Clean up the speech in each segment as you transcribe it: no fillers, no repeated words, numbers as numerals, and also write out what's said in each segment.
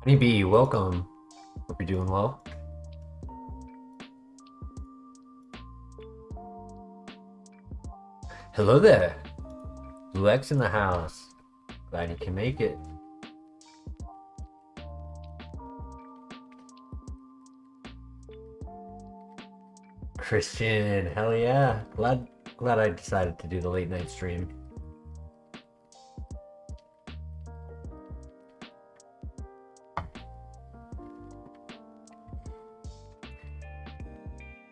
Honeybee, welcome. Hope you're doing well. Hello there. Blue X in the house. Glad you can make it. Christian, hell yeah. Glad I decided to do the late night stream.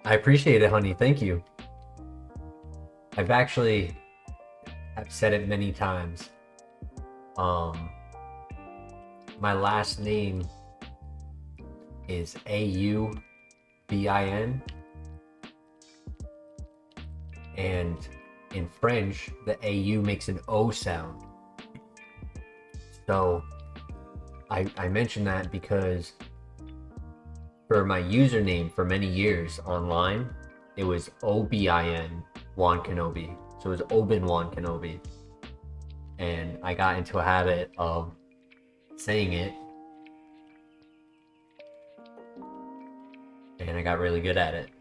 I appreciate it, honey. Thank you. I've said it many times. My last name is Aubin, and in French, the AU makes an O sound. So I mention that because for my username for many years online, it was OBIN Wan Kenobi. So it was Obin Wan Kenobi. And I got into a habit of saying it, and I got really good at it.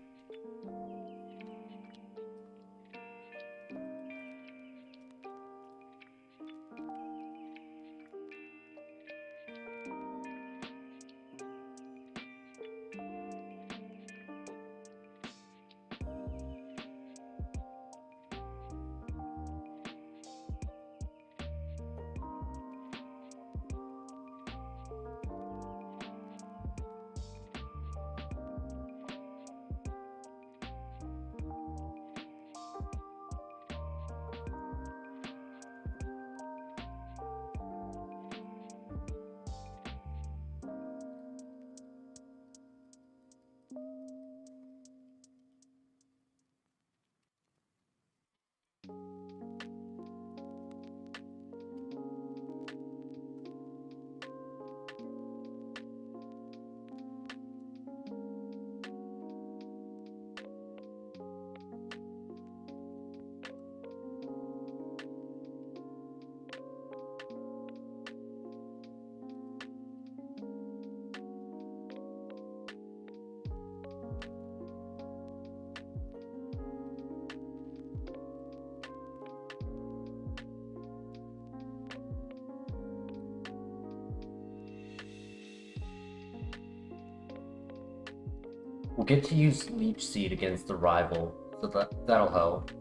We'll get to use Leech Seed against the rival, so that'll help.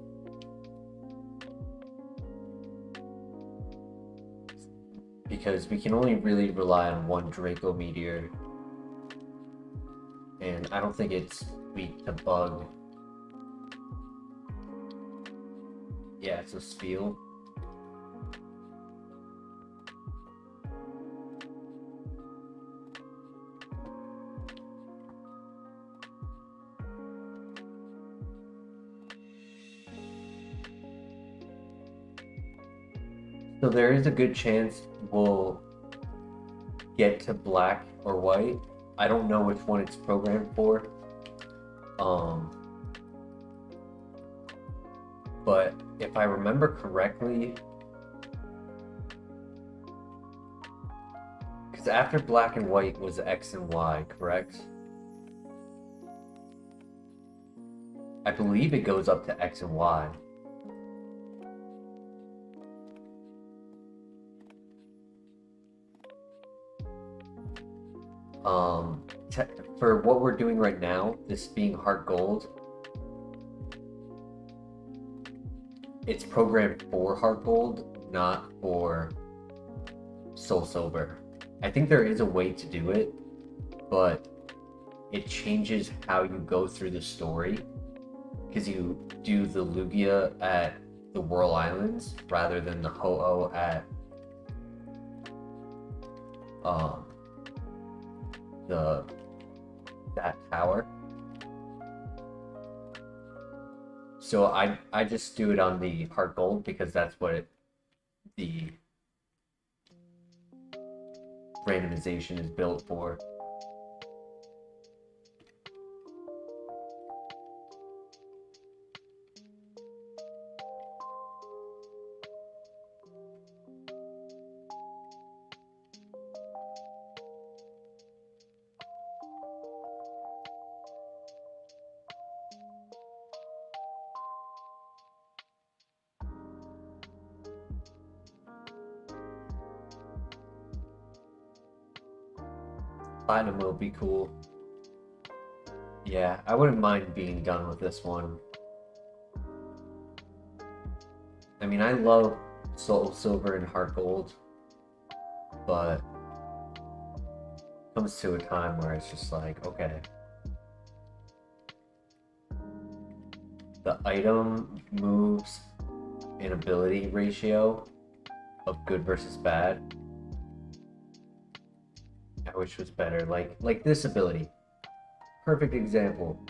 Because we can only really rely on one Draco Meteor, and I don't think it's weak to Bug. Yeah, it's a Spiel. So there is a good chance we'll get to black or white. I don't know which one it's programmed for. But if I remember correctly, because after black and white was X and Y, correct? I believe it goes up to X and Y. For what we're doing right now, this being HeartGold, it's programmed for HeartGold, not for Soul Silver. I think there is a way to do it, but it changes how you go through the story, because you do the Lugia at the Whirl Islands rather than the Ho-Oh at the that tower. So I just do it on the HeartGold because that's what the randomization is built for. Platinum will be cool. Yeah, I wouldn't mind being done with this one. I mean, I love Soul Silver and HeartGold, but it comes to a time where it's just like, okay. The item moves and ability ratio of good versus bad, I wish was better. Like this ability. Perfect example.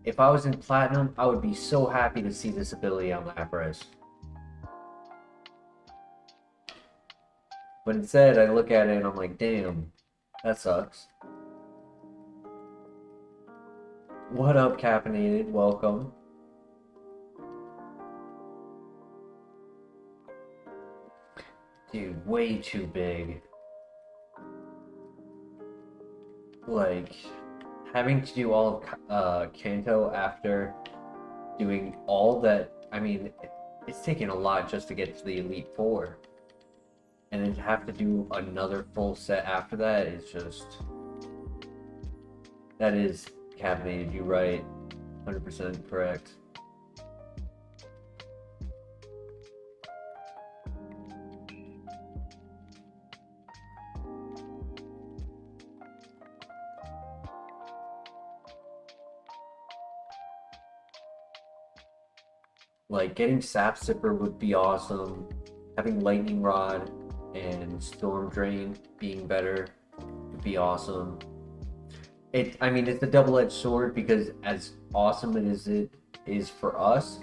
If I was in Platinum, I would be so happy to see this ability on Lapras. But instead, I look at it and I'm like, damn, that sucks. What up, Caffeinated? Welcome. Dude, way too big. Like, having to do all of Kanto after doing all that, I mean, it's taking a lot just to get to the Elite Four. And then to have to do another full set after that is just... That is caffeinated, you're right. 100% correct. Like, getting Sap Sipper would be awesome. Having Lightning Rod and Storm Drain being better would be awesome. I mean, it's a double-edged sword because as awesome as it is for us,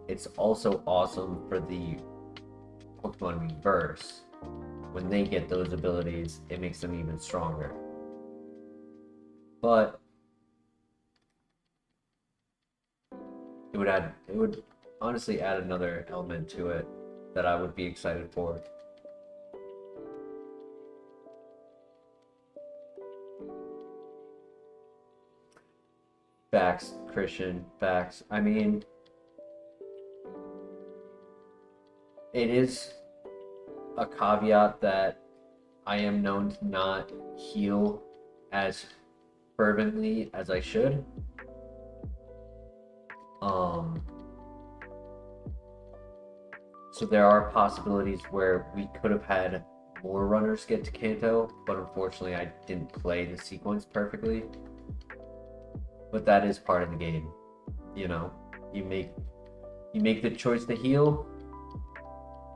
it's also awesome for the Pokemon we verse. When they get those abilities, it makes them even stronger. But it would honestly add another element to it that I would be excited for. Facts, Christian, facts. I mean, it is a caveat that I am known to not heal as fervently as I should. So there are possibilities where we could have had more runners get to Kanto, but unfortunately I didn't play the sequence perfectly. But that is part of the game, you know. You make the choice to heal,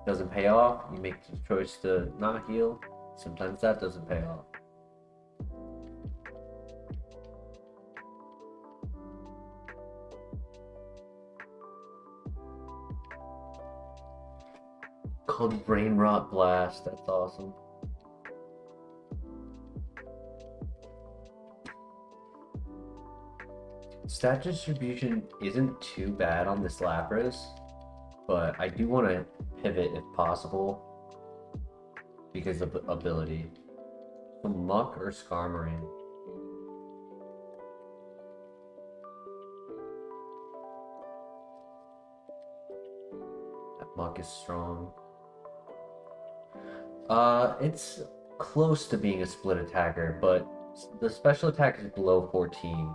doesn't pay off. You make the choice to not heal, sometimes that doesn't pay off. Called Brain Rot Blast, that's awesome. Stat distribution isn't too bad on this Lapras, but I do want to pivot if possible because of ability. So Muck or Skarmory? That Muck is strong. It's close to being a split attacker, but the special attack is below 14.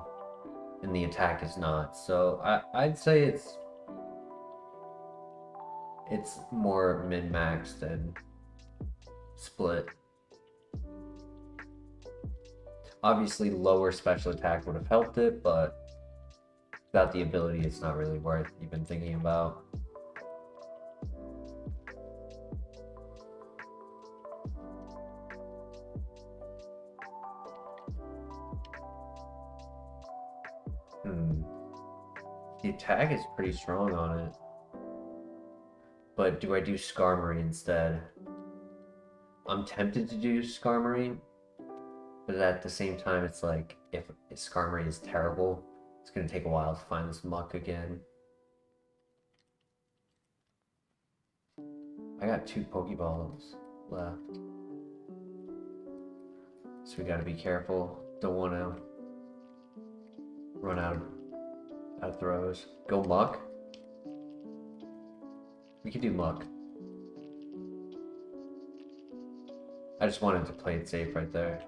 And the attack is not, so I'd say it's more min-max than split. Obviously lower special attack would have helped it, but without the ability it's not really worth even thinking about. The attack is pretty strong on it. But do I do Skarmory instead? I'm tempted to do Skarmory, but at the same time, it's like, if Skarmory is terrible, it's going to take a while to find this Muck again. I got 2 Pokeballs left. So we gotta be careful. Don't want to run out of throws. Go Muck. We could do Muck. I just wanted to play it safe right there.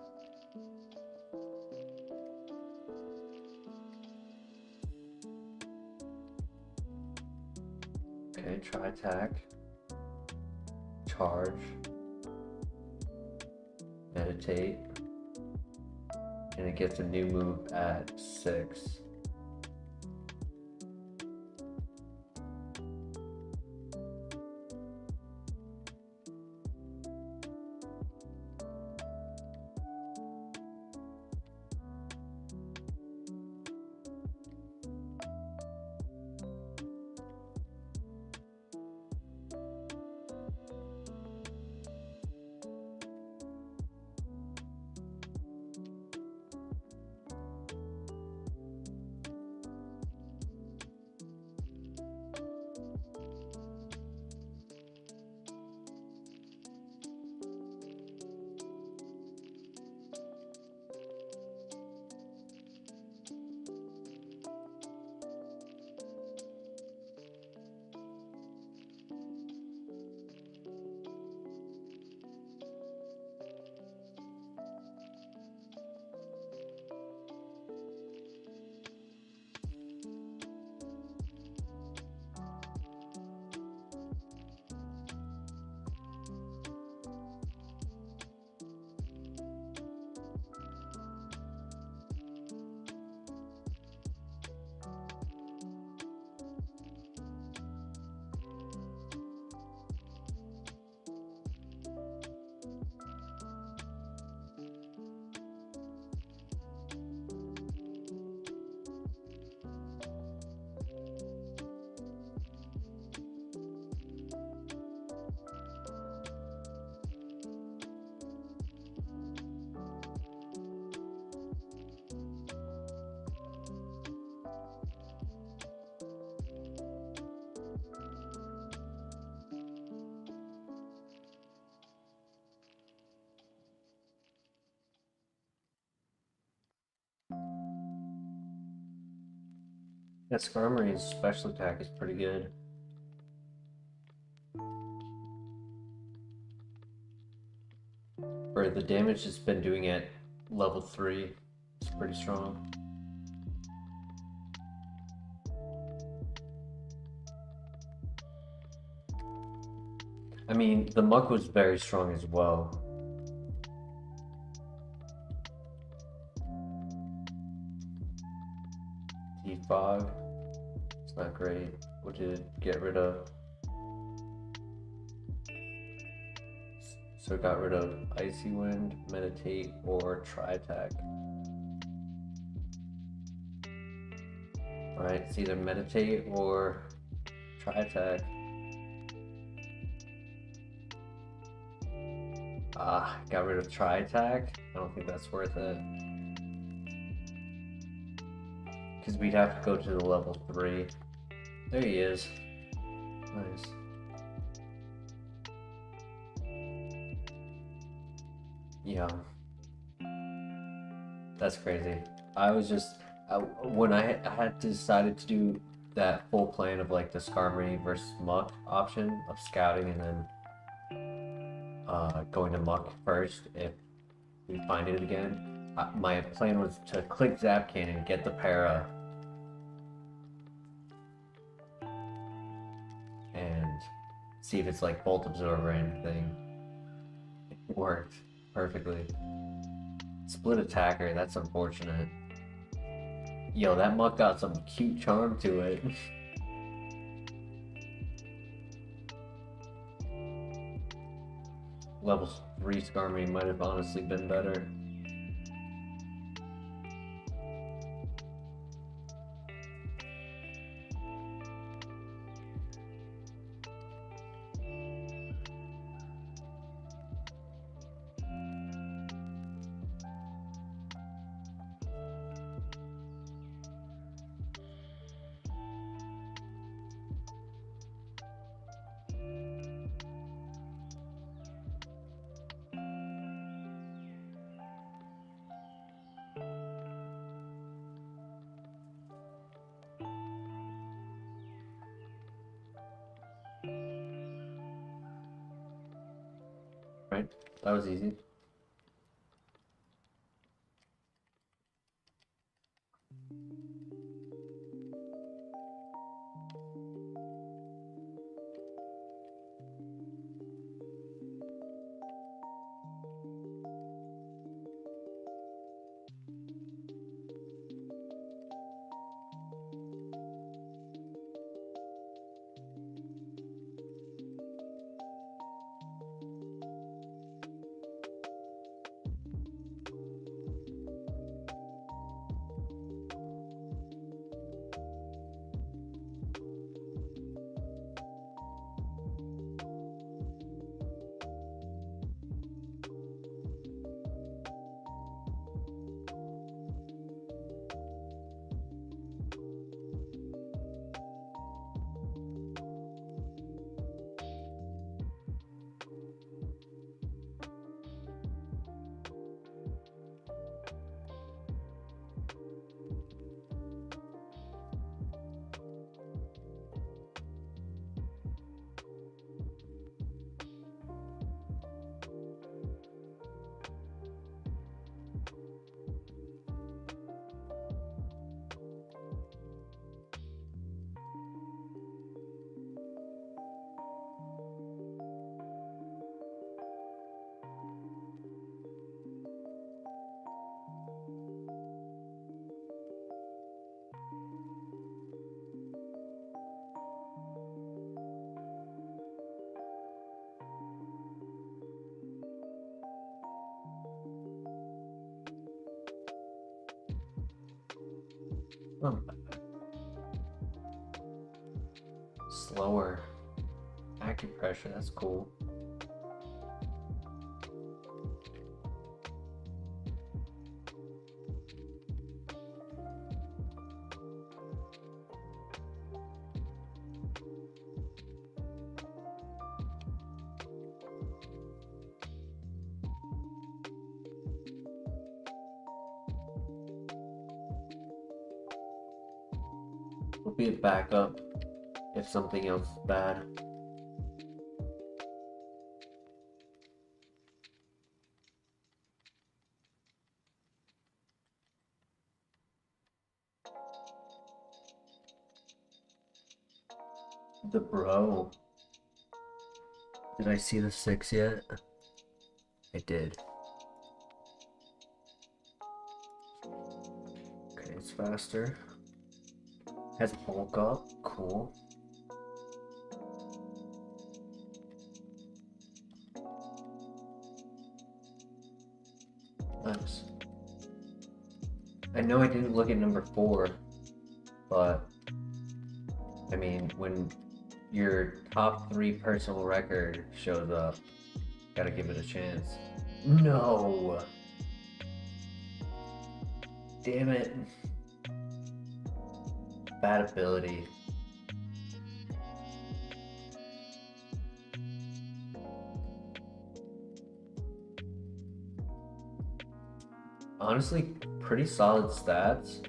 Okay, try attack. Charge. Meditate. And it gets a new move at 6. That Skarmory's special attack is pretty good. For the damage it's been doing at level 3, it's pretty strong. I mean, the Muck was very strong as well. Defog. It's not great. What did it get rid of? So it got rid of Icy Wind, Meditate, or Try Attack. Alright, it's either Meditate or Try Attack. Got rid of Try Attack. I don't think that's worth it. Because we'd have to go to the level 3. There he is. Nice. Yeah. That's crazy. I was just... when I had decided to do that full plan of like the Skarmory versus Muck option of scouting and then going to Muck first if we find it again, my plan was to click Zap Cannon, get the para, and see if it's like Bolt Absorb or anything. It worked perfectly. Split Attacker, that's unfortunate. Yo, that Muck got some cute charm to it. Level 3 Skarmory might have honestly been better. Right? That was easy. Oh. Slower acupressure, that's cool. Will be a backup if something else is bad. The bro. Did I see the 6 yet? I did. Okay, it's faster. Has bulk up. Cool. Nice. I know I didn't look at number 4, but I mean, when your top 3 personal record shows up, gotta give it a chance. No! Damn it. Bad ability. Honestly, pretty solid stats.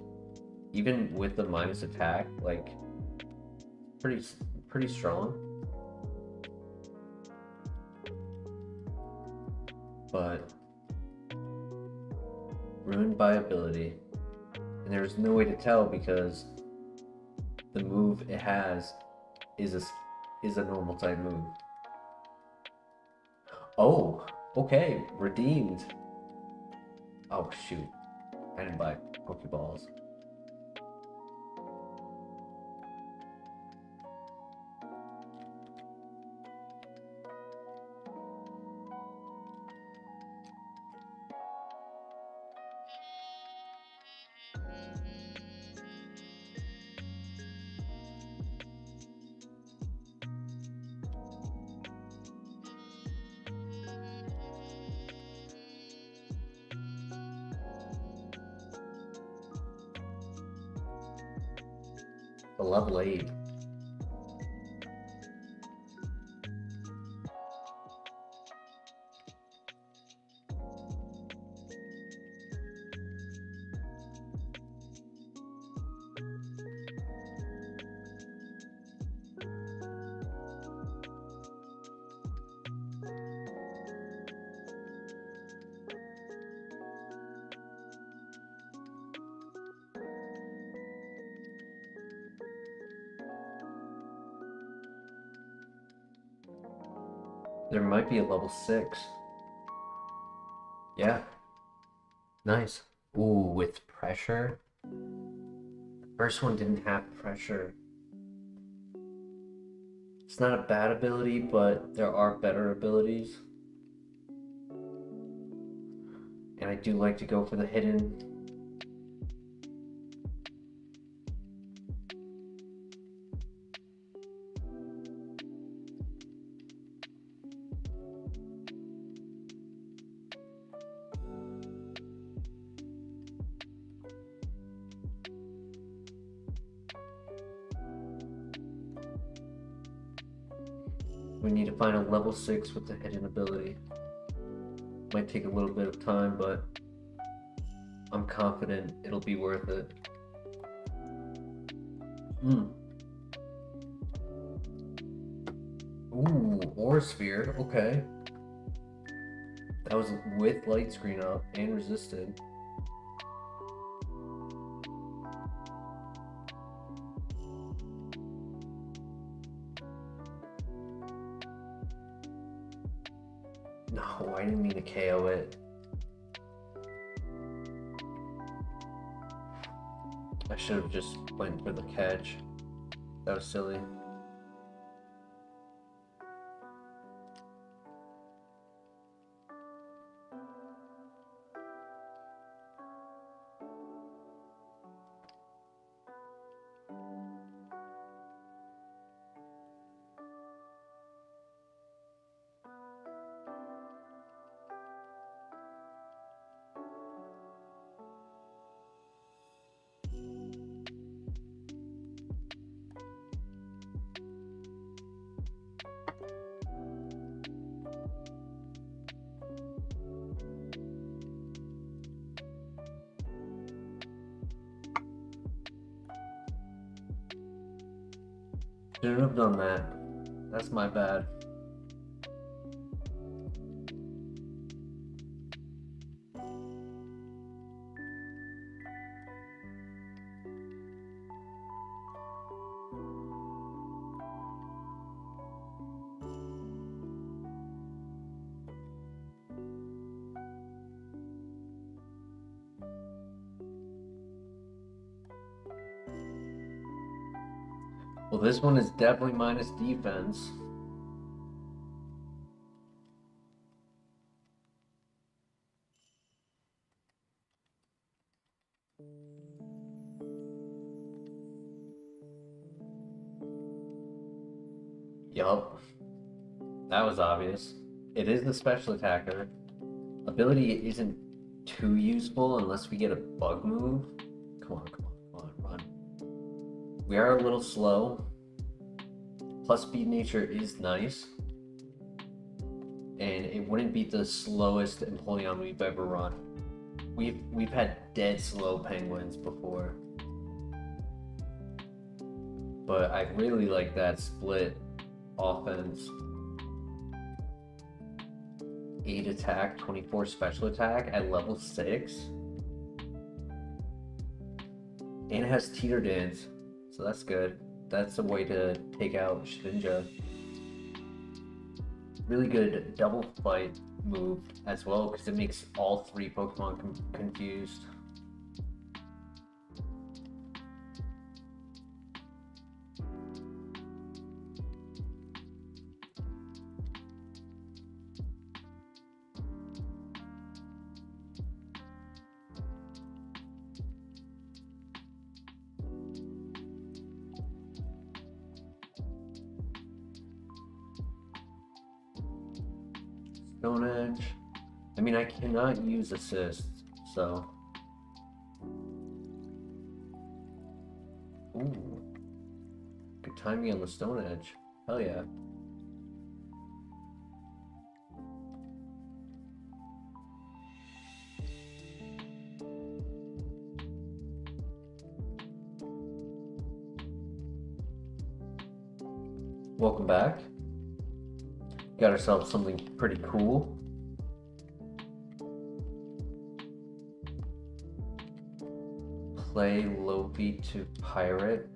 Even with the minus attack, like, pretty strong. But ruined by ability. And there's no way to tell because the move it has is a normal type move. Oh, okay, redeemed. Oh shoot, I didn't buy Pokeballs. A level 8. There might be a level 6. Yeah. Nice. Ooh, with pressure. The first one didn't have pressure. It's not a bad ability, but there are better abilities. And I do like to go for the hidden. We need to find a level 6 with the hidden ability. Might take a little bit of time, but I'm confident it'll be worth it. Ooh, Ore Sphere, okay. That was with light screen up and resisted. No, I didn't mean to KO it. I should have just went for the catch. That was silly. Shouldn't have done that. That's my bad. Well, this one is definitely minus defense. Yup. That was obvious. It is the special attacker. Ability isn't too useful unless we get a bug move. Come on, come on, come on, run. We are a little slow. Plus speed nature is nice. And it wouldn't be the slowest Empoleon we've ever run. We've had dead slow penguins before. But I really like that split offense. 8 attack, 24 special attack at level 6. And it has Teeter Dance, so that's good. That's a way to take out Shedinja. Really good double fight move as well, because it makes all 3 Pokemon confused. Stone Edge. I mean, I cannot use assist, so. Ooh. Good timing on the Stone Edge. Hell yeah. Welcome back. Got ourselves something pretty cool. Play Lopi to Pirate.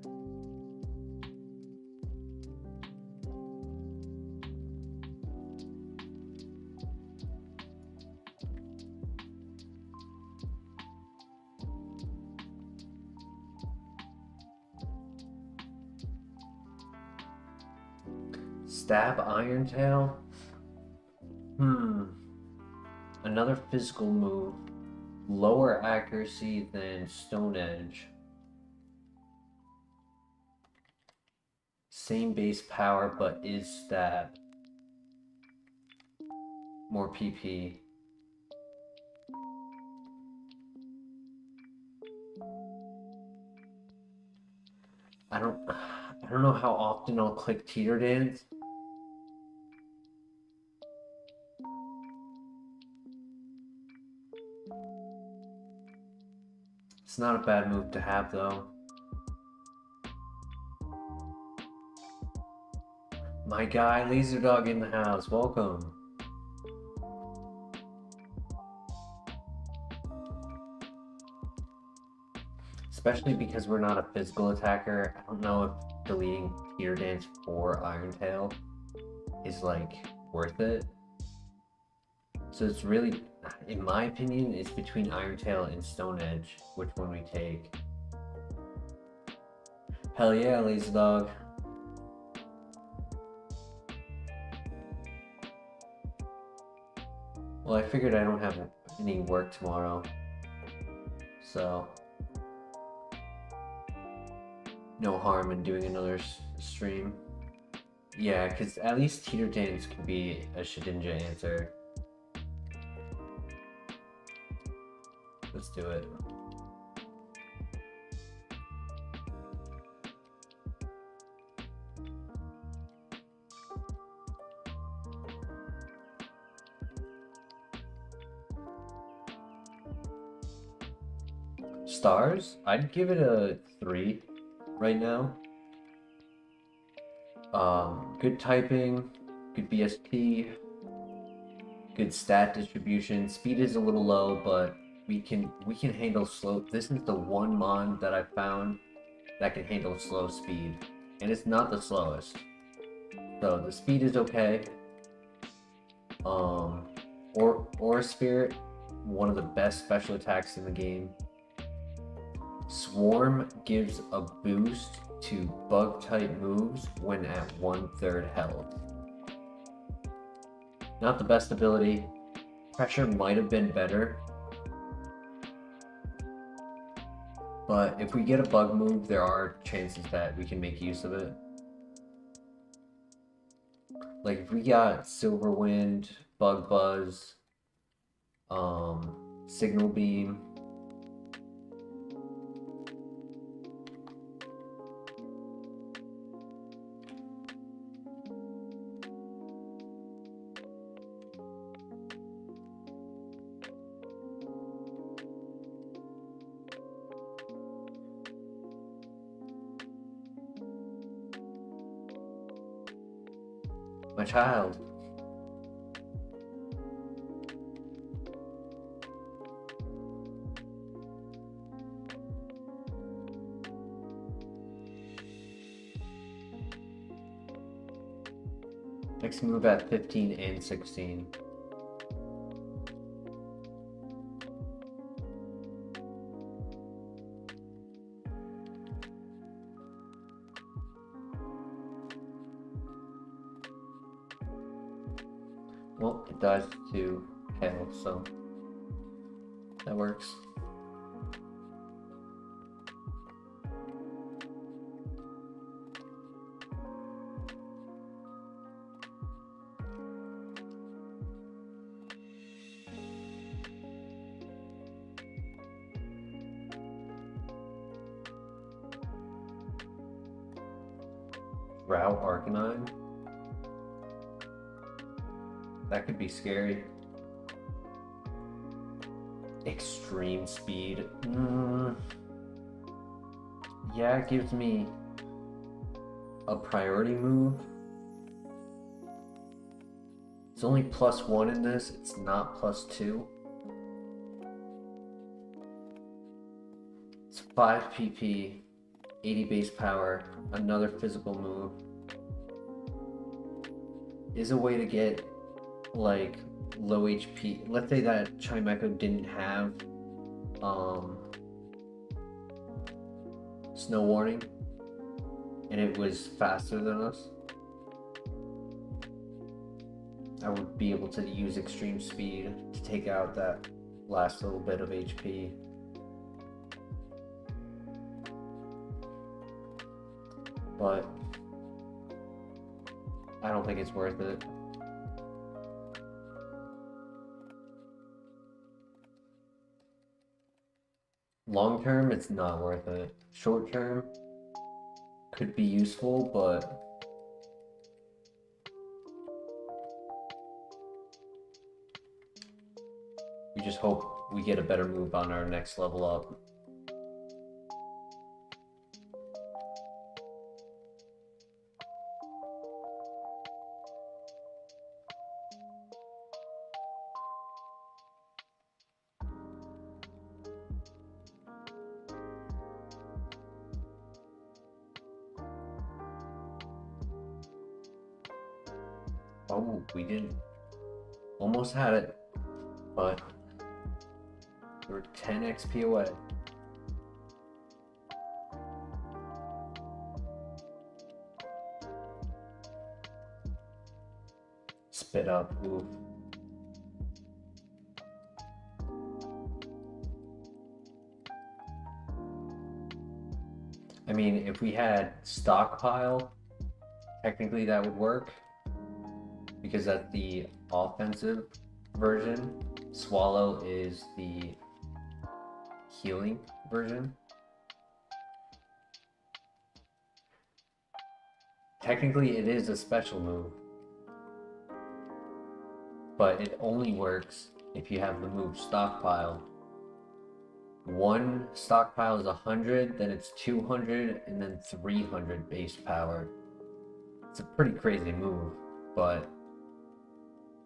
Stab Iron Tail? Another physical move. Lower accuracy than Stone Edge. Same base power, but is stab. More PP. I don't know how often I'll click Teeter Dance. It's not a bad move to have though. My guy, Laser Dog in the house, welcome. Especially because we're not a physical attacker, I don't know if deleting Teeter Dance for Iron Tail is like worth it. So it's really, in my opinion, it's between Iron Tail and Stone Edge, which one we take. Hell yeah, Laser Dog. Well, I figured I don't have any work tomorrow, so no harm in doing another stream. Yeah, because at least Teeter Dance can be a Shedinja answer. Let's do it. Stars? I'd give it a 3 right now. Good typing, good BSP, good stat distribution. Speed is a little low, but we can handle slow. This is the one mon that I found that can handle slow speed, and it's not the slowest. So the speed is okay. Aura Spirit, one of the best special attacks in the game. Swarm gives a boost to bug type moves when at 1/3 health. Not the best ability. Pressure might have been better. But if we get a bug move, there are chances that we can make use of it. Like if we got Silver Wind, Bug Buzz, Signal Beam. My child. Next move at 15 and 16. Well, it dies to Kale, so that works. Route Arcanine? That could be scary. Extreme speed. Yeah, it gives me a priority move. It's only +1 in this, it's not +2. It's 5 PP, 80 base power, another physical move. Is a way to get like low HP. Let's say that Chimecho didn't have Snow Warning and it was faster than us. I would be able to use extreme speed to take out that last little bit of HP. But I don't think it's worth it. Long term, it's not worth it. Short term could be useful, but we just hope we get a better move on our next level up. Oh, we didn't. Almost had it, but we're 10 XP away. Spit up. Ooh. I mean, if we had stockpile, technically that would work. Because that's the offensive version. Swallow is the healing version. Technically it is a special move, but it only works if you have the move stockpile. One stockpile is 100, then it's 200, and then 300 base power. It's a pretty crazy move, but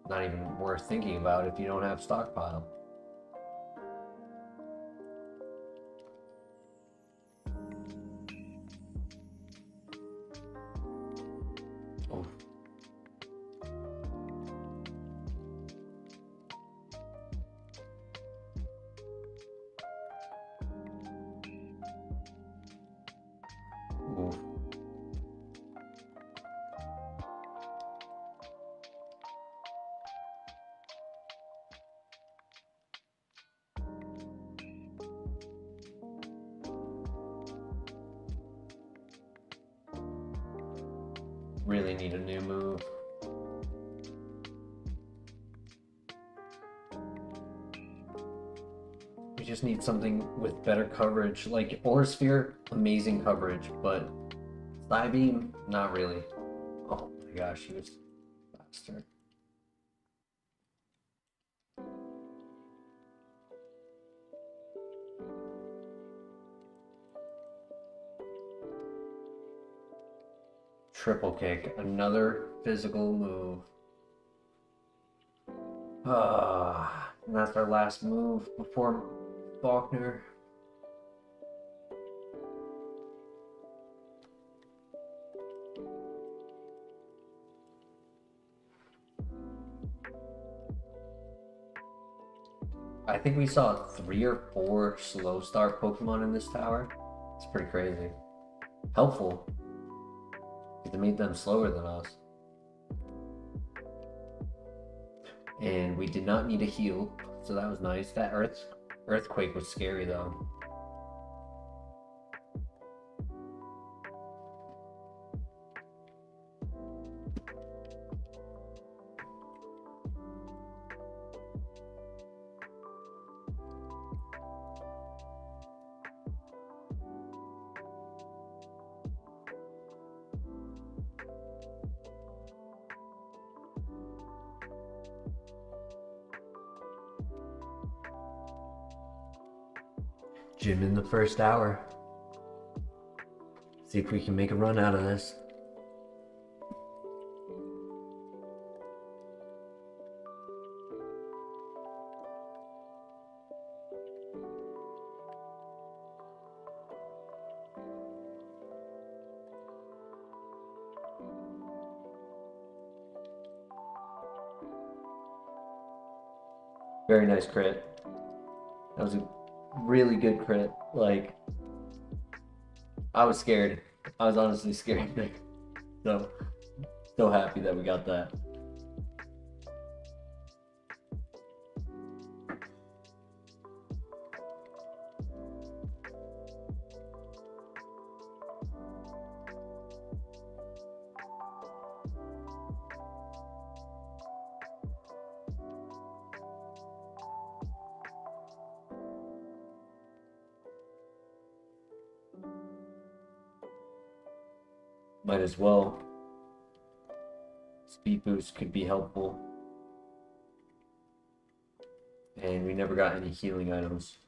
not even worth thinking about if you don't have stockpile. Oh. Ooh. Really need a new move. We just need something with better coverage. Like Aura Sphere, amazing coverage, but Side Beam, not really. Oh my gosh, he was faster. Triple kick, another physical move. And that's our last move before Faulkner. I think we saw 3 or 4 slow start Pokemon in this tower. It's pretty crazy. Helpful. To meet them slower than us. And we did not need a heal, so that was nice. That earthquake was scary though. Gym in the first hour. See if we can make a run out of this. Very nice crit. That was a really good crit. Like, I was scared. I was honestly scared. So happy that we got that. Might as well. Speed boost could be helpful. And we never got any healing items.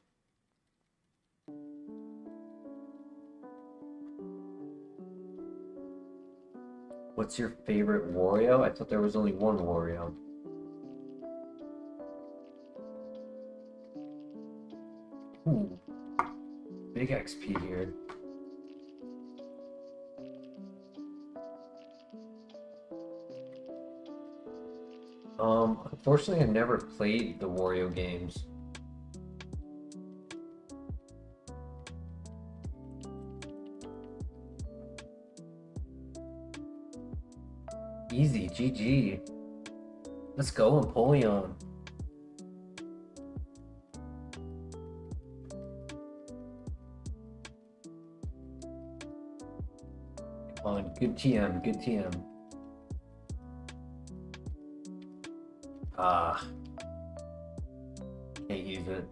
What's your favorite Wario? I thought there was only one Wario. Ooh. Big XP here. Unfortunately, I never played the Wario games. Easy, GG. Let's go, Empoleon. Come on, good TM, good TM. Ah, can't use it.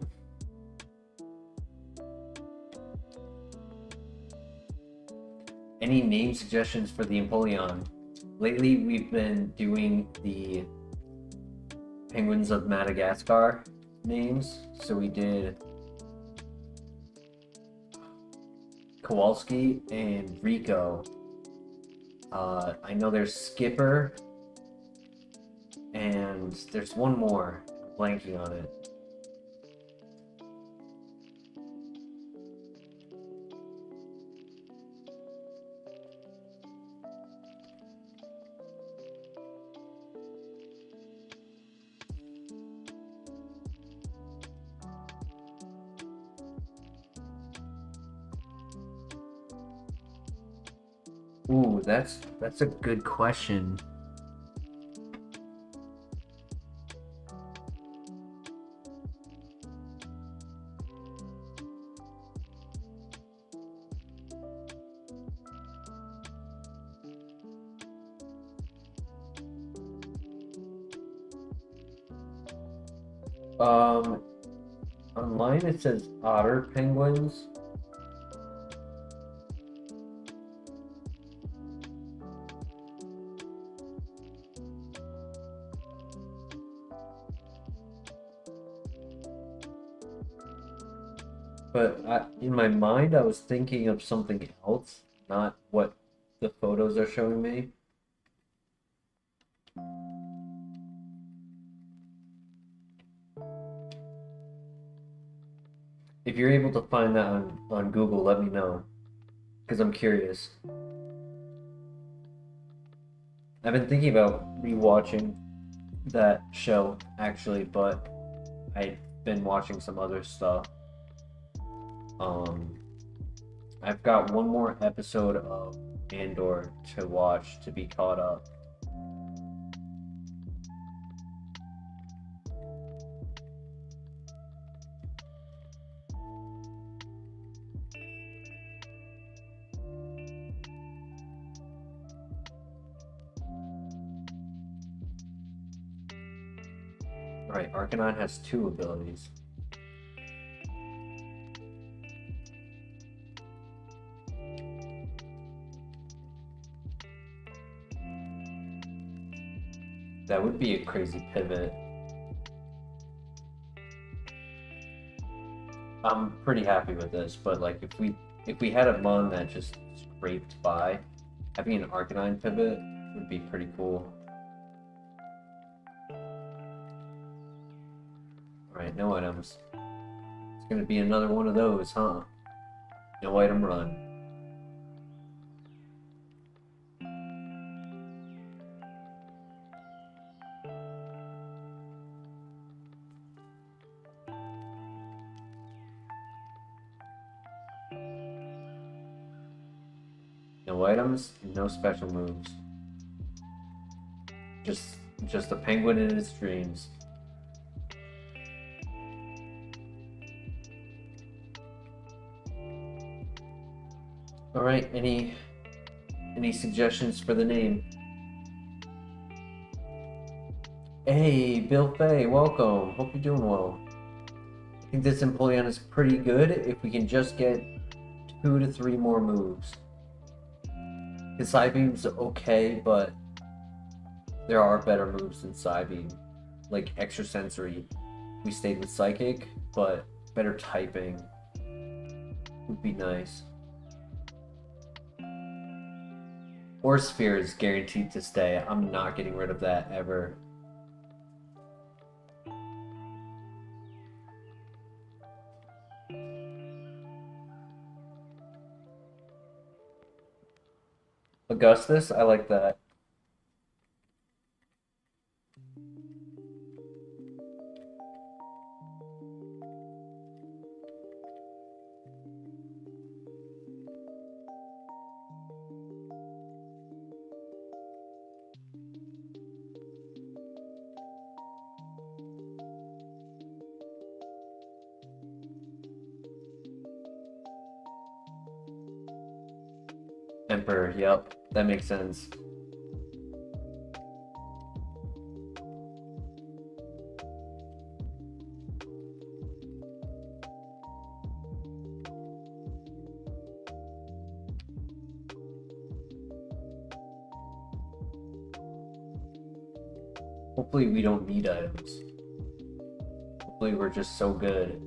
Any name suggestions for the Empoleon? Lately, we've been doing the Penguins of Madagascar names. So we did Kowalski and Rico. I know there's Skipper. And there's one more. I'm blanking on it. Ooh, that's a good question. Online it says otter penguins. But in my mind, I was thinking of something else, not what the photos are showing me. If you're able to find that on Google, let me know, because I'm curious. I've been thinking about rewatching that show, actually, but I've been watching some other stuff. I've got one more episode of Andor to watch to be caught up. Alright, Arcanine has 2 abilities. That would be a crazy pivot. I'm pretty happy with this, but like if we had a mon that just scraped by, having an Arcanine pivot would be pretty cool. Alright, no items. It's gonna be another one of those, huh? No item run. No items, no special moves. Just a penguin in its dreams. Alright, any suggestions for the name? Hey, Bill Fay, welcome. Hope you're doing well. I think this Empoleon is pretty good if we can just get 2 to 3 more moves. His Psybeam's okay, but there are better moves than Psybeam. Like Extrasensory. We stayed with Psychic, but better typing would be nice. Or Sphere is guaranteed to stay. I'm not getting rid of that ever. Augustus, I like that. Emperor, yep, that makes sense. Hopefully we don't need items. Hopefully we're just so good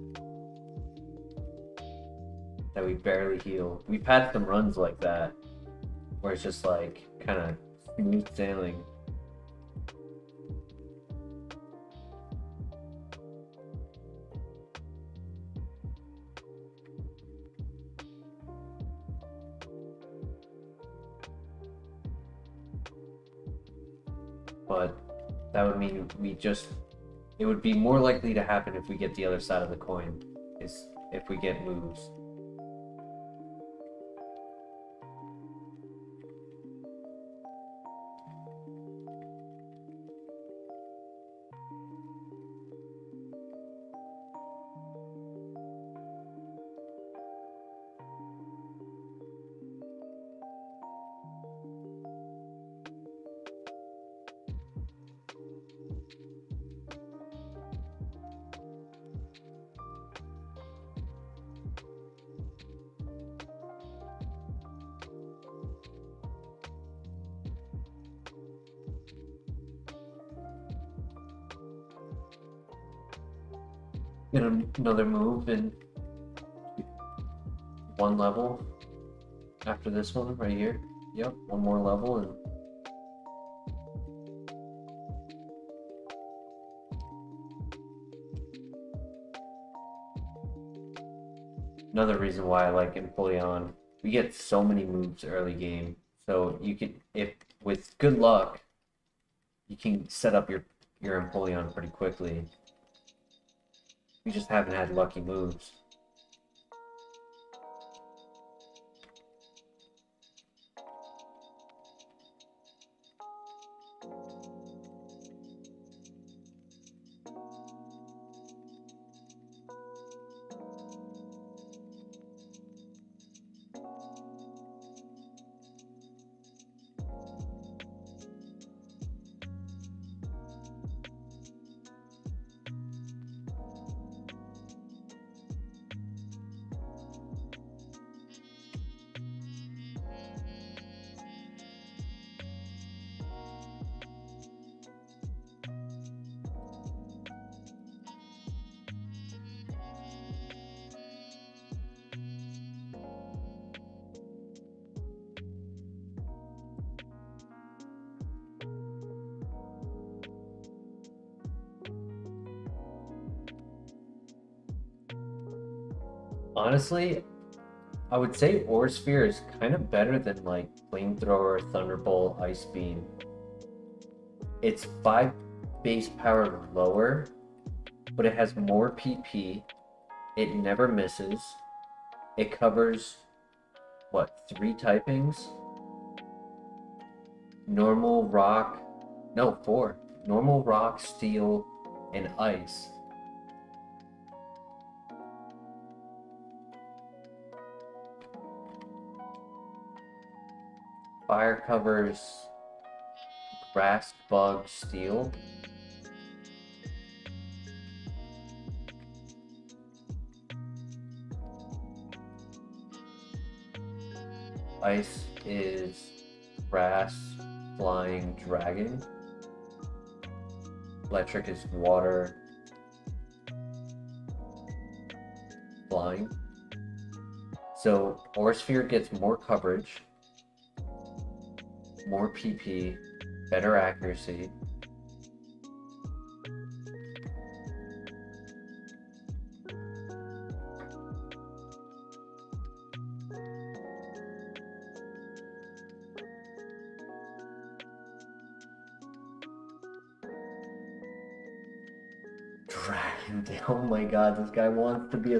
that we barely heal. We've had some runs like that where it's just like kind of smooth sailing. But that would mean it would be more likely to happen if we get the other side of the coin, is if we get moves. Get another move in one level after this one right here. Yep, one more level and another reason why I like Empoleon. We get so many moves early game. So you can, if with good luck, you can set up your Empoleon pretty quickly. We just haven't had lucky moves. Honestly, I would say Aura Sphere is kind of better than like Flamethrower, Thunderbolt, Ice Beam. It's 5 base power lower, but it has more PP. It never misses. It covers, what, 3 typings? Normal, rock, no, 4. Normal, rock, steel, and ice. Fire covers grass, bug, steel. Ice is grass, flying, dragon. Electric is water, flying. So Aura Sphere gets more coverage, more PP, better accuracy. Dragon, oh my god, this guy wants to be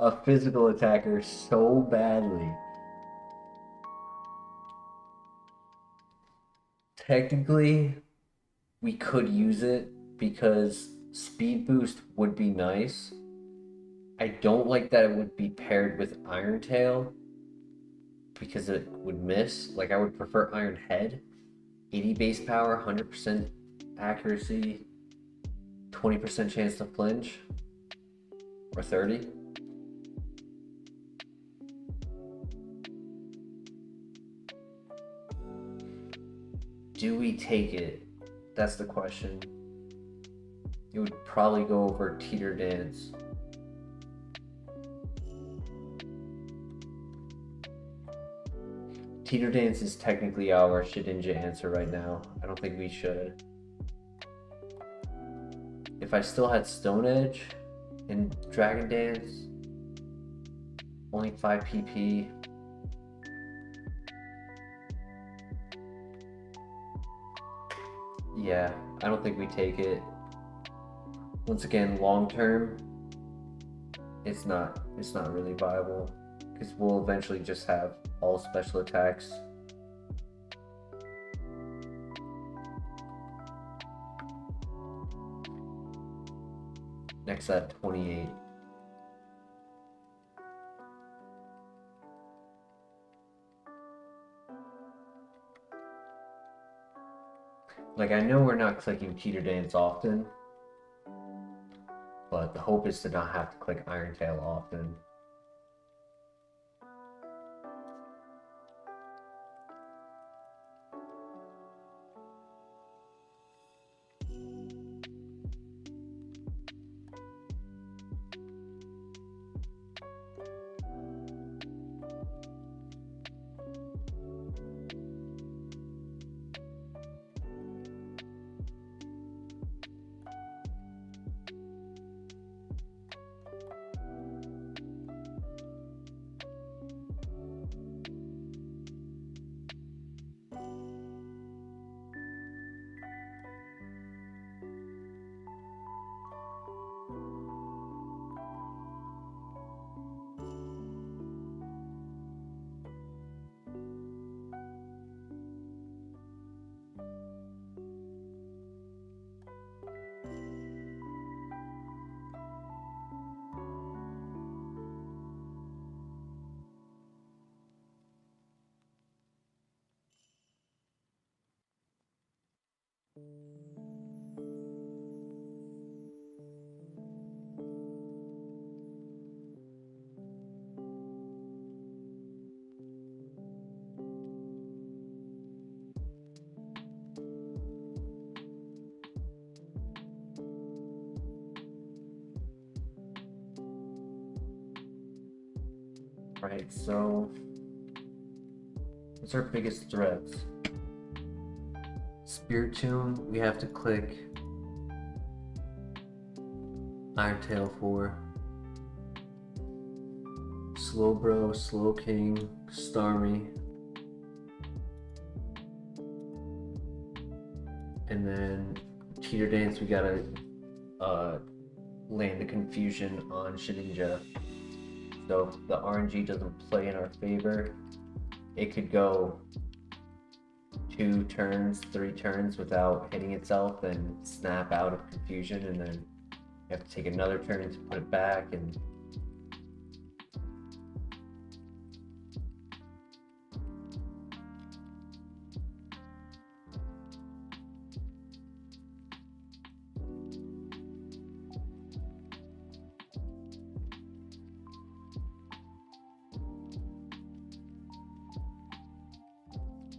a physical attacker so badly. Technically, we could use it because speed boost would be nice. I don't like that it would be paired with Iron Tail because it would miss. Like, I would prefer Iron Head. 80 base power, 100% accuracy, 20% chance to flinch, or 30. Do we take it? That's the question. It would probably go over Teeter Dance. Teeter Dance is technically our Shedinja answer right now. I don't think we should. If I still had Stone Edge and Dragon Dance, only 5 PP. Yeah, I don't think we take it. Once again, long term, it's not really viable because we'll eventually just have all special attacks. Next at 28. Like, I know we're not clicking Teeter Dance often, but the hope is to not have to click Iron Tail often. Right, so what's our biggest threats? Spiritomb, we have to click Iron Tail for. Slowbro, Slowking, Starmie. And then Teeter Dance, we gotta land the confusion on Shedinja. So if the RNG doesn't play in our favor, it could go 2 turns, 3 turns without hitting itself and snap out of confusion, and then you have to take another turn to put it back. And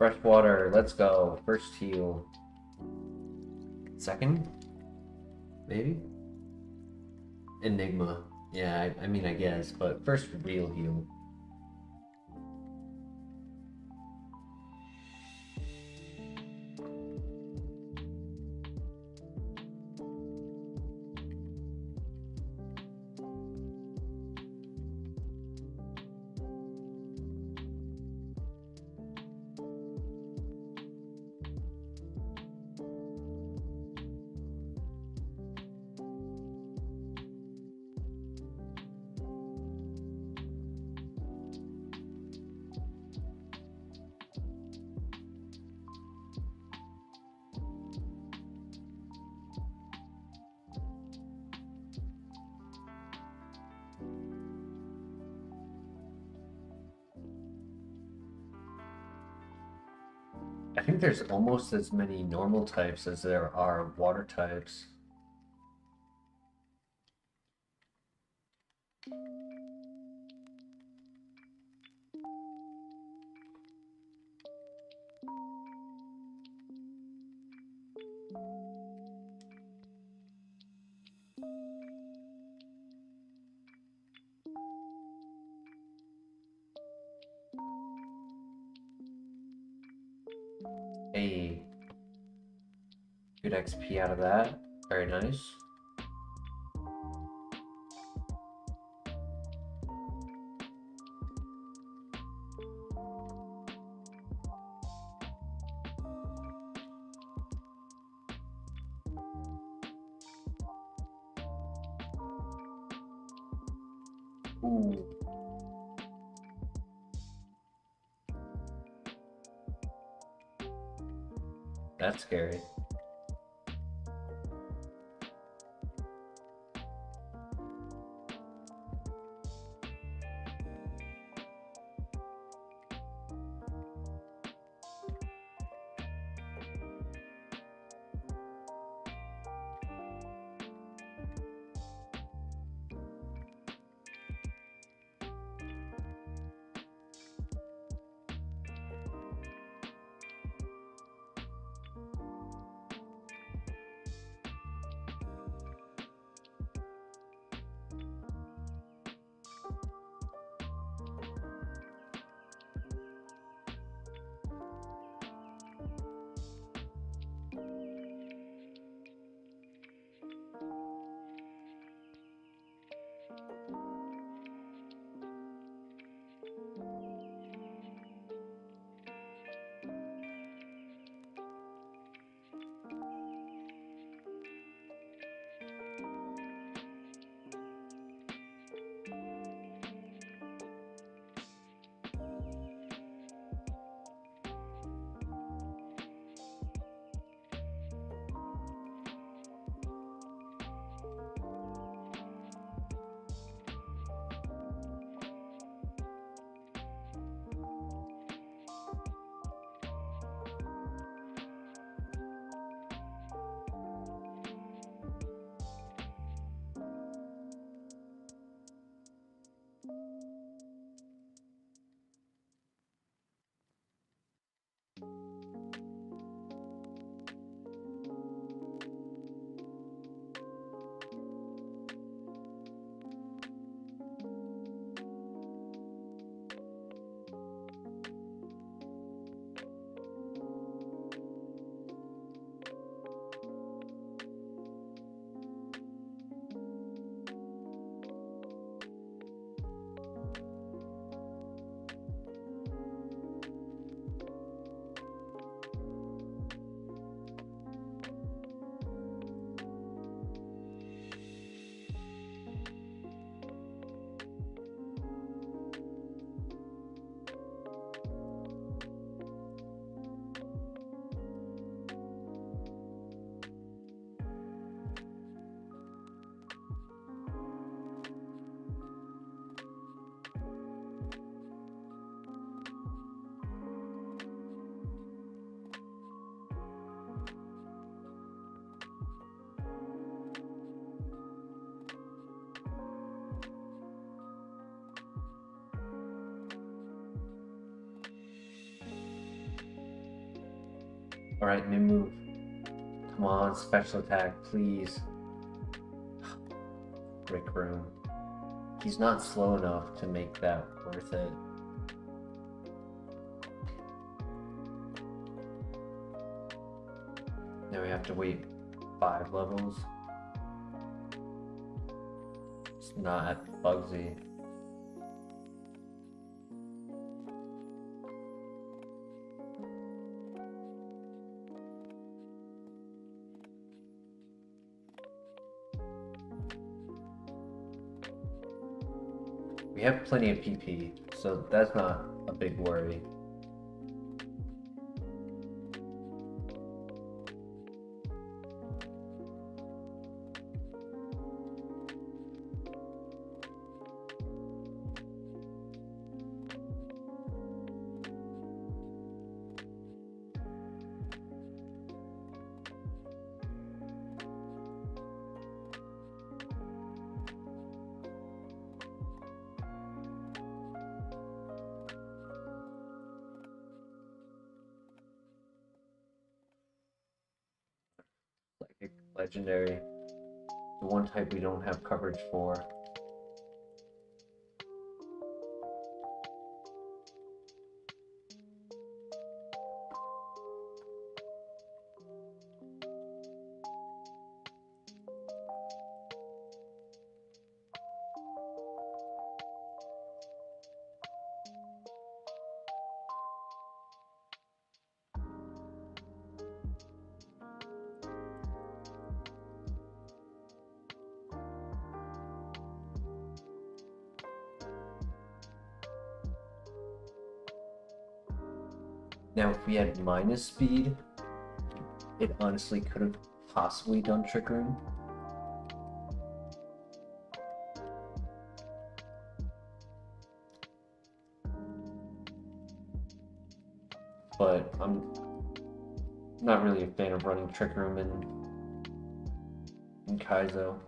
Fresh water, let's go. First heal. Second? Maybe? Enigma. Yeah, I mean, I guess, but first real heal. I think there's almost as many normal types as there are water types. A good XP out of that. Very nice. Ooh. That's scary. Alright, new move. Come on, special attack, please. Brick Room. He's not slow enough to make that worth it. Now we have to wait 5 levels. It's not at Bugsy. We have plenty of PP, so that's not a big worry. Psychic, legendary, the one type we don't have coverage for. Now, if we had minus speed, it honestly could have possibly done Trick Room. But I'm not really a fan of running Trick Room in Kaizo.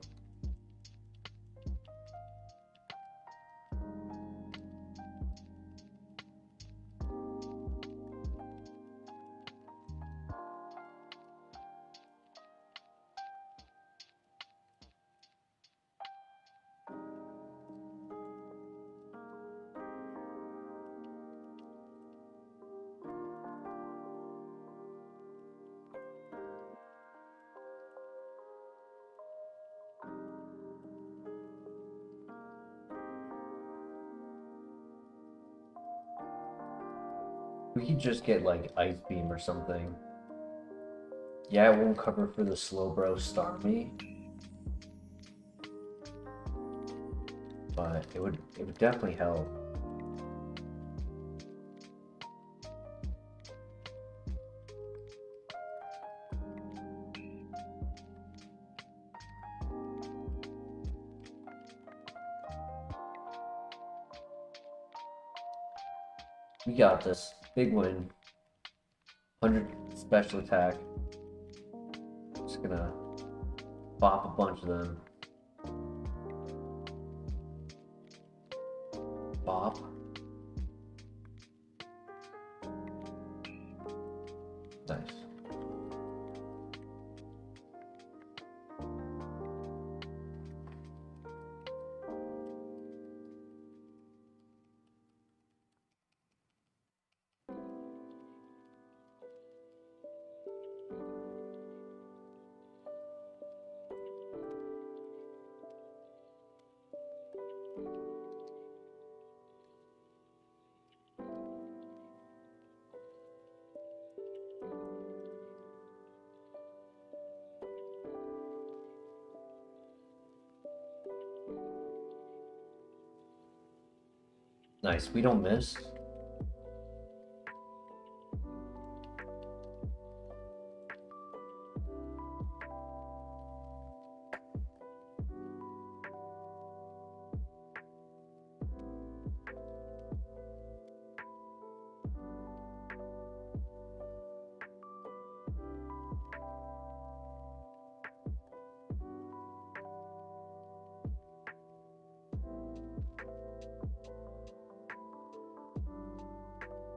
We could just get like Ice Beam or something. Yeah, it won't cover for the slow bro Starmie, but it would definitely help. We got this. Big win. 100 special attack. Just gonna bop a bunch of them. Bop. Nice. Nice, we don't miss.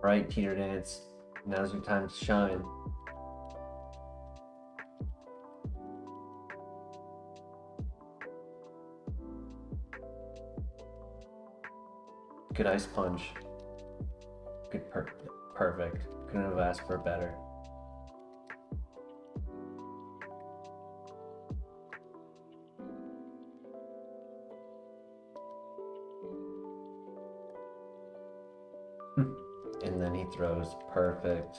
Right, Peter Dance. Now's your time to shine. Good ice punch. Good perfect. Couldn't have asked for better. And then he throws perfect.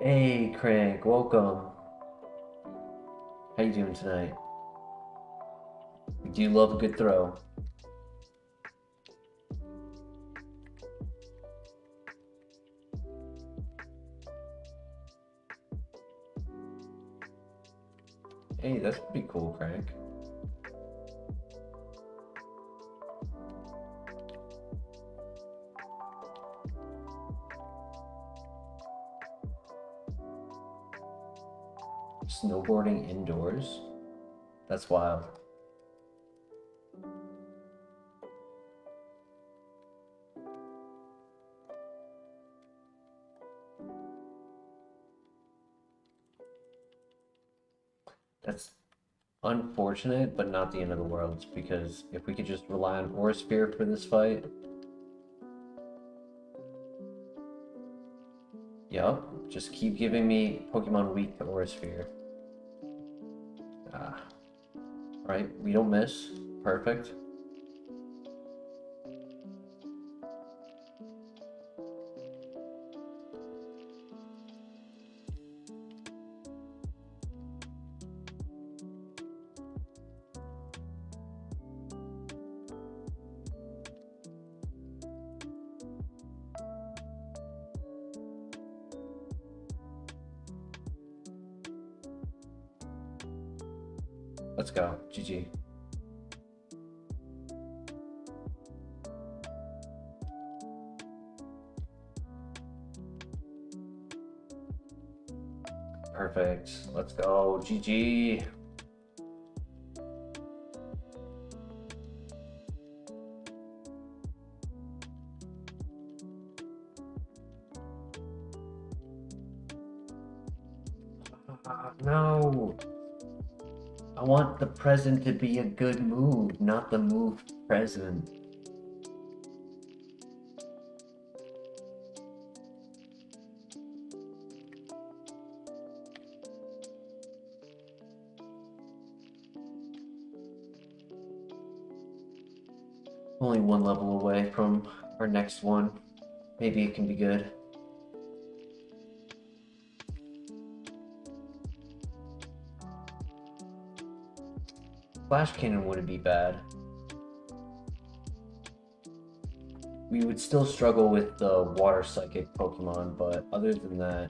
Hey Crank, welcome. How you doing tonight? We do love a good throw. Hey, that's pretty cool, Crank. Snowboarding indoors? That's wild. That's unfortunate, but not the end of the world, because if we could just rely on Aura Sphere for this fight. Yup, just keep giving me Pokemon weak to Aura Sphere. Right, we don't miss. Perfect. Let's go. GG. Perfect. Let's go. GG. No. I want the present to be a good move, not the move present. Only one level away from our next one. Maybe it can be good. Flash Cannon wouldn't be bad. We would still struggle with the water psychic Pokemon, but other than that,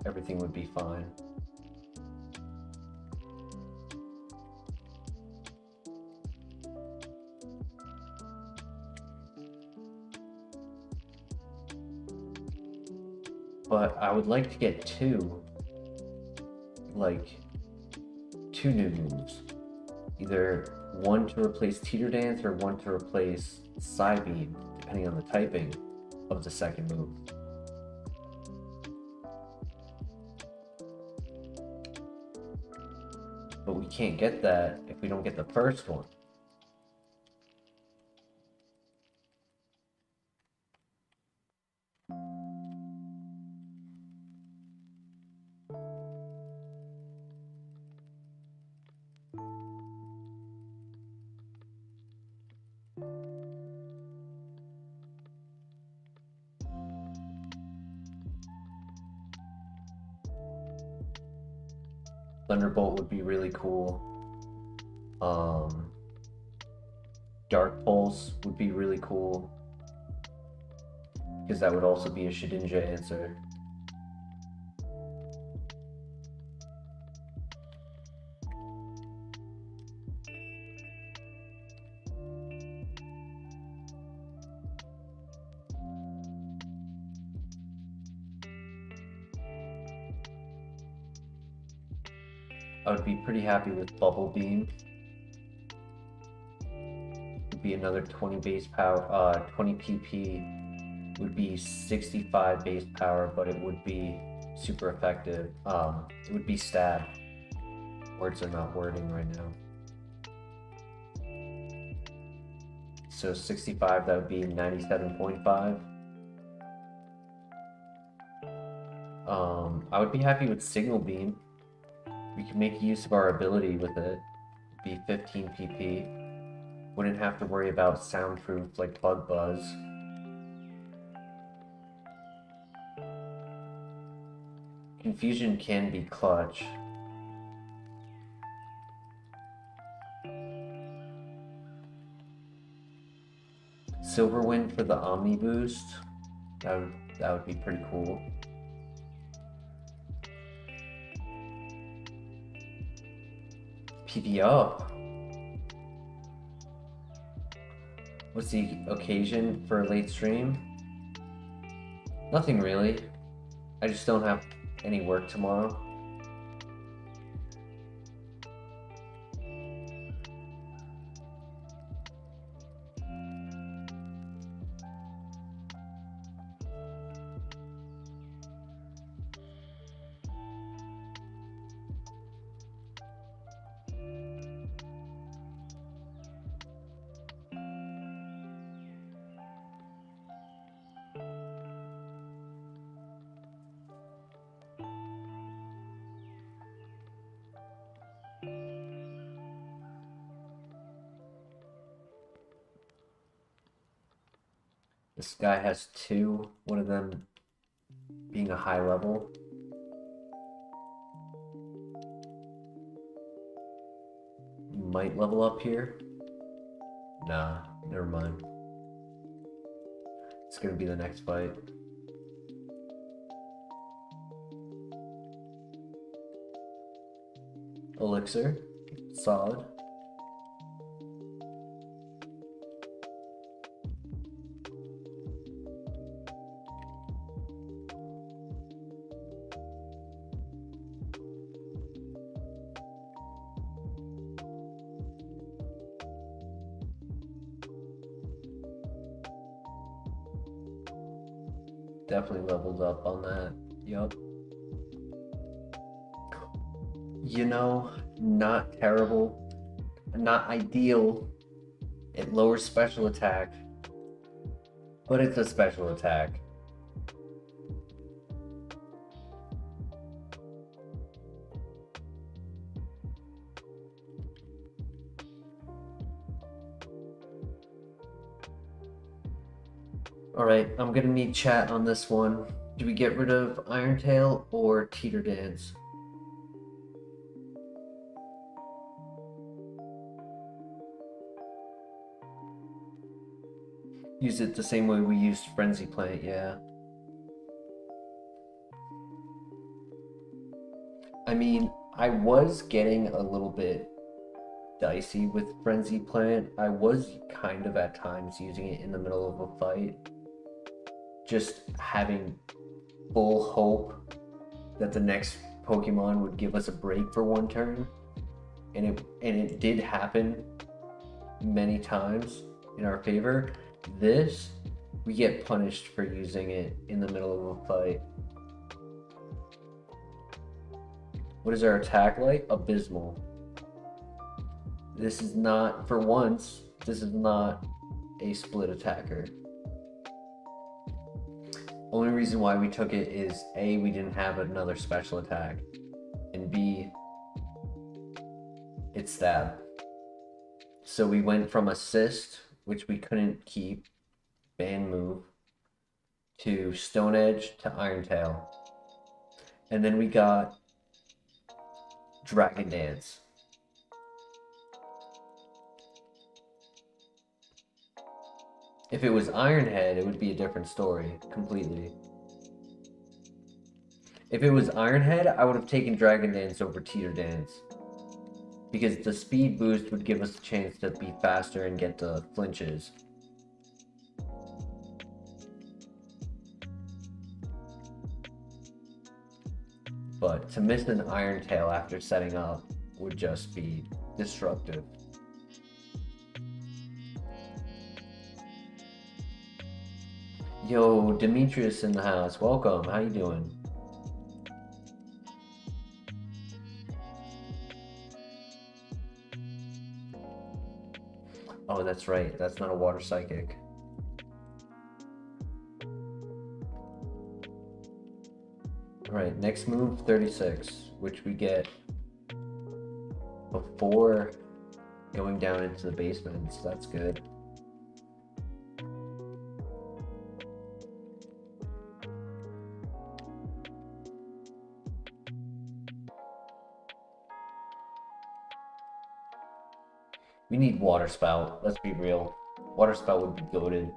everything would be fine. But I would like to get two new moves. Either one to replace Teeter Dance or one to replace Psybeam, depending on the typing of the second move. But we can't get that if we don't get the first one. Thunderbolt would be really cool. Dark Pulse would be really cool, because that would also be a Shedinja answer. I would be pretty happy with Bubble Beam. Would be another 20 base power, 20 PP would be 65 base power, but it would be super effective. It would be stab. Words are not wording right now. So 65, that would be 97.5. I would be happy with Signal Beam. We can make use of our ability with it. Be 15 PP. Wouldn't have to worry about soundproof like Bug Buzz. Confusion can be clutch. Silverwind for the Omni boost. That would be pretty cool. PV up. What's the occasion for a late stream? Nothing really. I just don't have any work tomorrow. This guy has two, one of them being a high level. Might level up here. Nah, never mind. It's gonna be the next fight. Elixir, solid. Definitely leveled up on that. Yup. You know, not terrible, not ideal. It lowers special attack, but it's a special attack. Alright, I'm gonna need chat on this one. Do we get rid of Iron Tail or Teeter Dance? Use it the same way we used Frenzy Plant, yeah. I mean, I was getting a little bit dicey with Frenzy Plant. I was kind of at times using it in the middle of a fight. Just having full hope that the next Pokemon would give us a break for one turn. And it did happen many times in our favor. This, we get punished for using it in the middle of a fight. What is our attack like? Abysmal. This is not, for once, this is not a split attacker. Only reason why we took it is A, we didn't have another special attack, and B, it's stab. So we went from assist, which we couldn't keep, ban move, to Stone Edge to Iron Tail. And then we got Dragon Dance. If it was Iron Head, it would be a different story, completely. If it was Iron Head, I would have taken Dragon Dance over Teeter Dance. Because the speed boost would give us a chance to be faster and get the flinches. But to miss an Iron Tail after setting up would just be destructive. Yo, Demetrius in the house. Welcome. How you doing? Oh, that's right. That's not a water psychic. Alright, next move 36, which we get before going down into the basement, so that's good. We need water spout, let's be real. Water spout would be goated.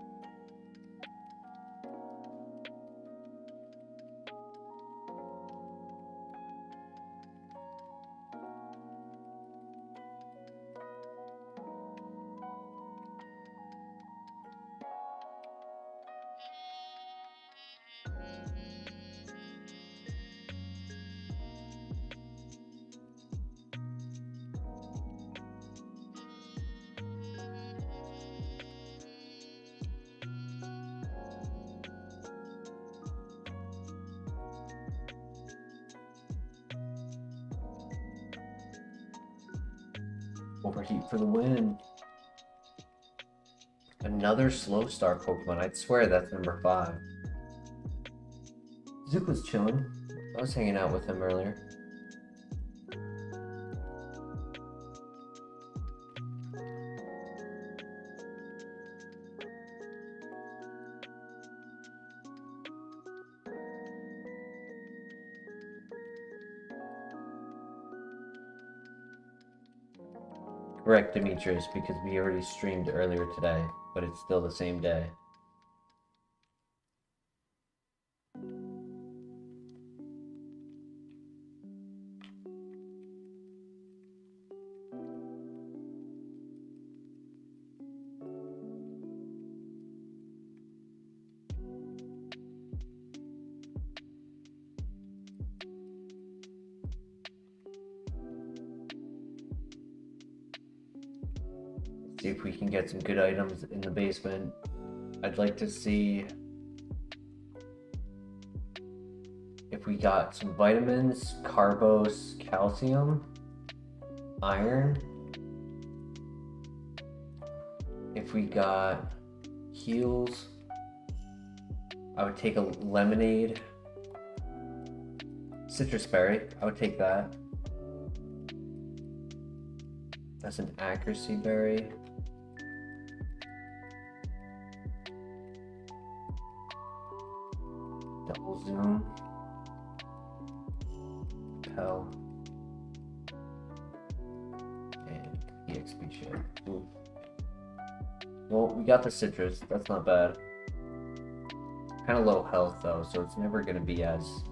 Overheat for the win. Another slow start Pokemon. I'd swear that's number 5. Zuko's chilling. I was hanging out with him earlier. Correct, Demetrius, because we already streamed earlier today, but it's still the same day. See if we can get some good items in the basement. I'd like to see if we got some vitamins, carbos, calcium, iron. If we got heals, I would take a lemonade. Citrus berry, I would take that. That's an accuracy berry. Double zoom. Pel. And EXP share. Ooh. Well, we got the citrus. That's not bad. Kind of low health though, so it's never gonna be as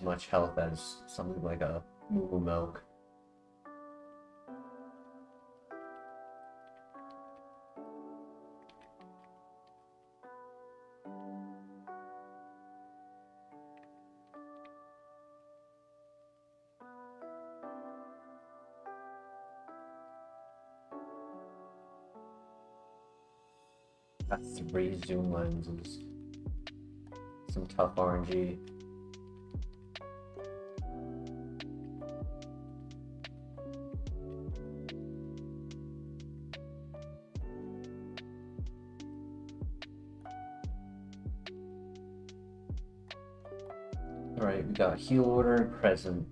much health as something like a moo milk. Got 3 zoom lenses. Some tough RNG. Alright, we got heal order and present.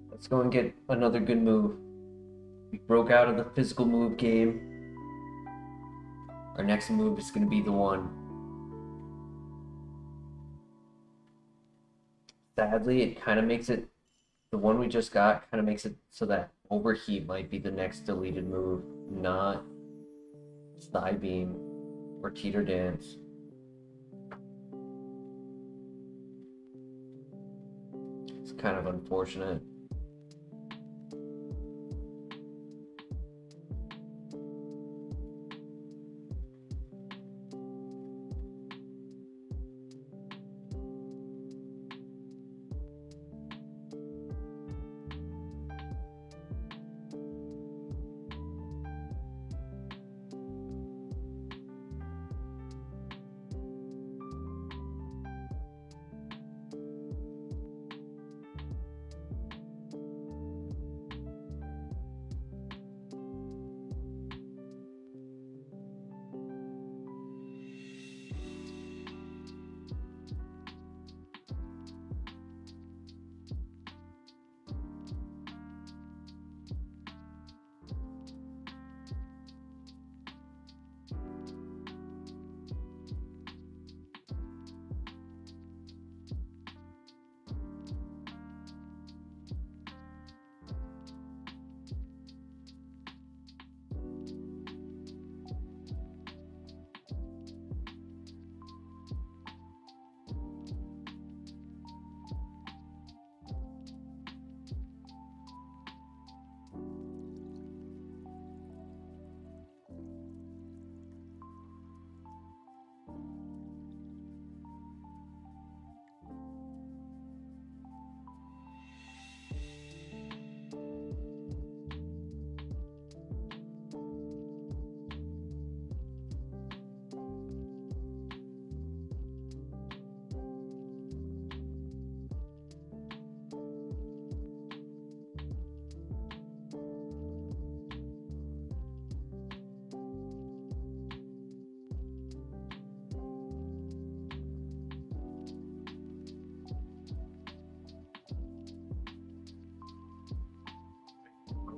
Let's go and get another good move. We broke out of the physical move game. Our next move is going to be the one. Sadly, it kind of makes it, the one we just got kind of makes it so that overheat might be the next deleted move, not Sky Beam or Teeter Dance. It's kind of unfortunate.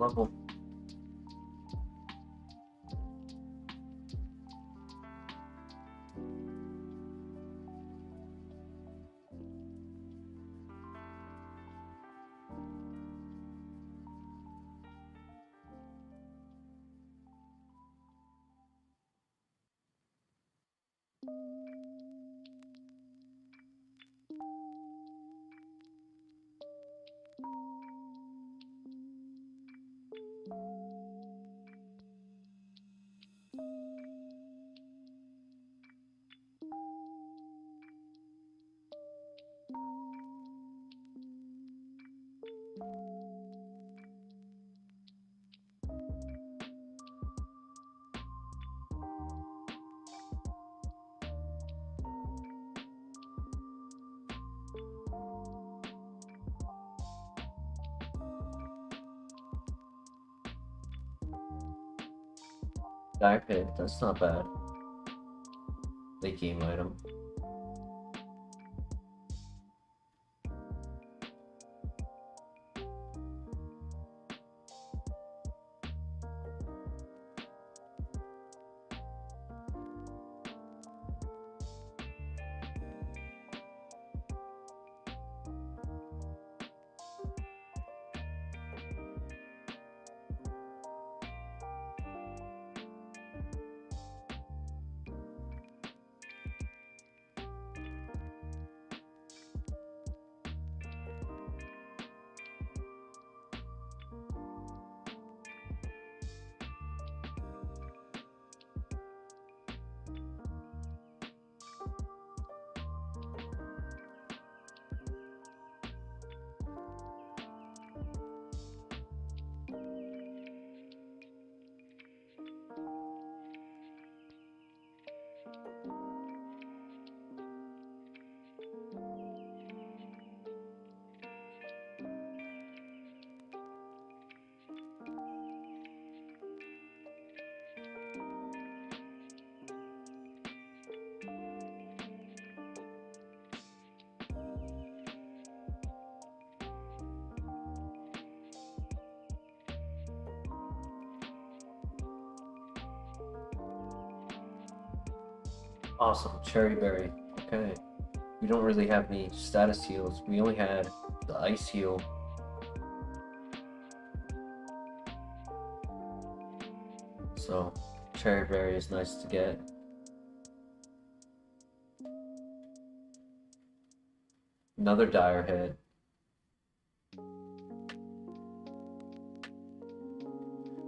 level. Dire Pit, that's not bad. Late game item. Awesome, Cherry Berry. Okay. We don't really have any status heals. We only had the ice heal. So, Cherry Berry is nice to get. Another Dire Hit.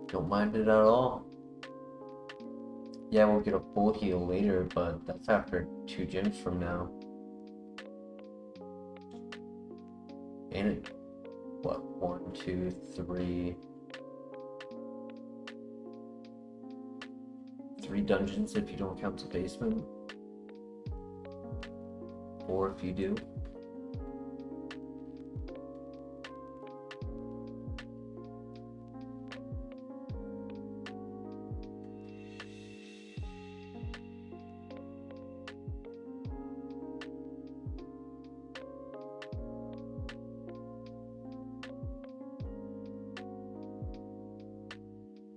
Don't mind it at all. Yeah, we'll get a full heal later, but that's after 2 gyms from now. And it, what, 1, 2, 3... 3 dungeons if you don't count the basement. 4 if you do.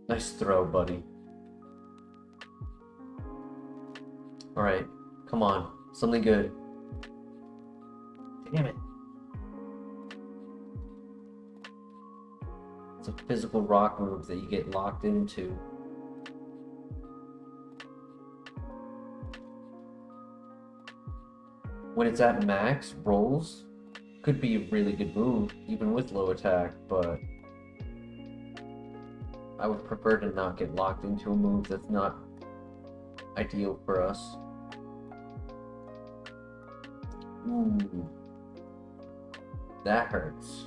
Nice throw, buddy. Alright, come on. Something good. Damn it. It's a physical rock move that you get locked into. When it's at max, rolls could be a really good move, even with low attack, but I would prefer to not get locked into a move that's not ideal for us. Ooh. That hurts.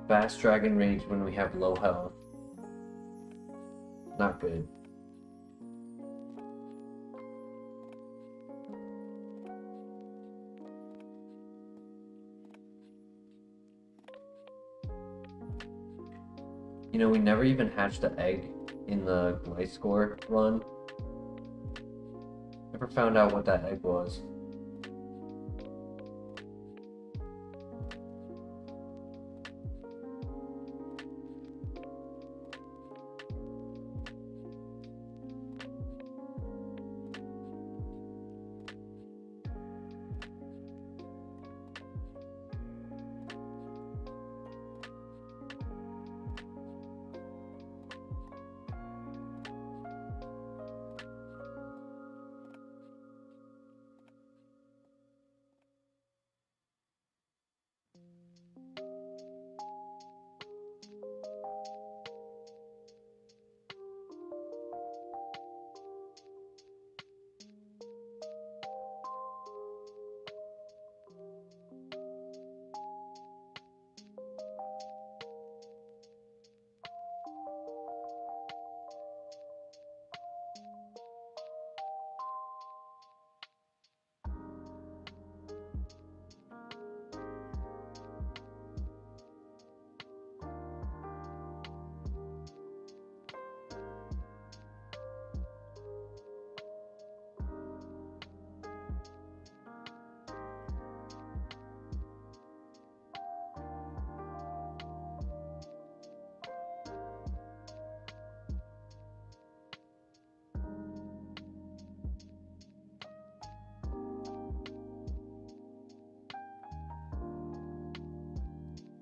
Fast Dragon Rage when we have low health. Not good. You know, we never even hatched the egg in the Gliscor run. Never found out what that egg was.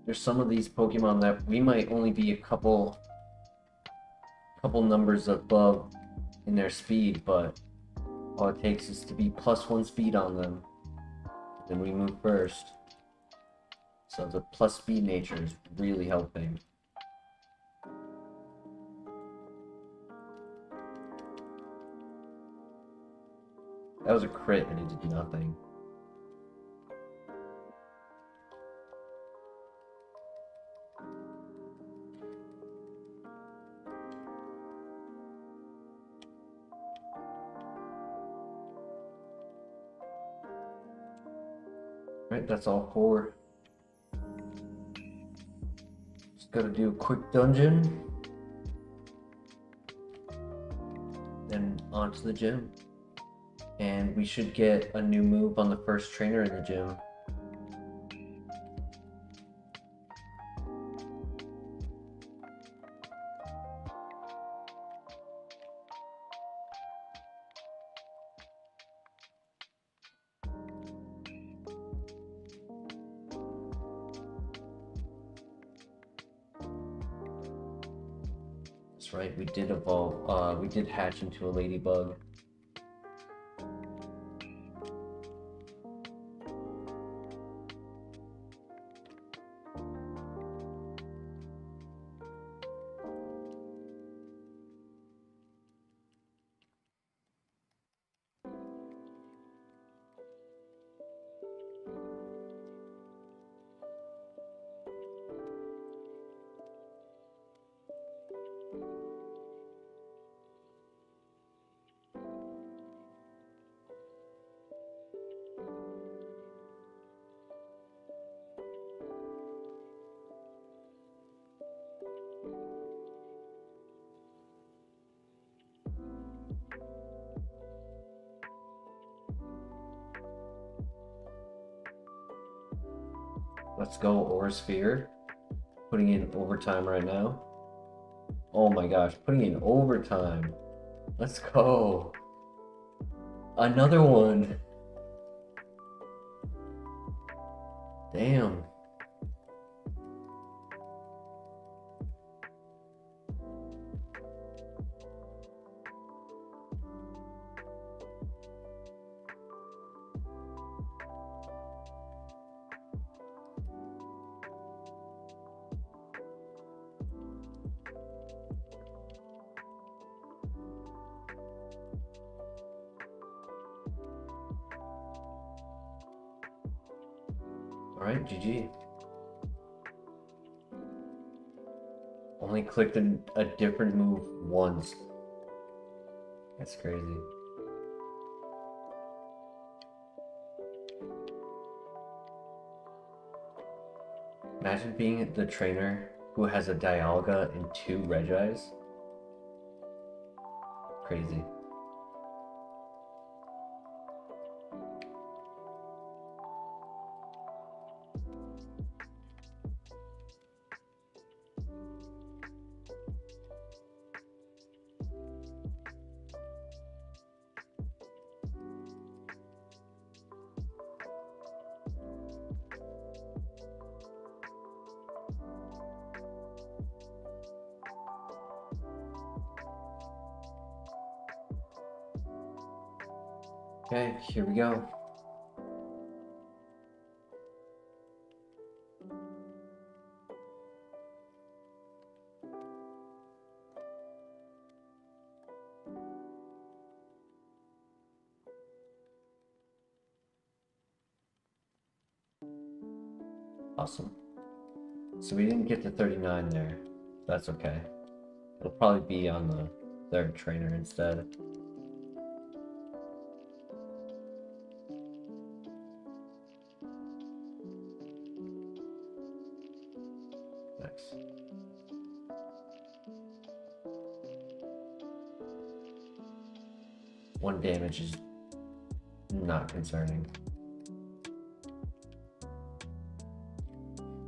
there's some of these Pokemon that we might only be a couple numbers above in their speed, but all it takes is to be +1 speed on them. Then we move first. So the plus speed nature is really helping. That was a crit and it did nothing. Right, that's all 4. Just gotta do a quick dungeon. Then onto the gym. And we should get a new move on the first trainer in the gym. That's right, we did evolve, we did hatch into a ladybug. Let's go, Aura Sphere. Putting in overtime right now. Oh my gosh, putting in overtime. Let's go. Another one. Damn. Alright, GG. Only clicked a different move once. That's crazy. Imagine being the trainer who has a Dialga and 2 Regis. Crazy. Okay, here we go. Awesome. So we didn't get to 39 there. That's okay. It'll probably be on the 3rd trainer instead. Nice. One damage is not concerning.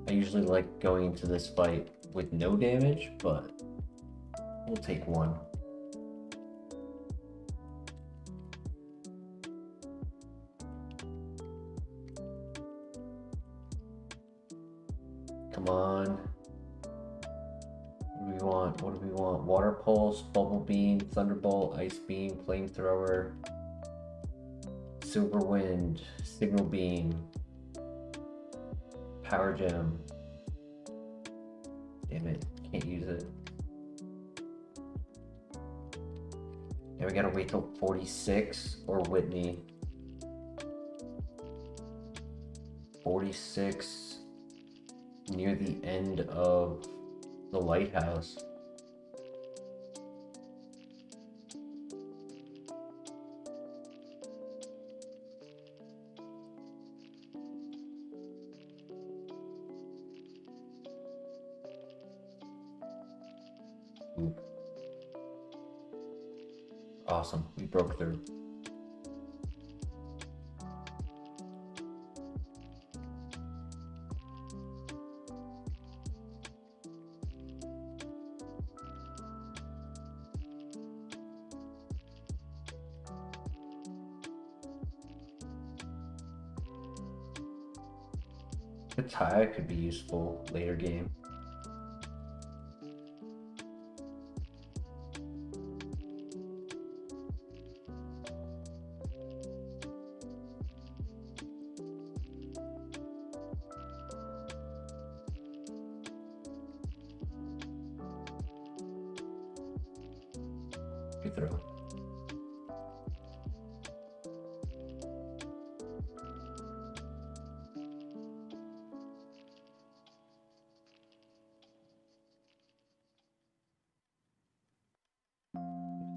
I usually like going into this fight with no damage, but we'll take 1. Come on. What do we want? What do we want? Water Pulse, Bubble Beam, Thunderbolt, Ice Beam, Flamethrower, Silver Wind, Signal Beam, Power Gem. Damn it, can't use it. And we gotta wait till 46 or Whitney. 46 near the end of the lighthouse. Ooh. Awesome, we broke through. The tie could be useful later game. Good throw.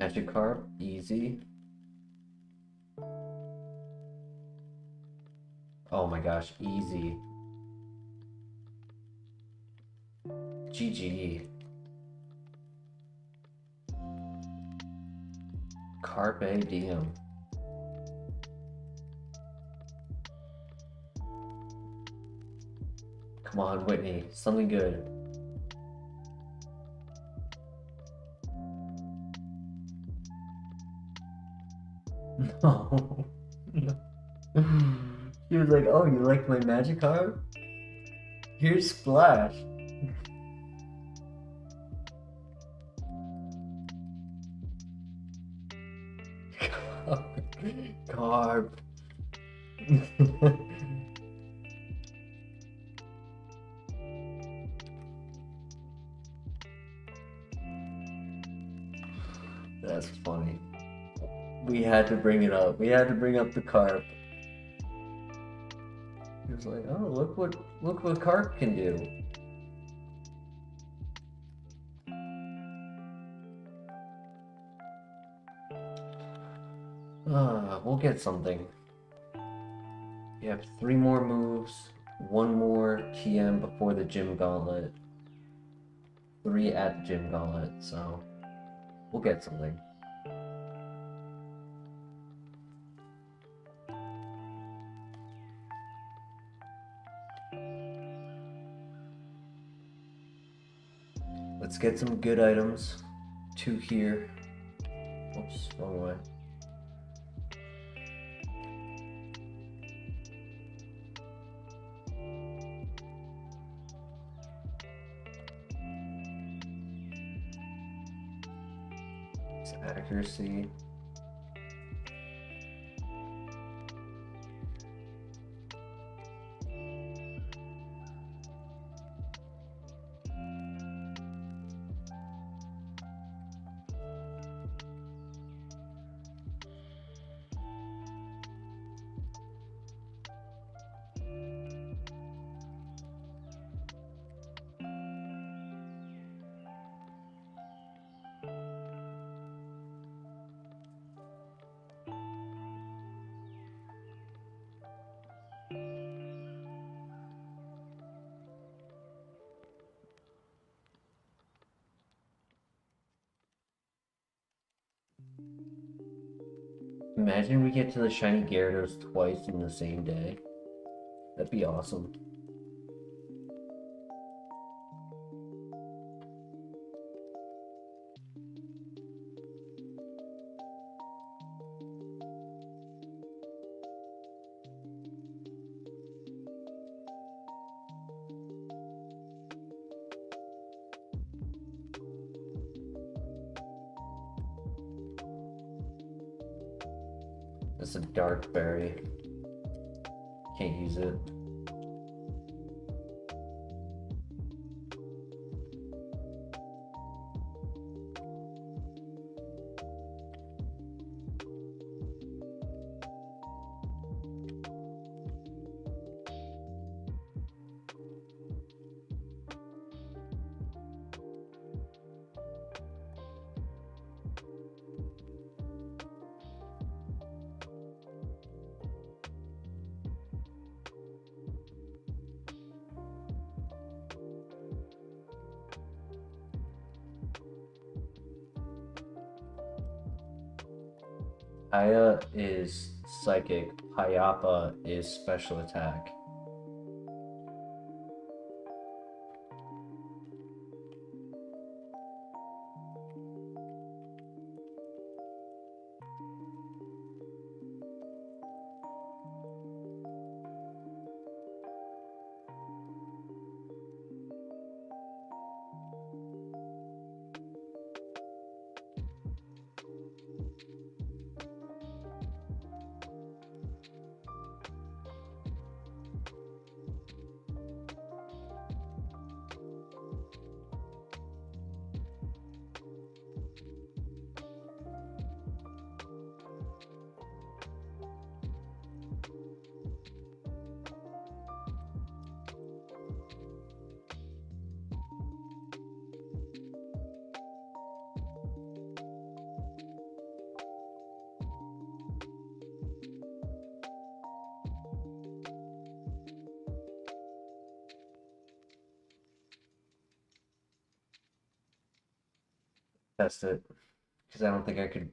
Magikarp, easy. Oh my gosh, easy. GG. Carpe diem. Come on, Whitney, something good. No. He was like, oh, you like my Magikarp? Here's Splash. Carp. That's funny. We had to bring it up. We had to bring up the carp. He was like, "Oh, look what carp can do." We'll get something. You have 3 more moves, 1 more TM before the gym gauntlet, 3 at the gym gauntlet, so we'll get something. Let's get some good items. 2 here. Oops, wrong way. It's accuracy. Imagine we get to the shiny Gyarados twice in the same day. That'd be awesome. That's a dark berry. Can't use it. Aya is psychic. Hayapa is special attack. Test it, because I don't think I could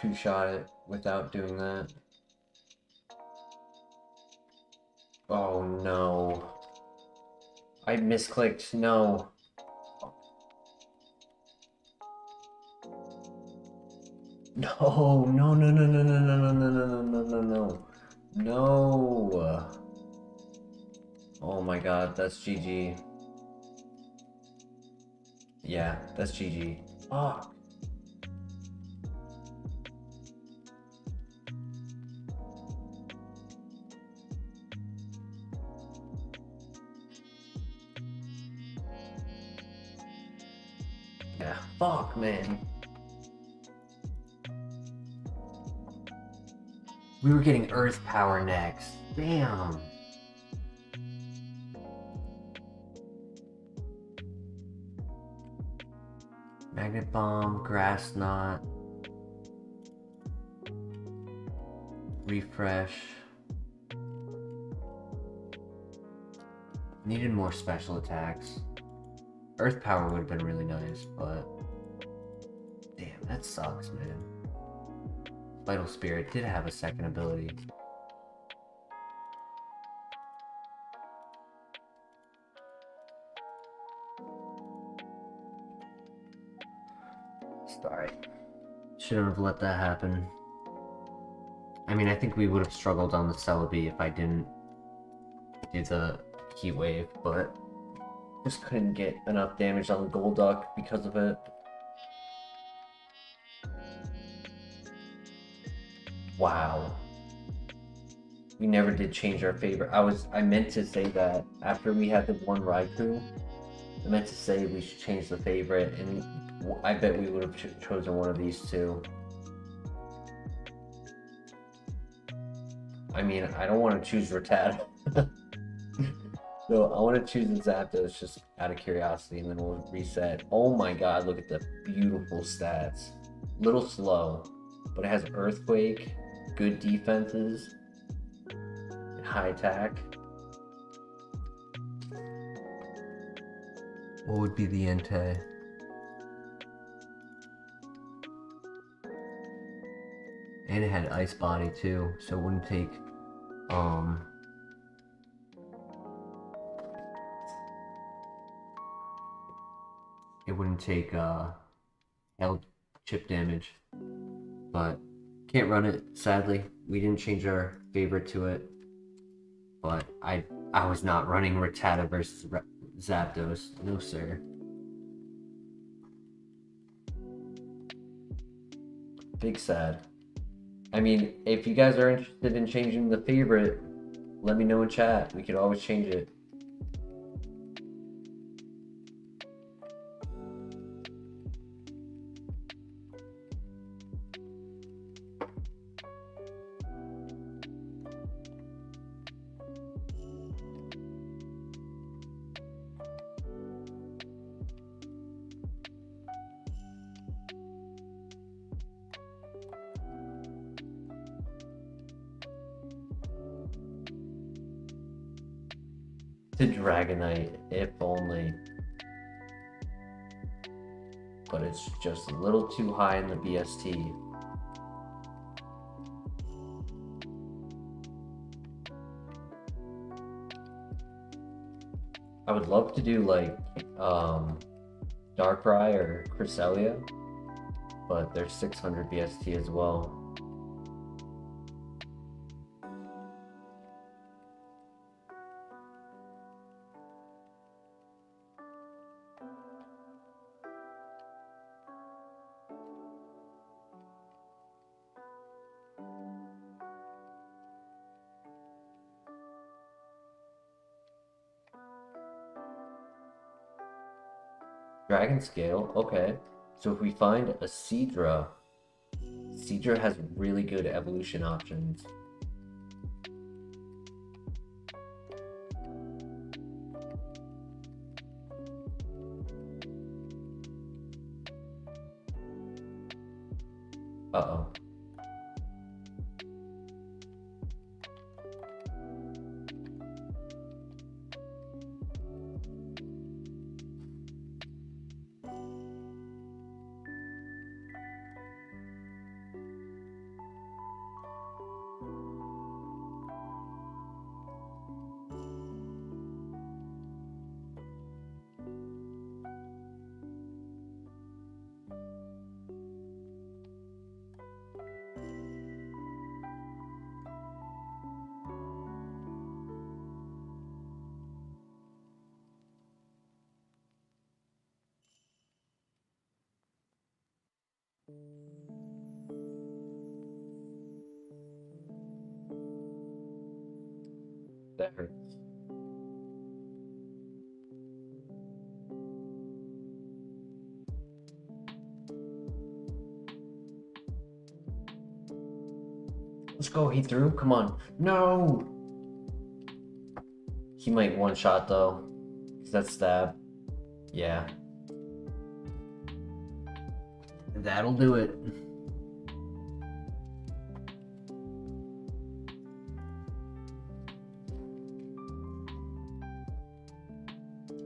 two-shot it without doing that. Oh no. I misclicked, no. No, no, no, no, no, no, no, no, no, no, no, no, no. No. Oh my god, that's GG. Yeah, that's GG. Fuck. Yeah, fuck, man. We were getting Earth Power next. Damn. Magnet Bomb, Grass Knot. Refresh. Needed more special attacks. Earth Power would have been really nice, but... Damn, that sucks, man. Vital Spirit did have a second ability. Sorry. Shouldn't have let that happen. I mean, I think we would have struggled on the Celebi if I didn't do the Heat Wave, but just couldn't get enough damage on the Golduck because of it. Wow. We never did change our favorite. I meant to say that after we had the one Raikou, I meant to say we should change the favorite, and I bet we would have chosen one of these two. I mean, I don't want to choose Rattata. So I want to choose the Zapdos just out of curiosity, and then we'll reset. Oh my god, look at the beautiful stats. Little slow, but it has Earthquake, good defenses, and high attack. What would be the Entei? And it had Ice Body too, so it wouldn't take hail chip damage. But can't run it, sadly. We didn't change our favorite to it. But I was not running Rattata versus Zapdos. No sir. Big sad. I mean, if you guys are interested in changing the favorite, let me know in chat. We could always change it. To Dragonite, if only. But it's just a little too high in the BST. I would love to do like Darkrai or Cresselia, but there's 600 BST as well. Dragon Scale, okay. So if we find a Seadra, Seadra has really good evolution options. Uh-oh. That hurts. Let's go, he threw? Come on. No! He might one-shot though. Because that's stab. Yeah. That'll do it.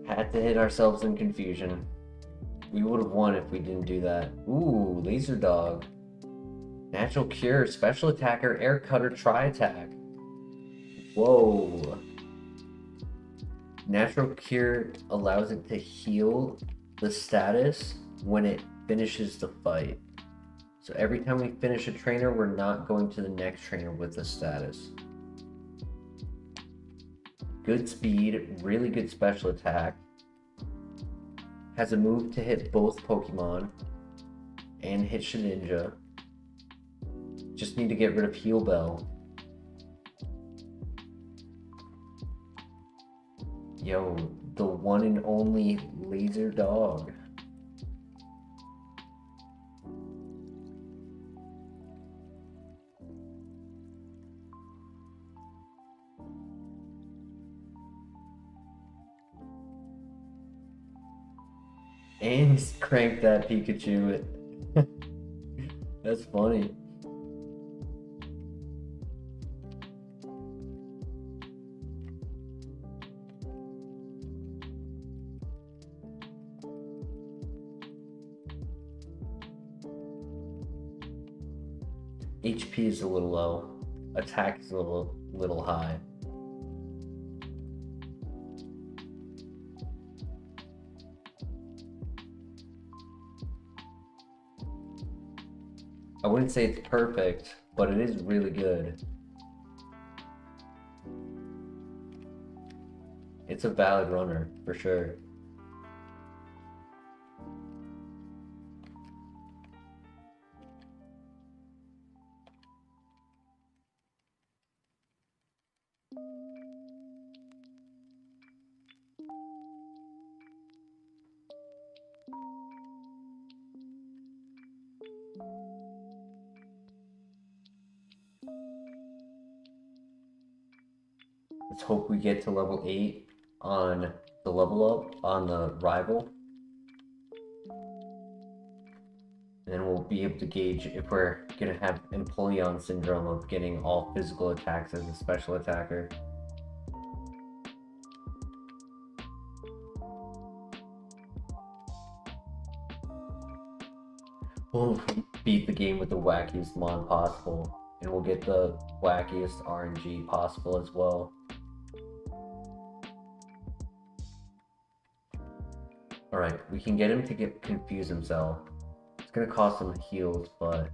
Had to hit ourselves in confusion. We would have won if we didn't do that. Ooh, Laser Dog. Natural Cure, Special Attacker, Air Cutter, Tri-Attack. Whoa. Natural Cure allows it to heal the status when it finishes the fight. So every time we finish a trainer, we're not going to the next trainer with the status. Good speed, really good special attack. Has a move to hit both Pokemon and hit Shedinja. Just need to get rid of Heal Bell. Yo, the one and only Laser Dog. And crank that Pikachu. That's funny. HP is a little low. Attack is a little high. I wouldn't say it's perfect, but it is really good. It's a valid runner, for sure. hope we get to level 8 on the level up on the rival. And then we'll be able to gauge if we're going to have Empoleon syndrome of getting all physical attacks as a special attacker. We'll beat the game with the wackiest mon possible, and we'll get the wackiest RNG possible as well. Alright, we can get him to confuse himself. It's gonna cost him heals, but...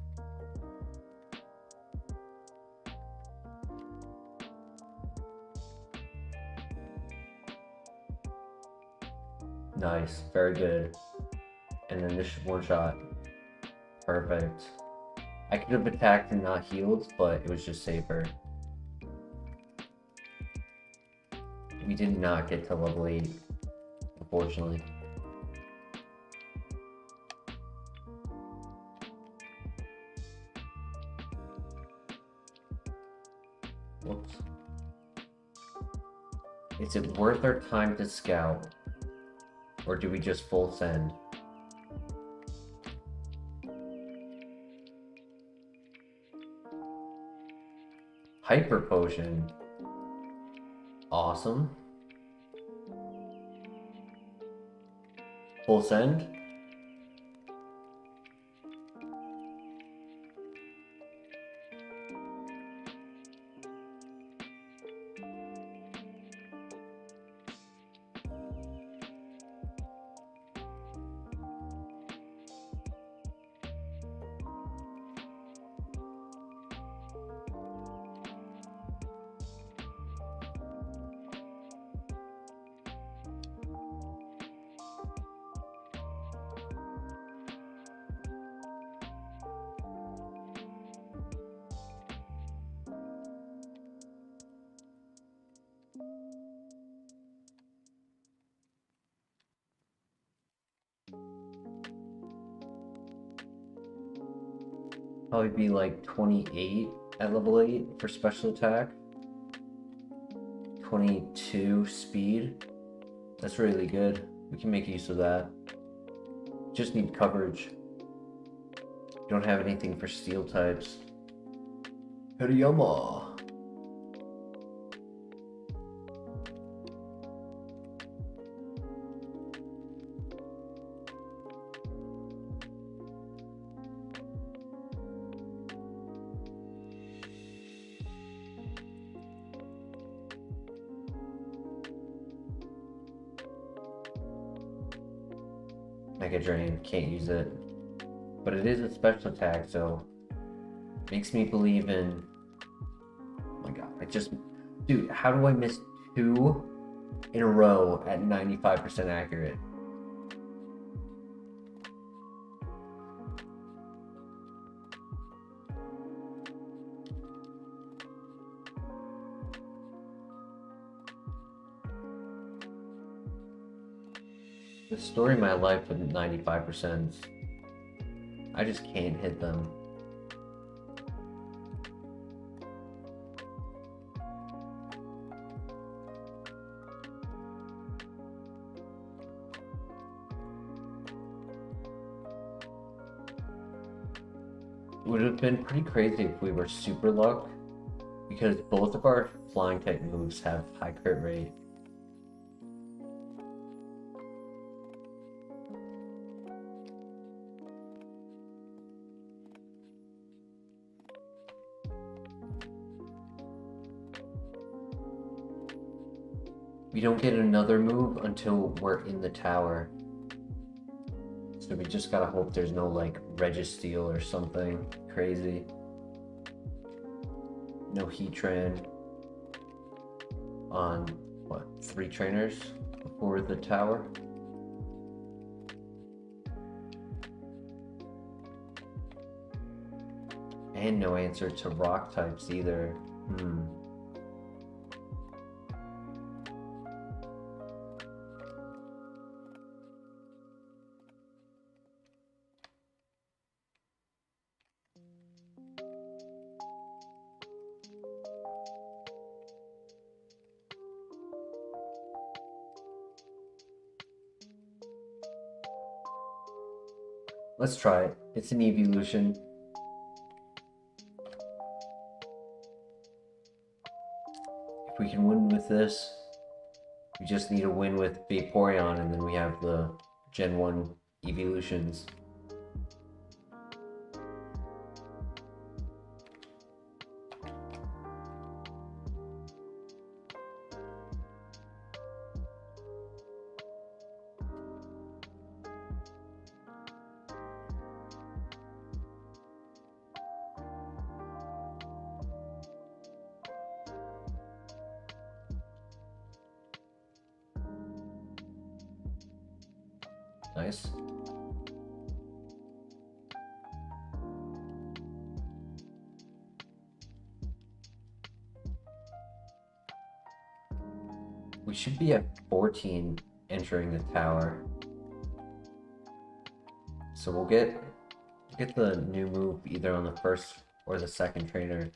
Nice, very good. And then this one shot. Perfect. I could have attacked and not healed, but it was just safer. We did not get to level 8, unfortunately. Whoops. Is it worth our time to scout? Or do we just full send? Hyper Potion. Awesome. Full send. Probably be like 28 at level 8 for special attack. 22 speed. That's really good. We can make use of that. Just need coverage. Don't have anything for steel types. Hirayama. Mega Drain, can't use it. But it is a special attack, so makes me believe in... Oh my god, Dude, how do I miss 2 in a row at 95% accurate? The story of my life with 95%. I just can't hit them. It would have been pretty crazy if we were super luck, because both of our flying type moves have high crit rate. We don't get another move until we're in the tower. So we just gotta hope there's no like Registeel or something crazy. No Heatran on what, 3 trainers before the tower? And no answer to rock types either. Let's try it. It's an evolution. If we can win with this, we just need to win with Vaporeon, and then we have the Gen 1 evolutions. Nice. We should be at 14 entering the tower. So we'll get the new move either on the first or the second trainer.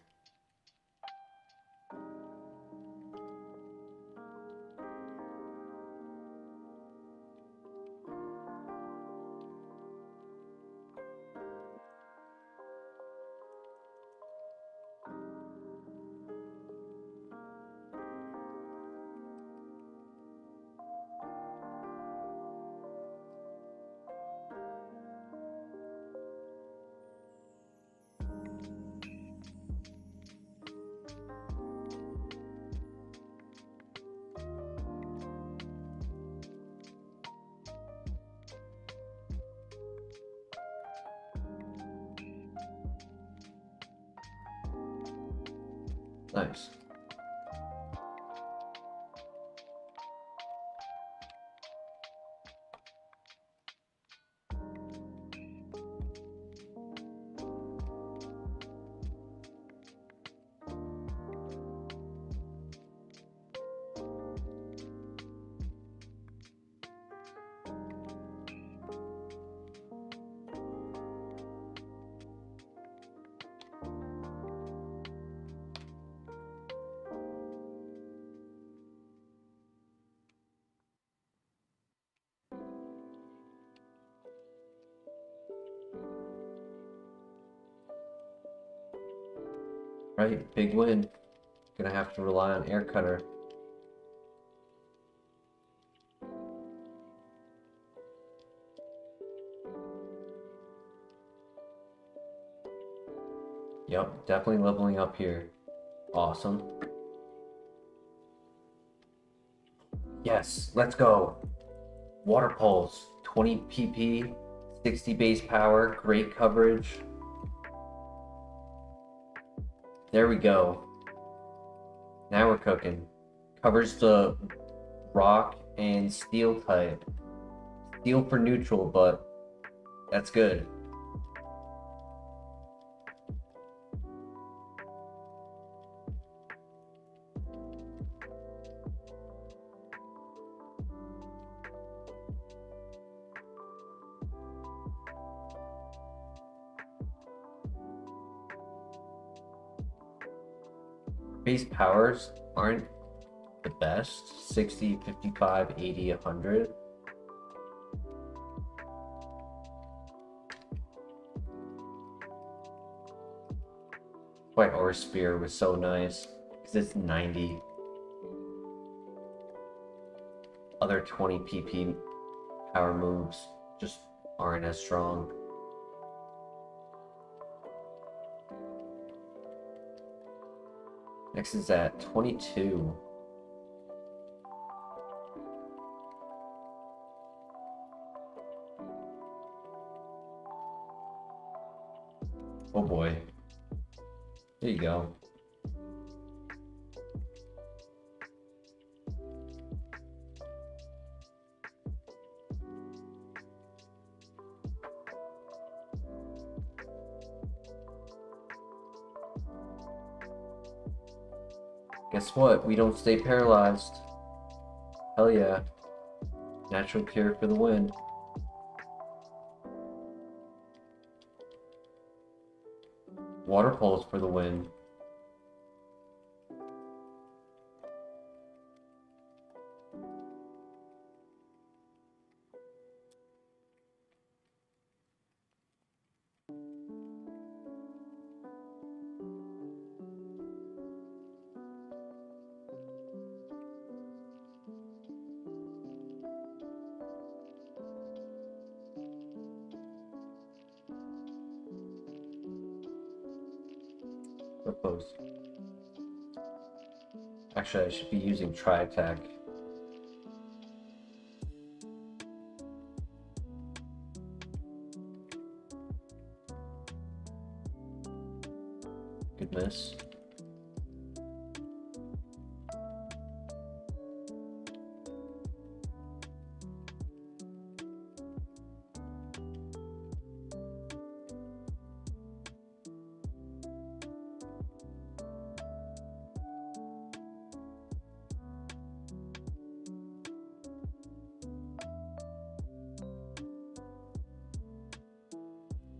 Nice. Right, big win. Gonna have to rely on Air Cutter. Yep, definitely leveling up here. Awesome. Yes, let's go. Water Pulse, 20 PP, 60 base power, great coverage. There we go. Now we're cooking. Covers the rock and steel type. Steel for neutral, but that's good. Base powers aren't the best. 60, 55, 80, 100. Why Aura Sphere was so nice, because it's 90. Other 20 PP power moves just aren't as strong. Next is at 22. Oh boy. There you go. Guess what? We don't stay paralyzed. Hell yeah. Natural cure for the win. Water Pulse for the win. We're close. Actually, I should be using Tri-Attack. Good miss.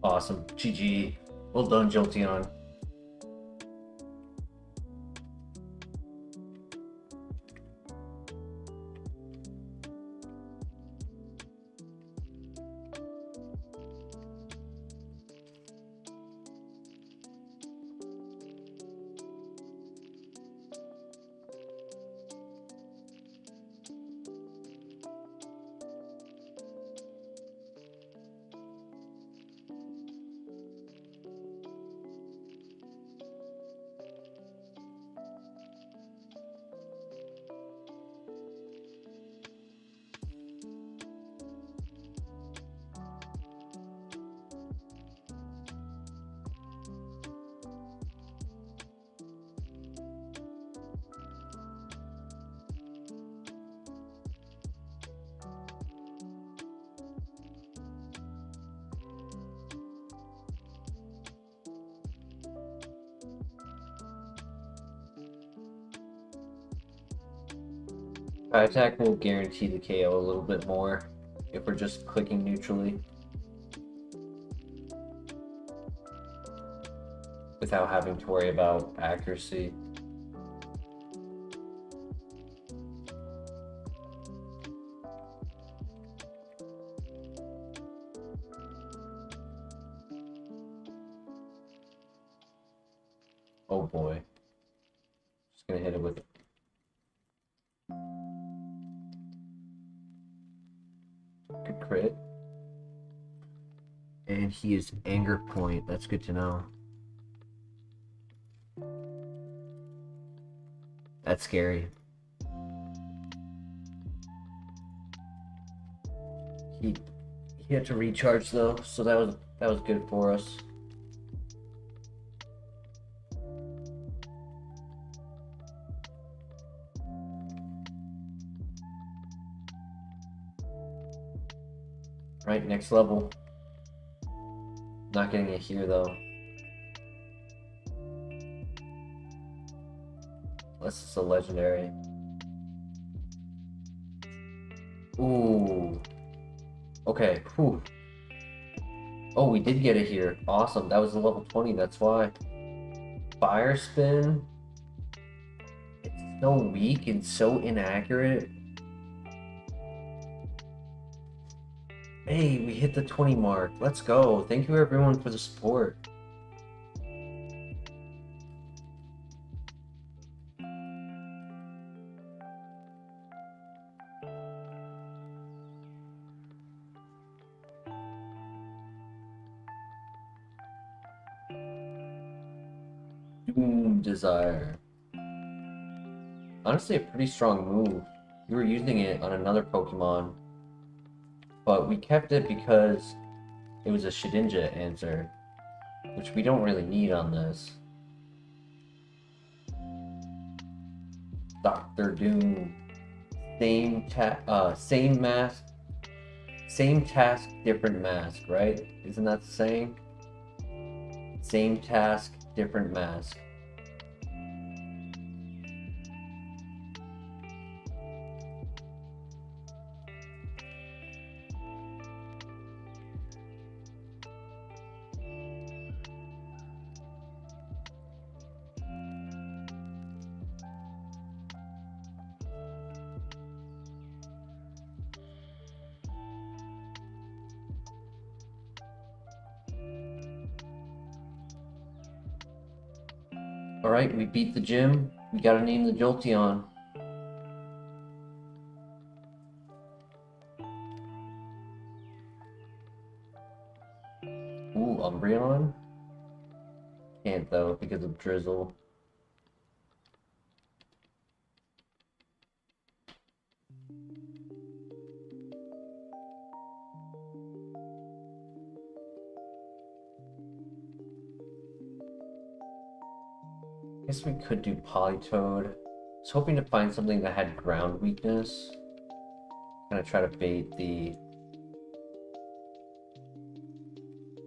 Awesome. GG. Well done, Jolteon. Attack will guarantee the KO a little bit more if we're just clicking neutrally without having to worry about accuracy. Oh boy. Just gonna hit it with good crit. And he is Anger Point. That's good to know. That's scary. He had to recharge though, so that was good for us. Right, next level. Not getting it here though. Unless it's a legendary. Ooh. Okay. Whew. Oh, we did get it here. Awesome. That was a level 20. That's why. Fire Spin. It's so weak and so inaccurate. Hey, we hit the 20 mark. Let's go. Thank you everyone for the support. Doom Desire. Honestly, a pretty strong move. We were using it on another Pokemon, but we kept it because it was a Shedinja answer, which we don't really need on this. Dr. Doom. Same mask. Same task, different mask, right? Isn't that the saying? Same task, different mask. Alright, we beat the gym. We gotta name the Jolteon. Ooh, Umbreon. Can't though because of drizzle. Guess we could do Polytoad. I was hoping to find something that had ground weakness. Gonna try to bait the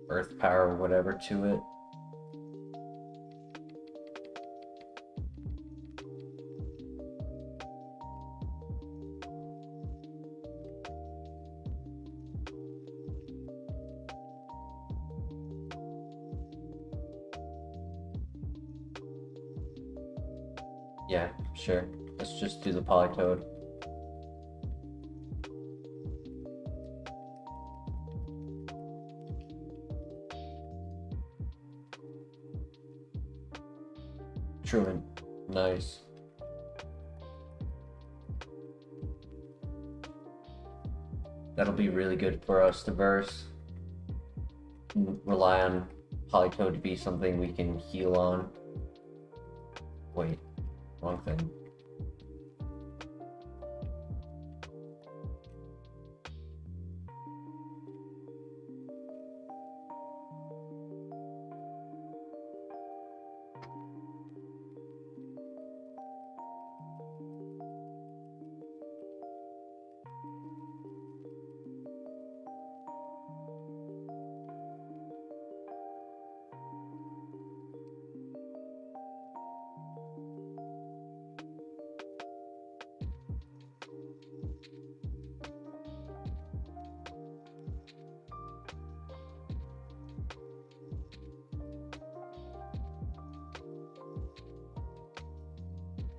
earth power or whatever to it. Yeah, sure. Let's just do the Polytoad. Truant. Nice. That'll be really good for us to verse. Rely on Polytoad to be something we can heal on. Wait, wrong thing.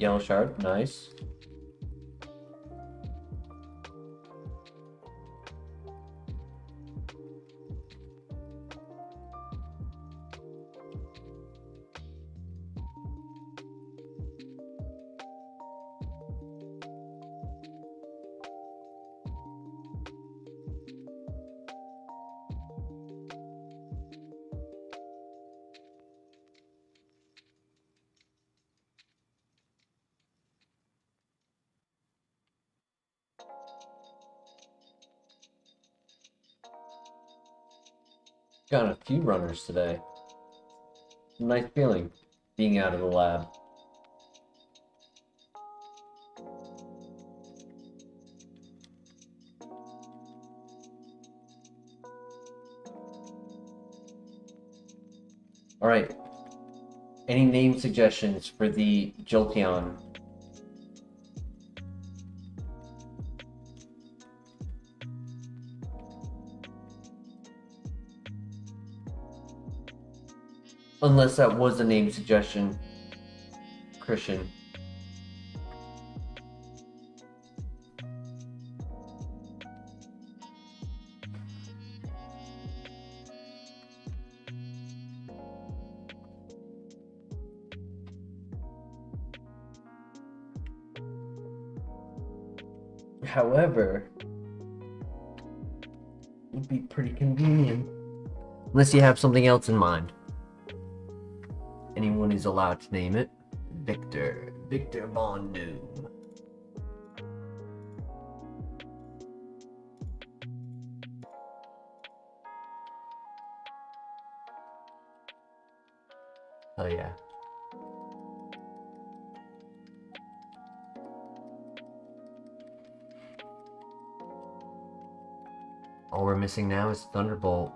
Yellow shard, nice. Got a few runners today. Nice feeling being out of the lab. Alright. Any name suggestions for the Jolteon? Unless that was a name suggestion, Christian. However, it would be pretty convenient. Unless you have something else in mind. Anyone is allowed to name it. Victor Von Doom. Oh yeah. All we're missing now is Thunderbolt.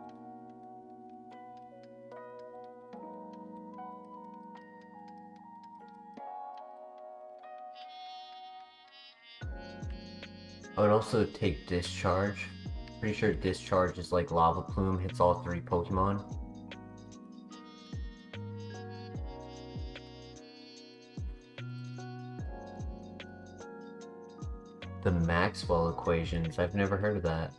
I would also take Discharge. Pretty sure Discharge is like Lava Plume, hits all 3 Pokemon. The Maxwell equations, I've never heard of that.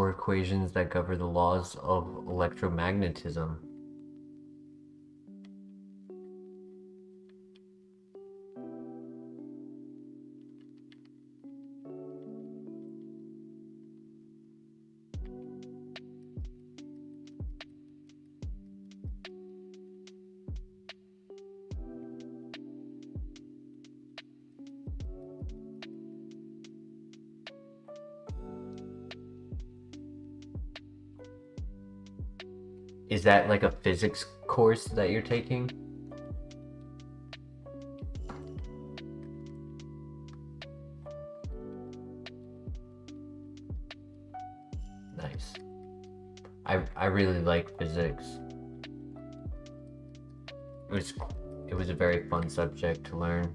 or equations that govern the laws of electromagnetism. Is that like a physics course that you're taking? Nice. I really like physics. It was a very fun subject to learn.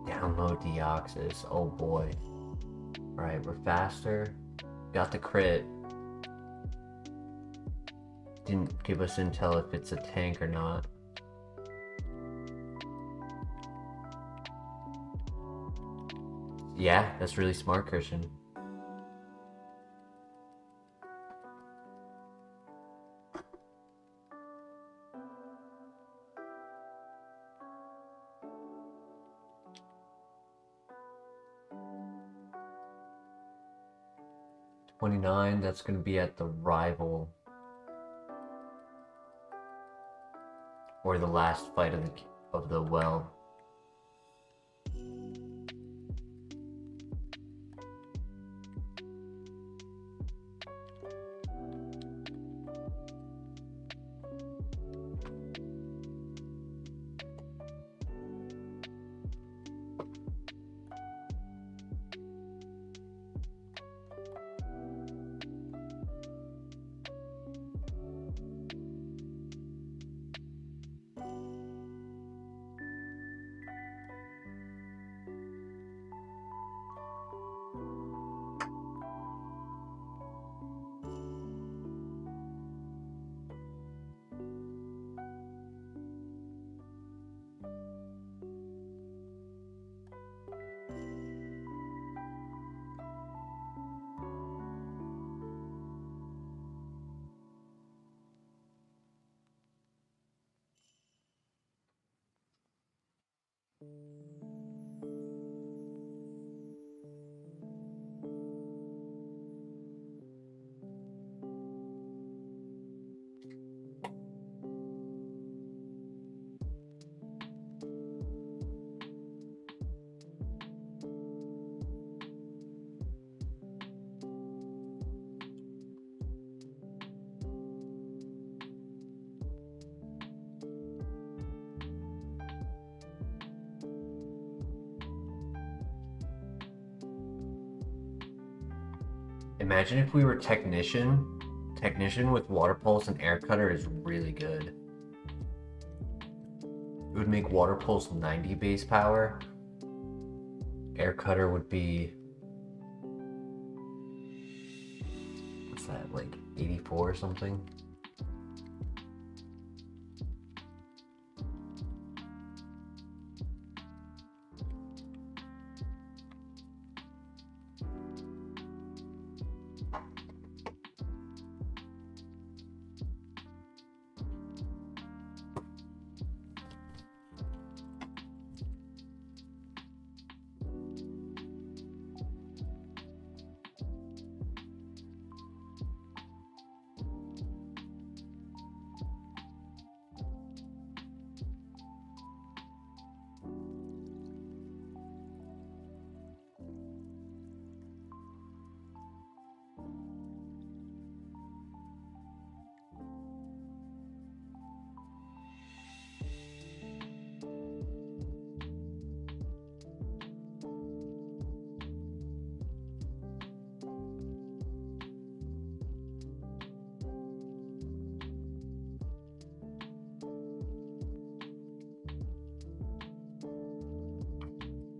Download Deoxys. Oh boy. Alright, we're faster. Got the crit. Didn't give us intel if it's a tank or not. Yeah, that's really smart, Christian. $29, that's gonna be at the rival. Or the last fight of the well. Imagine if we were technician. Technician with water pulse and air cutter is really good. It would make water pulse 90 base power. Air cutter would be, what's that, like 84 or something?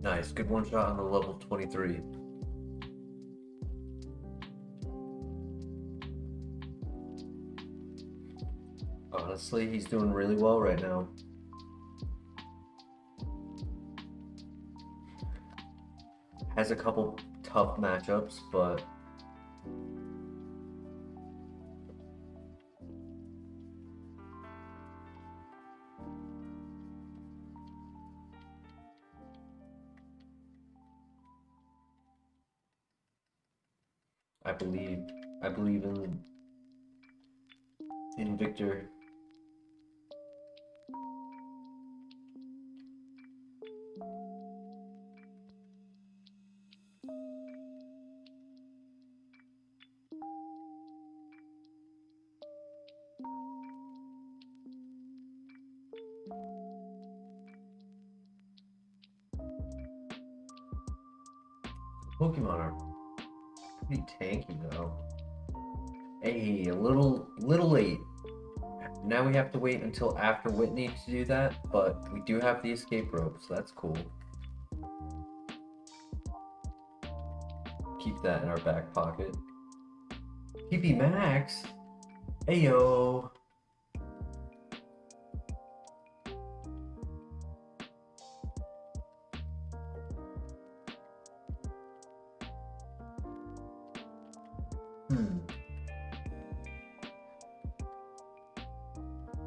Nice, good one shot on the level 23. Honestly, he's doing really well right now. has a couple tough matchups, but I believe in Victor. Pokemon are pretty tanky though. Hey, a little late. Now we have to wait until after Whitney to do that, but we do have the escape rope, so that's cool. Keep that in our back pocket. PP Max? Ayo!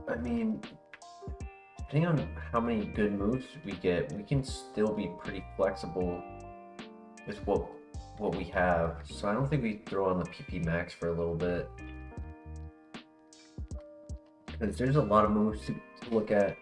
I mean, depending on how many good moves we get, we can still be pretty flexible with what we have. So I don't think we throw on the PP Max for a little bit. Because there's a lot of moves to look at.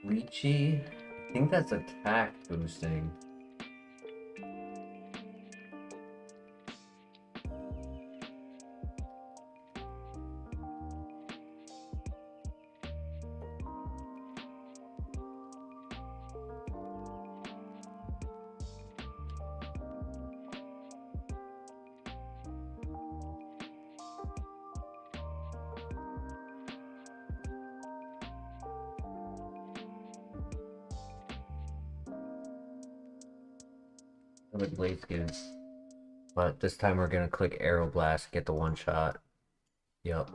Lychee? I think that's attack boosting. With Blade Skins. But this time we're gonna click Arrow Blast, get the one shot. Yup.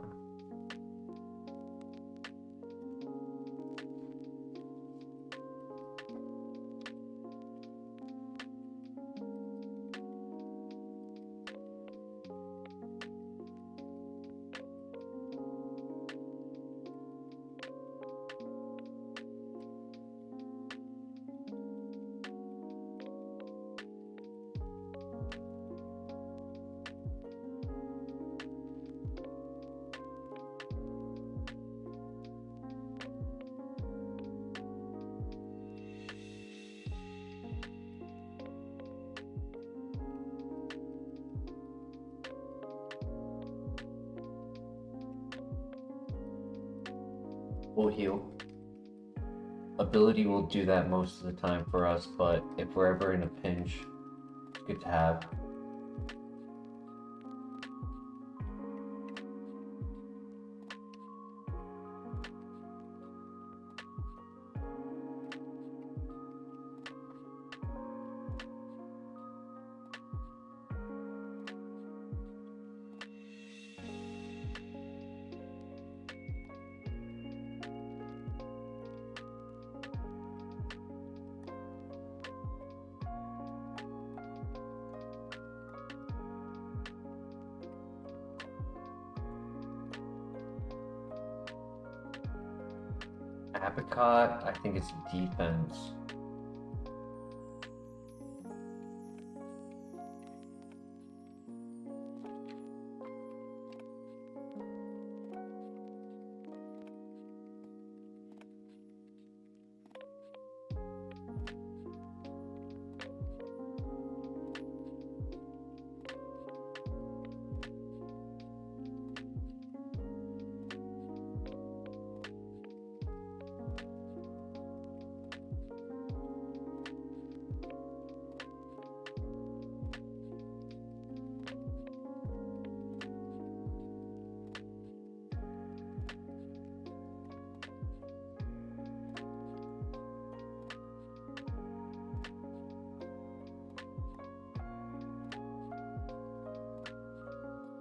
Full heal. Ability will do that most of the time for us, but if we're ever in a pinch, it's good to have. Apricot, I think it's defense.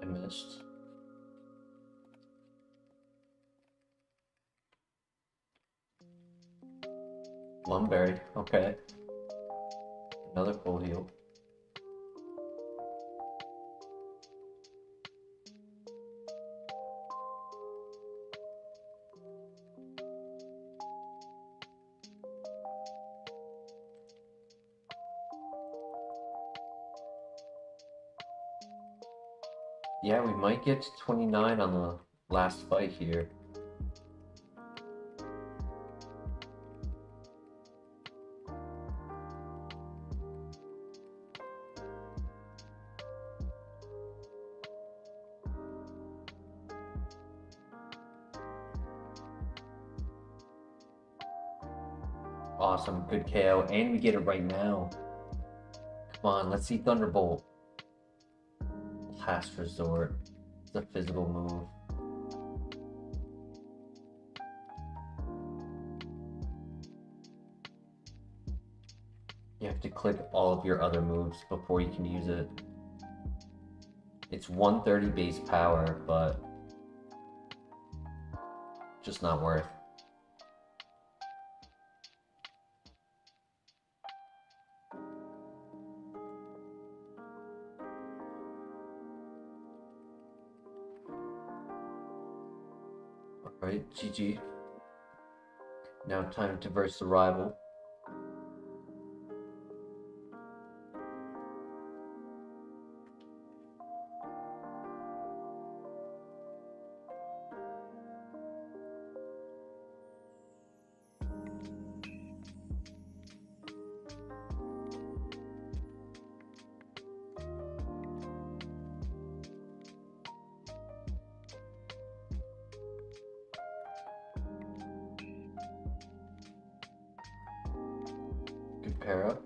missed. Lumberry, okay. Another full heal. Yeah, we might get to 29 on the last fight here. Awesome, good KO, and we get it right now. Come on, let's see Thunderbolt. Last resort. It's a physical move. You have to click all of your other moves before you can use it. It's 130 base power, but just not worth. Alright, GG. Now time to verse the rival. Good pair up.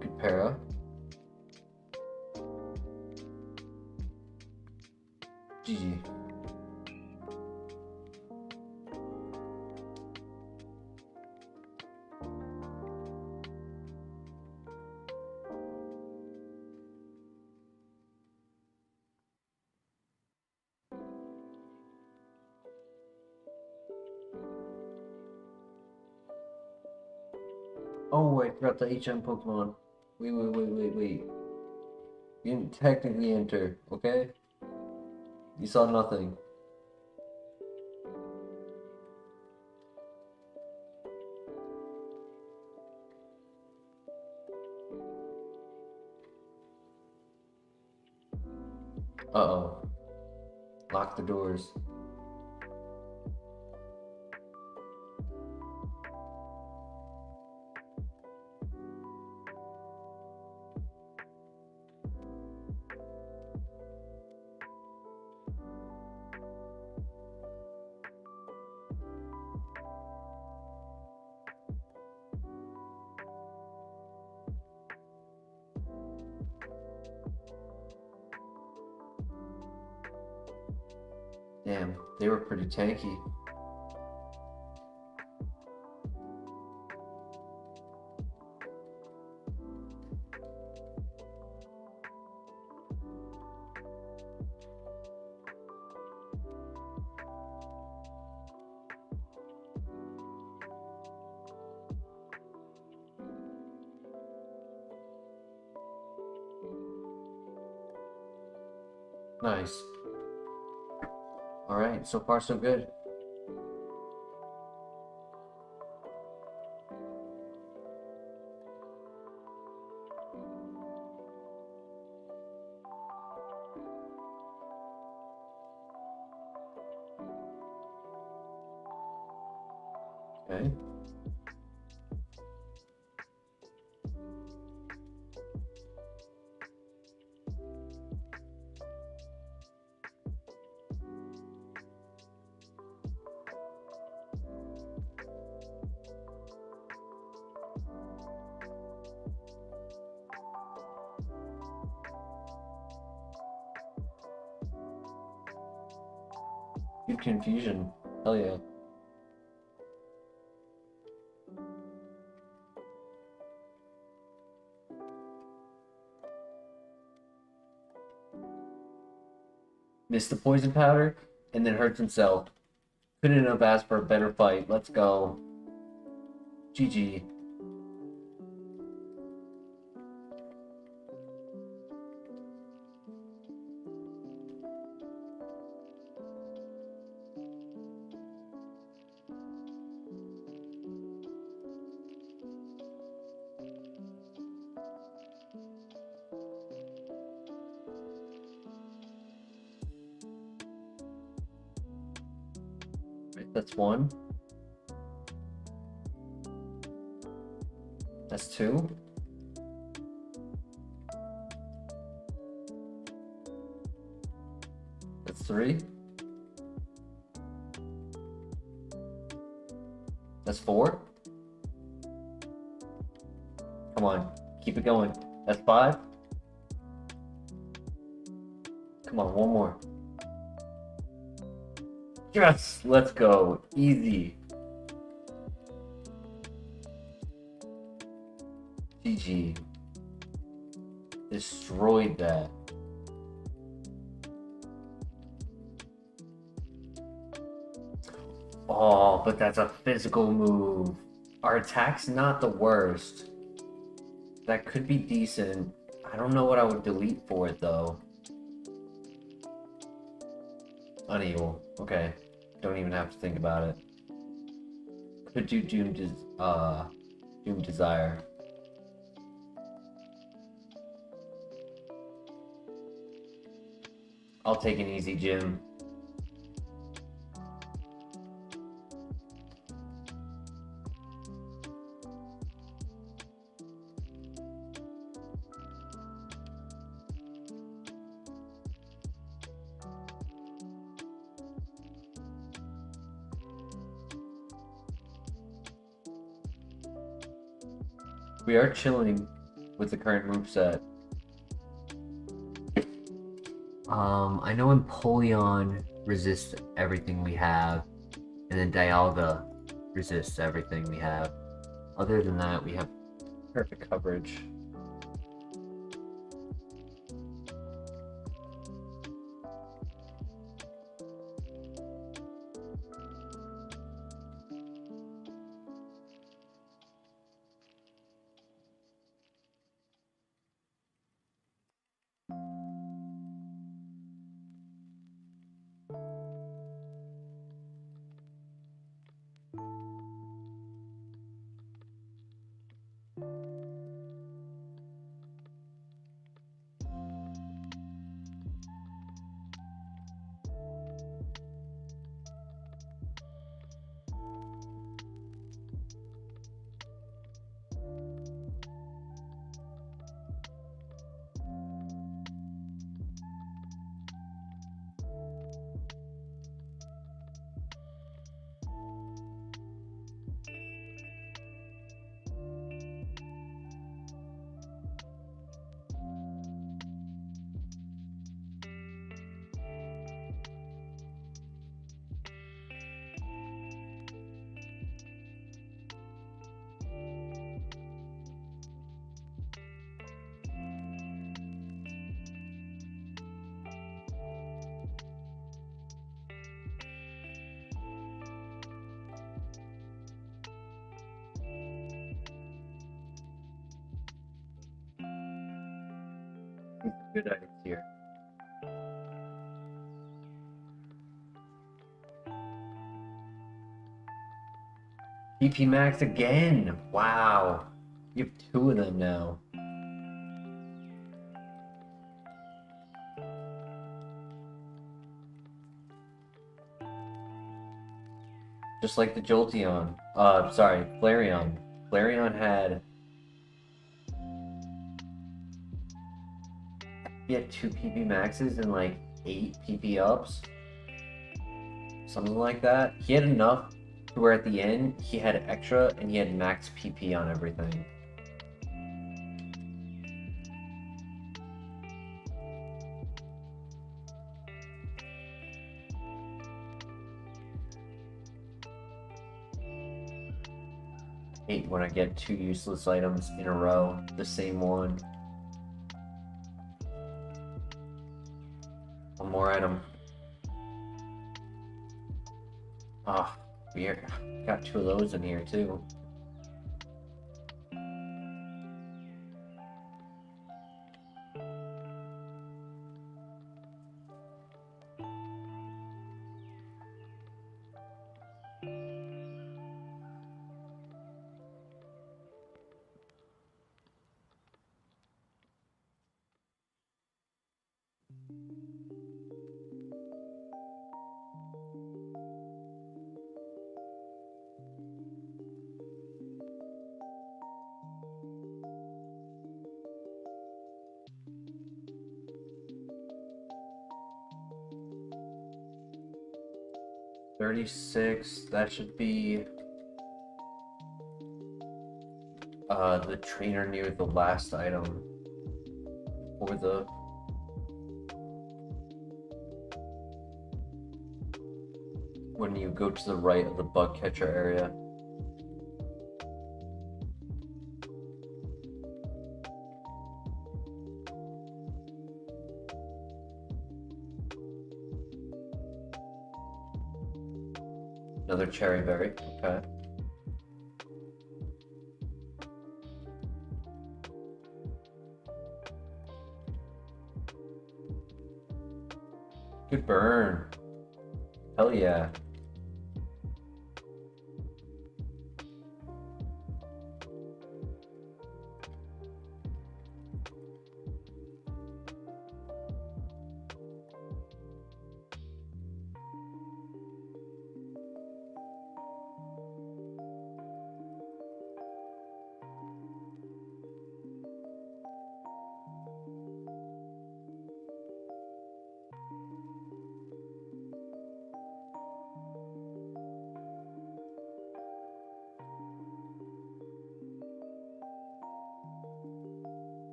Good pair up. GG. Oh, I forgot the HM Pokemon. Wait. You didn't technically enter, okay? You saw nothing. Uh-oh. Lock the doors. Damn, they were pretty tanky. Nice. Alright, so far so good. Okay. Deep confusion. Hell yeah. Missed the poison powder and then hurts himself. Couldn't have asked for a better fight. Let's go. GG. Right, that's one. That's two. That's three. That's four. Come on, keep it going. That's five. Come on, one more. Yes, let's go. Easy. GG. Destroyed that. Oh, but that's a physical move. Our attack's not the worst. That could be decent. I don't know what I would delete for it though. Unable. Okay. Don't even have to think about it. Could do Doom Desire. I'll take an easy gym. We are chilling with the current moveset. I know Empoleon resists everything we have, and then Dialga resists everything we have. Other than that, we have perfect coverage. Good items here. PP Max again! Wow! You have two of them now. Just like the Jolteon. Sorry, Flareon. Flareon had... He had 2 PP Maxes and like 8 PP Ups. Something like that. He had enough to where at the end, he had extra and he had max PP on everything. Hate when I get 2 useless items in a row, the same one. One more item. Ah, we got 2 of those in here too. $36, that should be the trainer near the last item for the when you go to the right of the bug catcher area. Another cherry berry, okay. Good burn. Hell yeah.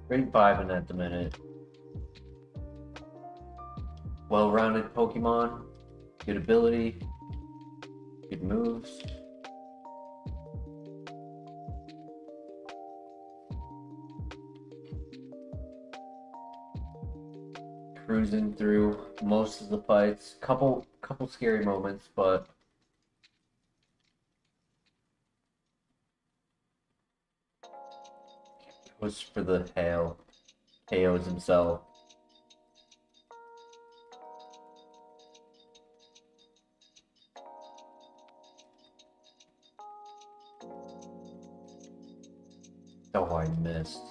Great vibing at the minute. Well-rounded Pokemon, good ability, good moves. Cruising through most of the fights. Couple scary moments, but goes for the hail. KOs himself. Oh, I missed.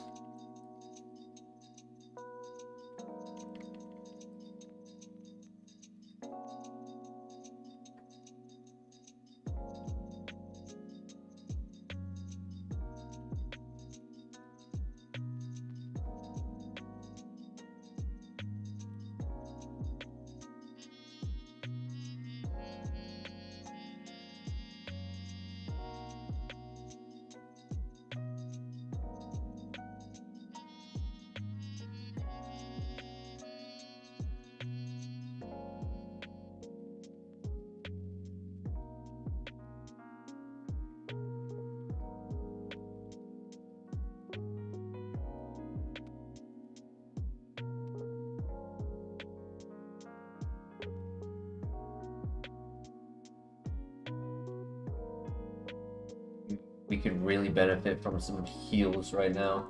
We could really benefit from some heals right now.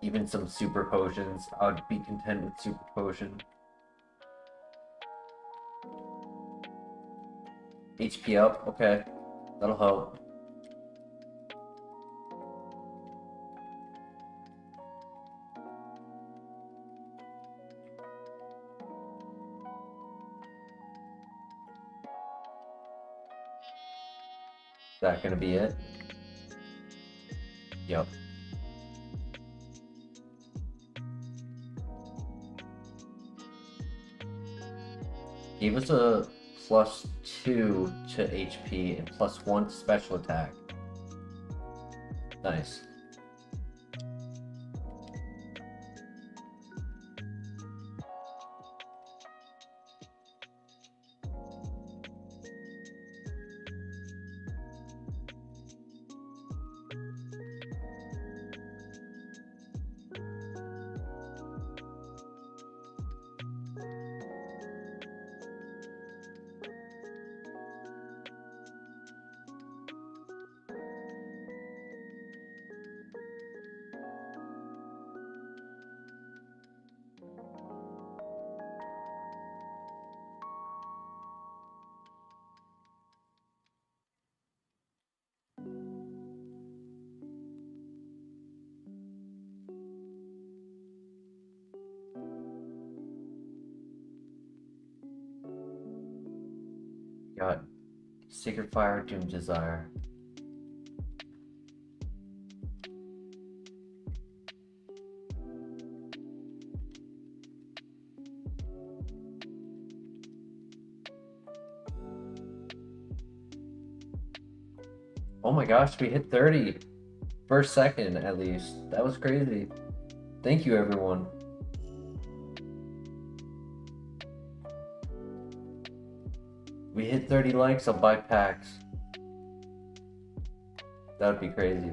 Even some super potions. I would be content with super potion. HP up, okay. That'll help. Is that gonna be it? Yep. Gave us a +2 to HP and +1 to special attack. Nice. Got Sacred Fire, Doom Desire. Oh my gosh, we hit 30 first second at least. That was crazy. Thank you, everyone. We hit 30 likes, I'll buy packs. That would be crazy.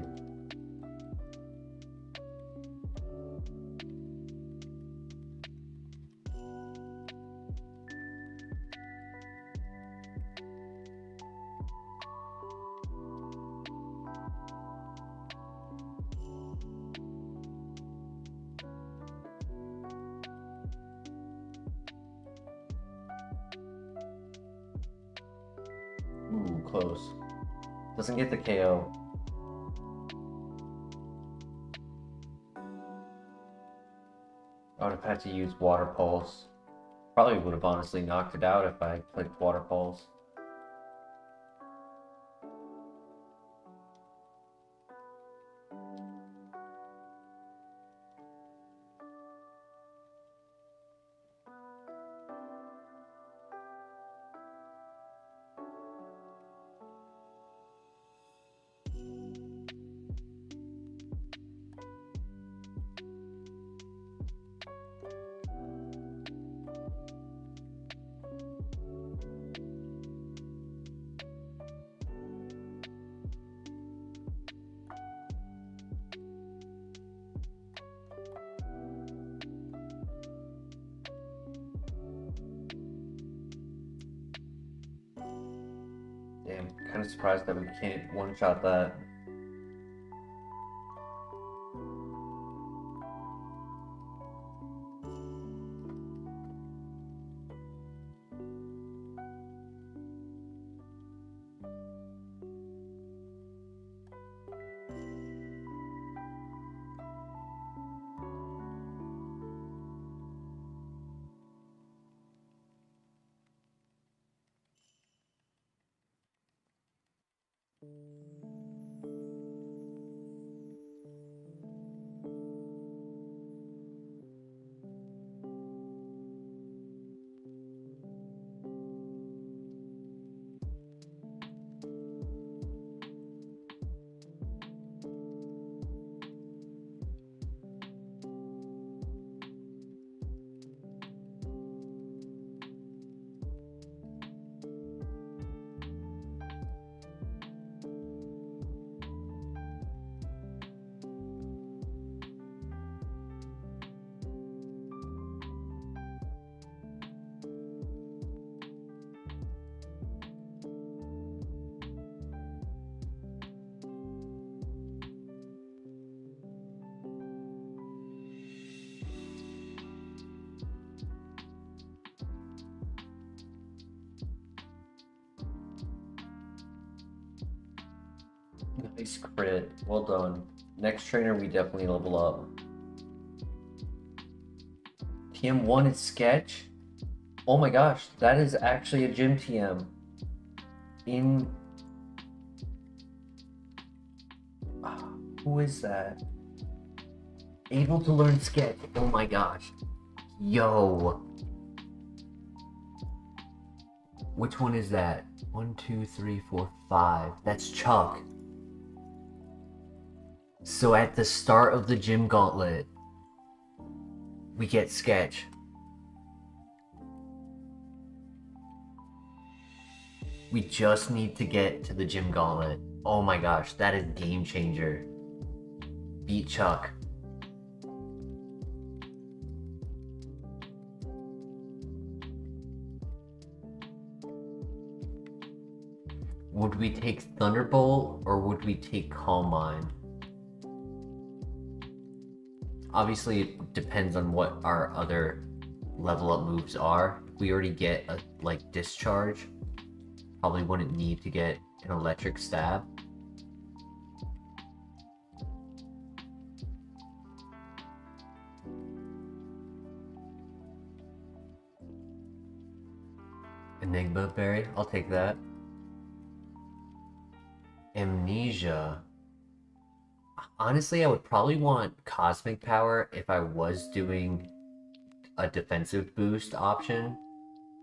Ooh, close. Doesn't get the KO. I would have had to use Water Pulse. Probably would have honestly knocked it out if I clicked Water Pulse. Damn, kind of surprised that we can't one-shot that. Nice crit. Well done. Next trainer, we definitely level up. TM1 is Sketch? Oh my gosh, that is actually a gym TM. Who is that? Able to learn Sketch. Oh my gosh. Yo. Which one is that? 1, 2, 3, 4, 5. That's Chuck. So at the start of the gym gauntlet, we get Sketch. We just need to get to the gym gauntlet. Oh my gosh, that is game changer. Beat Chuck. Would we take Thunderbolt or would we take Calm Mind? Obviously, it depends on what our other level up moves are. If we already get a Discharge, probably wouldn't need to get an Electric Stab. Enigma Berry, I'll take that. Amnesia. Honestly, I would probably want Cosmic Power if I was doing a defensive boost option,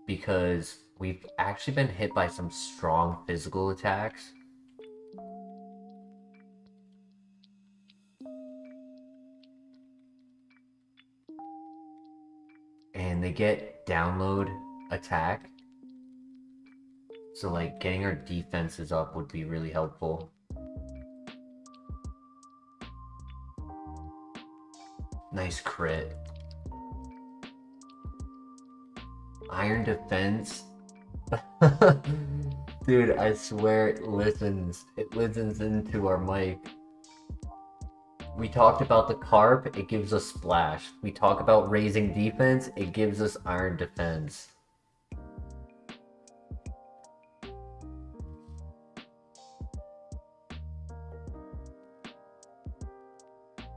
because we've actually been hit by some strong physical attacks. And they get download attack. So getting our defenses up would be really helpful. Nice crit. Iron Defense. Dude, I swear it listens. It listens into our mic. We talked about the Carp, it gives us Splash. We talk about raising defense, it gives us Iron Defense.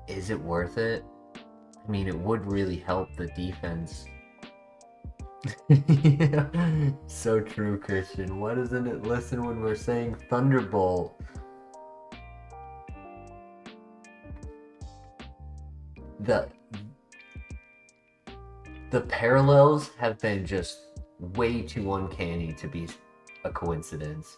Is it worth it? I mean, it would really help the defense. Yeah. So true, Christian. Why doesn't it listen when we're saying Thunderbolt? The parallels have been just way too uncanny to be a coincidence.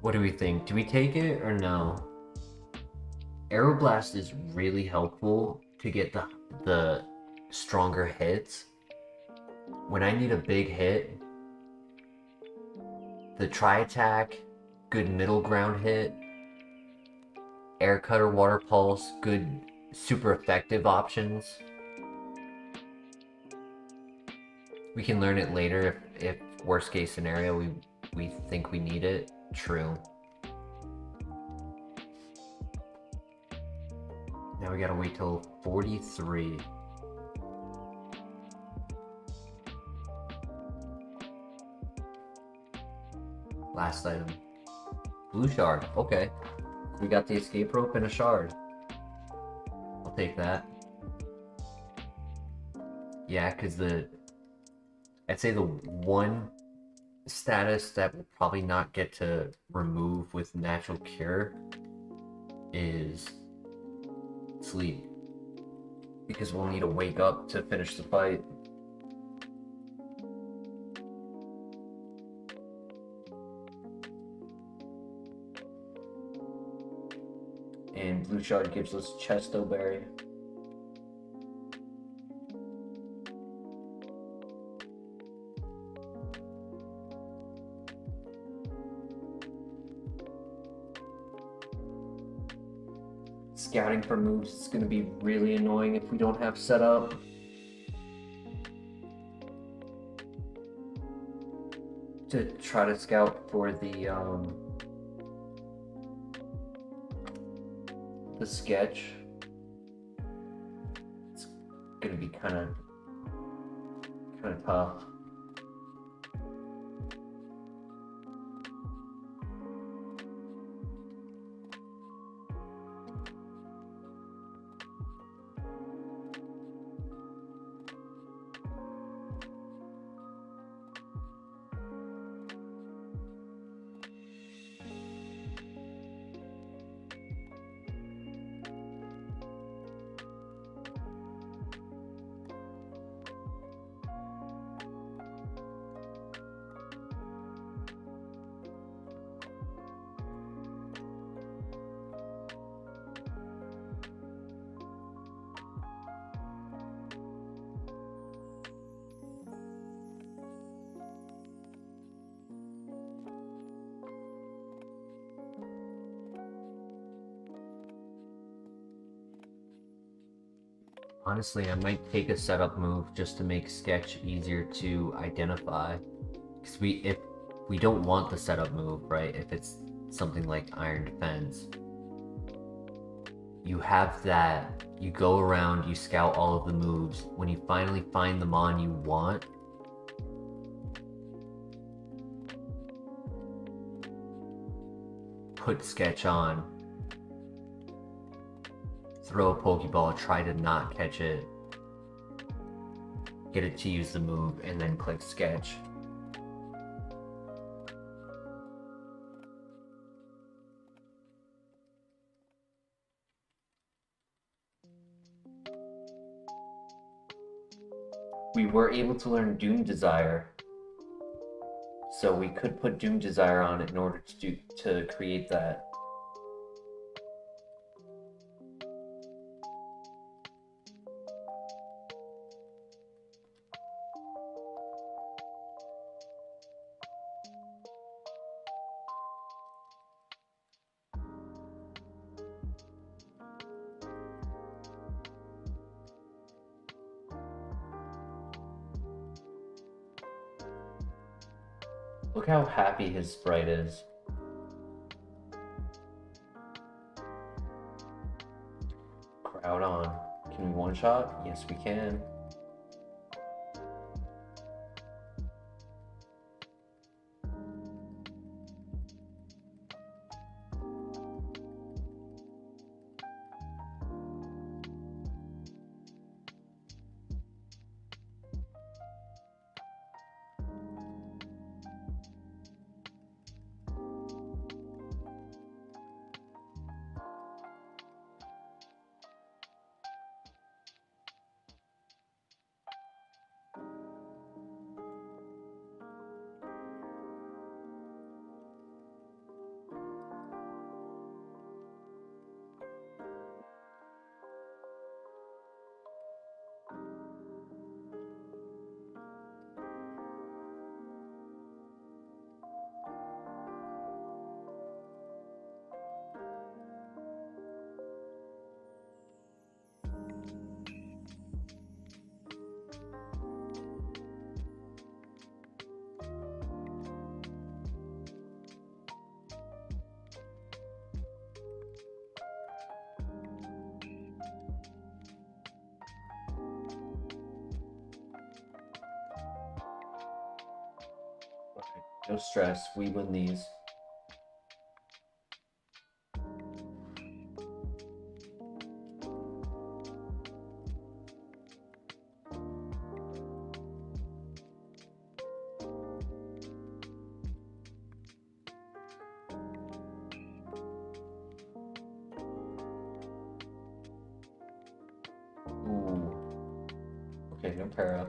What do we think? Do we take it or no? Aeroblast is really helpful to get the stronger hits. When I need a big hit, the Tri-Attack, good middle ground hit. Air Cutter, Water Pulse, good super effective options. We can learn it later if worst case scenario we think we need it. True. Now we gotta wait till 43. Last item. Blue Shard. Okay. We got the escape rope and a shard. I'll take that. Yeah, because I'd say the one status that we'll probably not get to remove with Natural Cure is sleep, because we'll need to wake up to finish the fight. And Blue Shard gives us Chesto Berry. Scouting for moves is going to be really annoying if we don't have setup. To try to scout for the sketch. It's going to be kind of tough. Honestly, I might take a setup move just to make sketch easier to identify. Because if we don't want the setup move, right? If it's something like Iron Defense, you have that, you go around, you scout all of the moves. When you finally find the mon you want, put sketch on, throw a Pokeball, try to not catch it, get it to use the move, and then click sketch. We were able to learn Doom Desire, so we could put Doom Desire on it in order to create that. Look how happy his sprite is. Crowd on. Can we one shot? Yes, we can. No stress, we win these. Ooh. Okay, no para.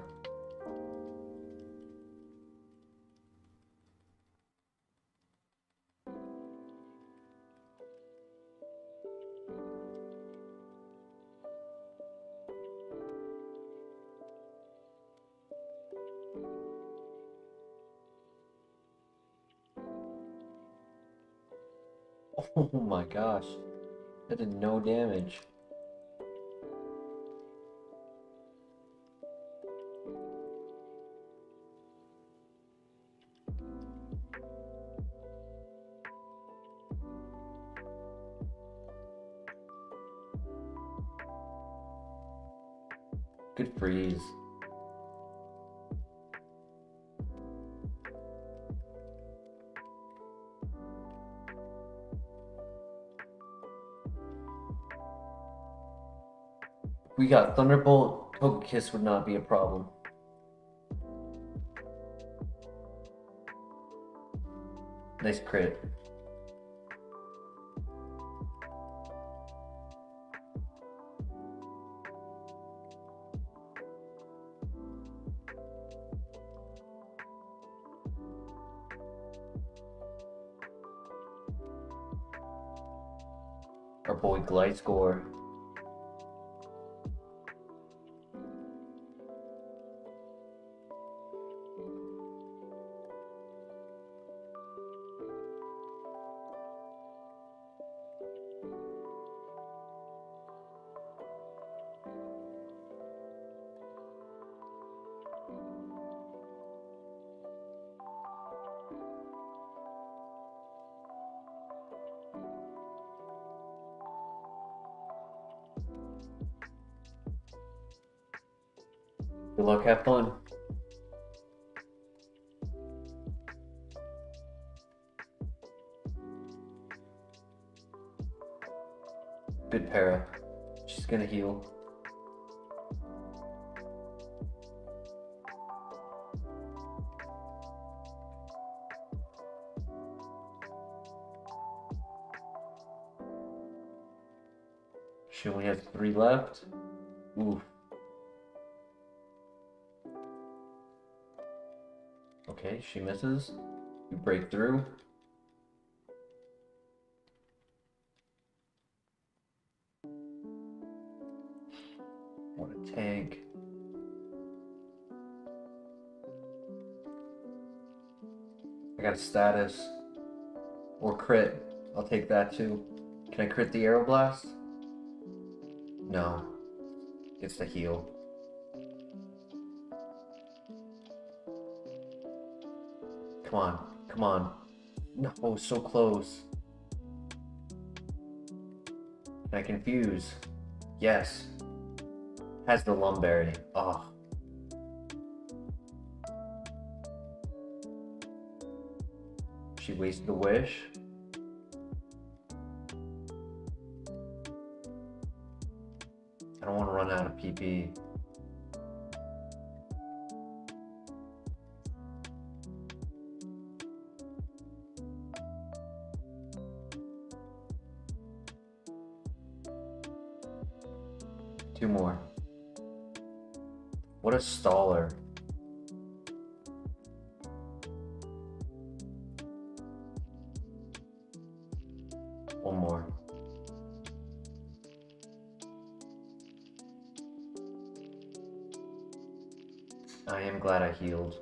Oh my gosh. That did no damage. Good freeze. We got Thunderbolt, Togekiss would not be a problem. Nice crit. Our boy Gliscor. Good luck, have fun. Good para. She's gonna heal. She only has 3 left. Oof. Okay, she misses. You break through. What a tank. I got a status. Or crit. I'll take that too. Can I crit the Aeroblast? No. It's the heal. Come on. Come on. No, so close. Can I confuse? Yes. Has the Lumberry. Oh. She wasted a wish. I don't want to run out of PP. Two more. What a staller. One more. I am glad I healed.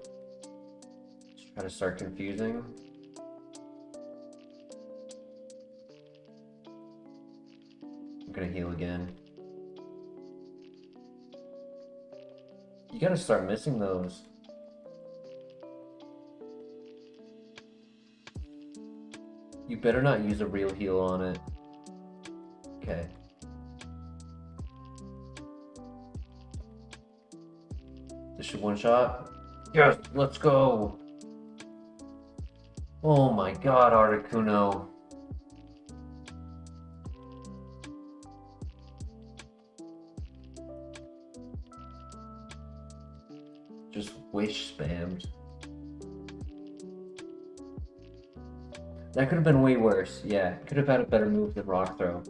Just try to start confusing. I'm gonna heal again. You gotta start missing those. You better not use a real heal on it. Okay. This should one shot. Yes, let's go. Oh my god, Articuno. Just wish spammed. That could have been way worse. Yeah, could have had a better move than Rock Throw.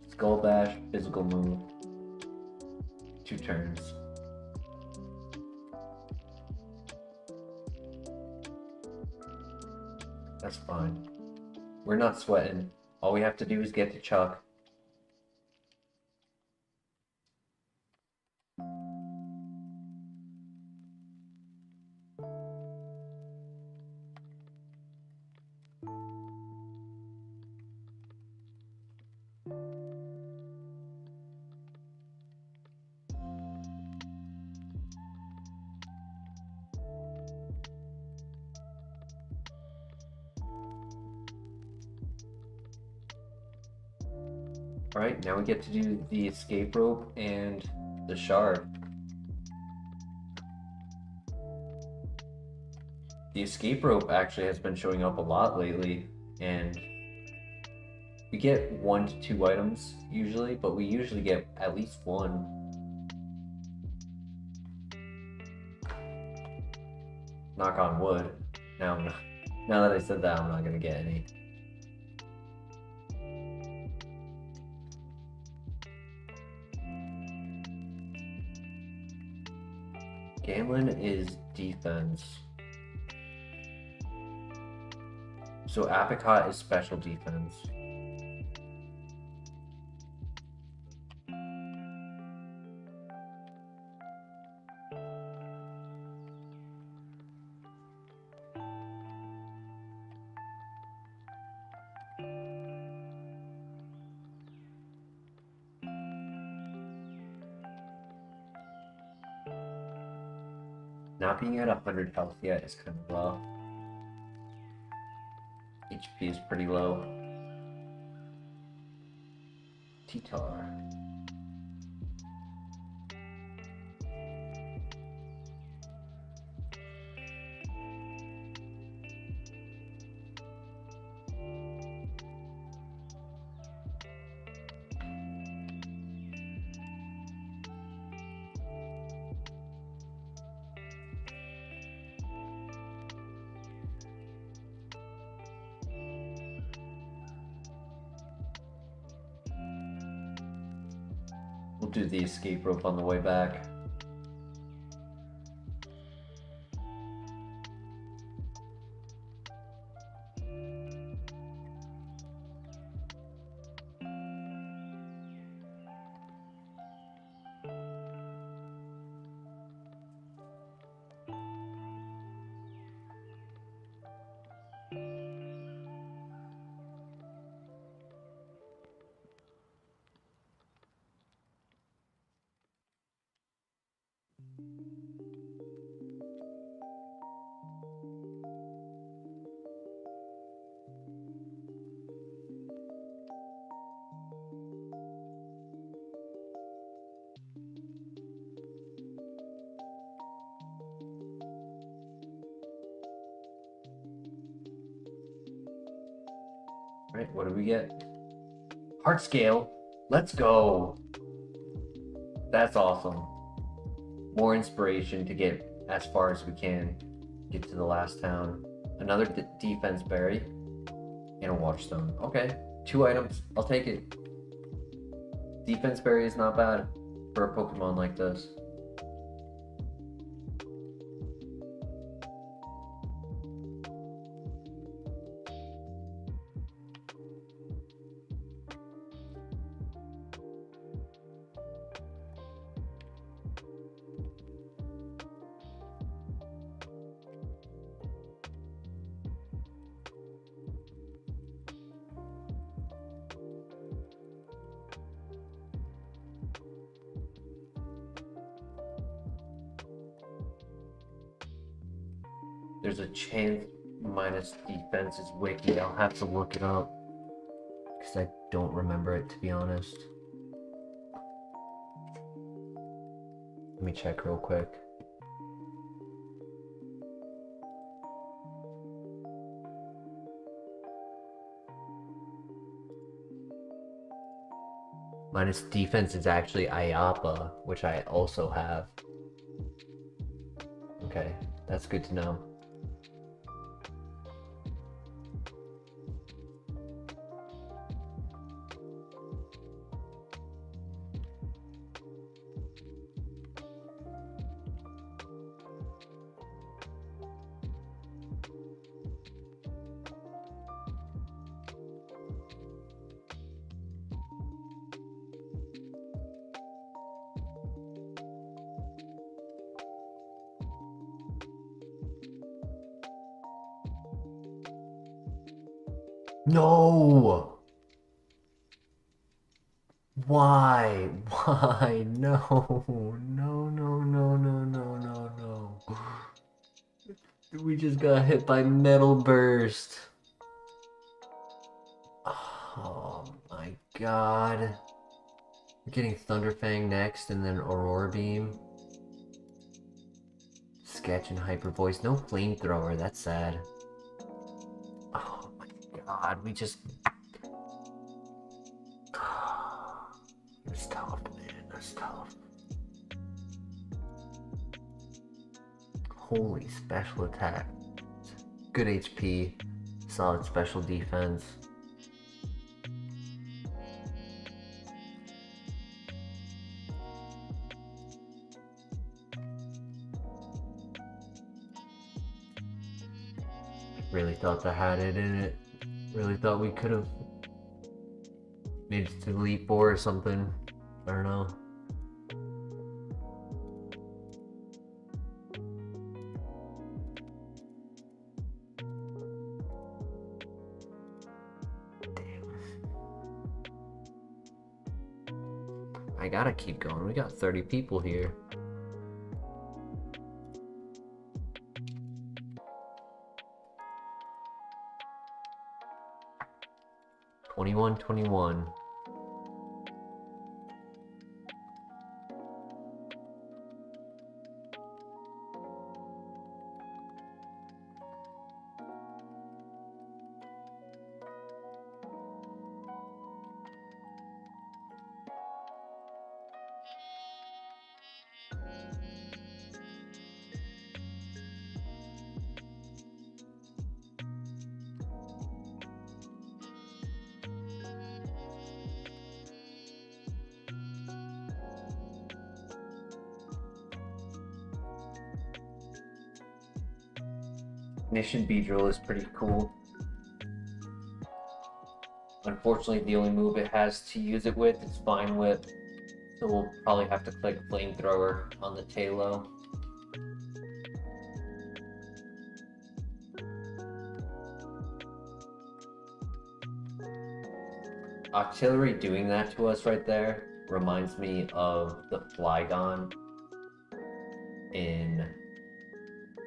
Skull Bash, physical move. 2 turns. That's fine. We're not sweating. All we have to do is get to Chuck. Alright, now we get to do the escape rope and the shard. The escape rope actually has been showing up a lot lately, and we get 1 to 2 items usually, but we usually get at least 1. Knock on wood. Now that I said that, I'm not gonna get any. Gamlin is defense. So Apricot is special defense. Not being at 100 health yet is kind of low. HP is pretty low. T-Tar. We'll do the escape rope on the way back. Right, what do we get? Heart scale. Let's go. That's awesome. More inspiration to get as far as we can. Get to the last town. Another defense berry. And a watchstone. Okay, 2 items. I'll take it. Defense berry is not bad for a Pokemon like this. There's a chance minus defense is wiki. I'll have to look it up because I don't remember it, to be honest. Let me check real quick. Minus defense is actually IAPA, which I also have. Okay, that's good to know. No! Why? Why? No, no, no, no, no, no, no, no. We just got hit by Metal Burst. Oh my god. We're getting Thunderfang next and then Aurora Beam. Sketch and Hyper Voice. No Flamethrower, that's sad. Oh my god, we just... It's tough, man. That's tough. Holy special attack. Good HP. Solid special defense. Really thought that had it in it. Really thought we could have made it to Elite Four or something. I don't know. Damn. I gotta keep going. We got 30 people here. $21.21. Ignition Beedrill is pretty cool. Unfortunately, the only move it has to use it with is Vine Whip, so we'll probably have to click Flamethrower on the Tailo. Artillery doing that to us right there reminds me of the Flygon in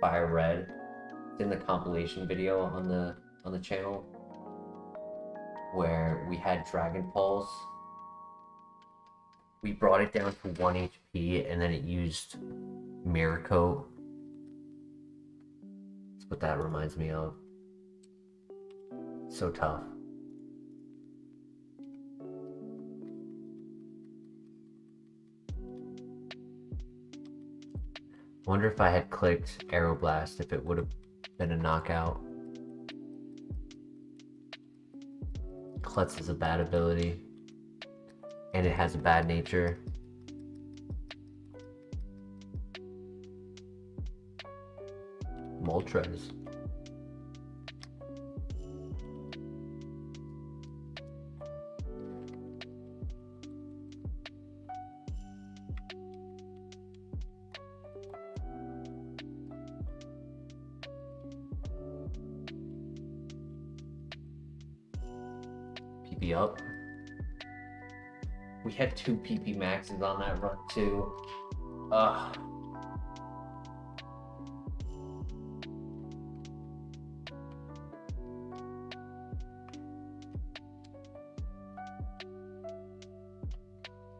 FireRed. It's in the compilation video on the channel where we had Dragon Pulse. We brought it down to 1 HP and then it used Mirror Coat. That's what that reminds me of. So tough. I wonder if I had clicked Aeroblast if it would have been a knockout. Klutz is a bad ability. And it has a bad nature. Moltres. PP up. We had 2 PP maxes on that run too. Ugh.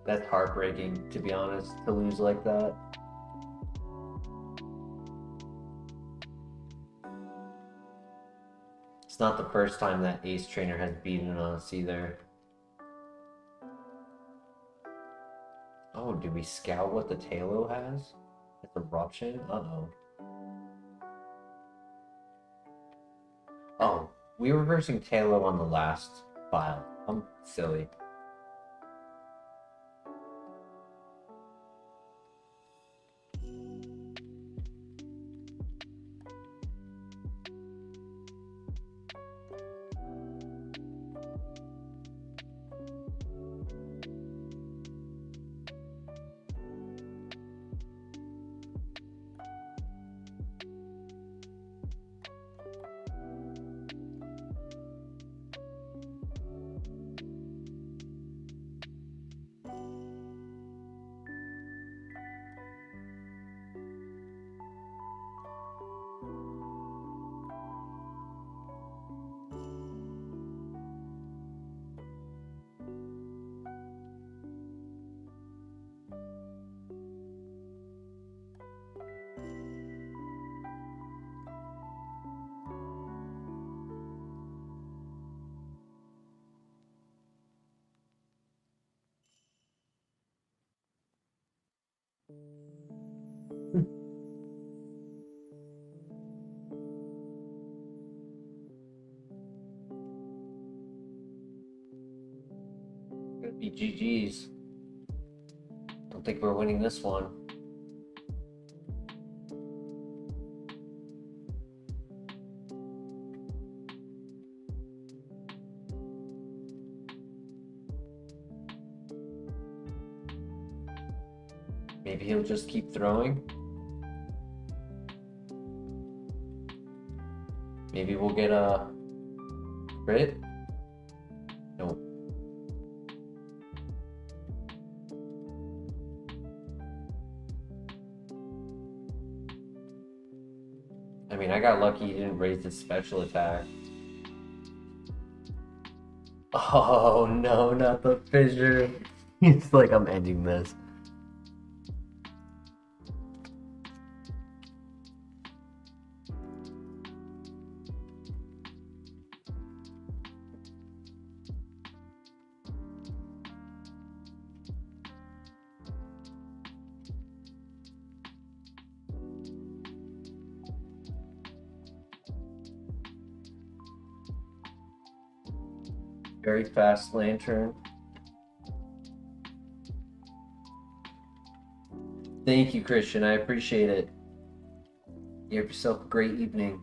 That's heartbreaking, to be honest, to lose like that. It's not the first time that Ace Trainer has beaten us either. Oh, did we scout what the Tailo has? It's Eruption? Uh-oh. Oh, we were reversing Tailo on the last file. I'm silly. Gonna be GG's. Don't think we're winning this one. Maybe he'll just keep throwing. Maybe we'll get a crit. Nope. I mean, I got lucky he didn't raise his special attack. Oh no, not the fissure. It's like I'm ending this. Very fast lantern. Thank you, Christian. I appreciate it. You have yourself a great evening.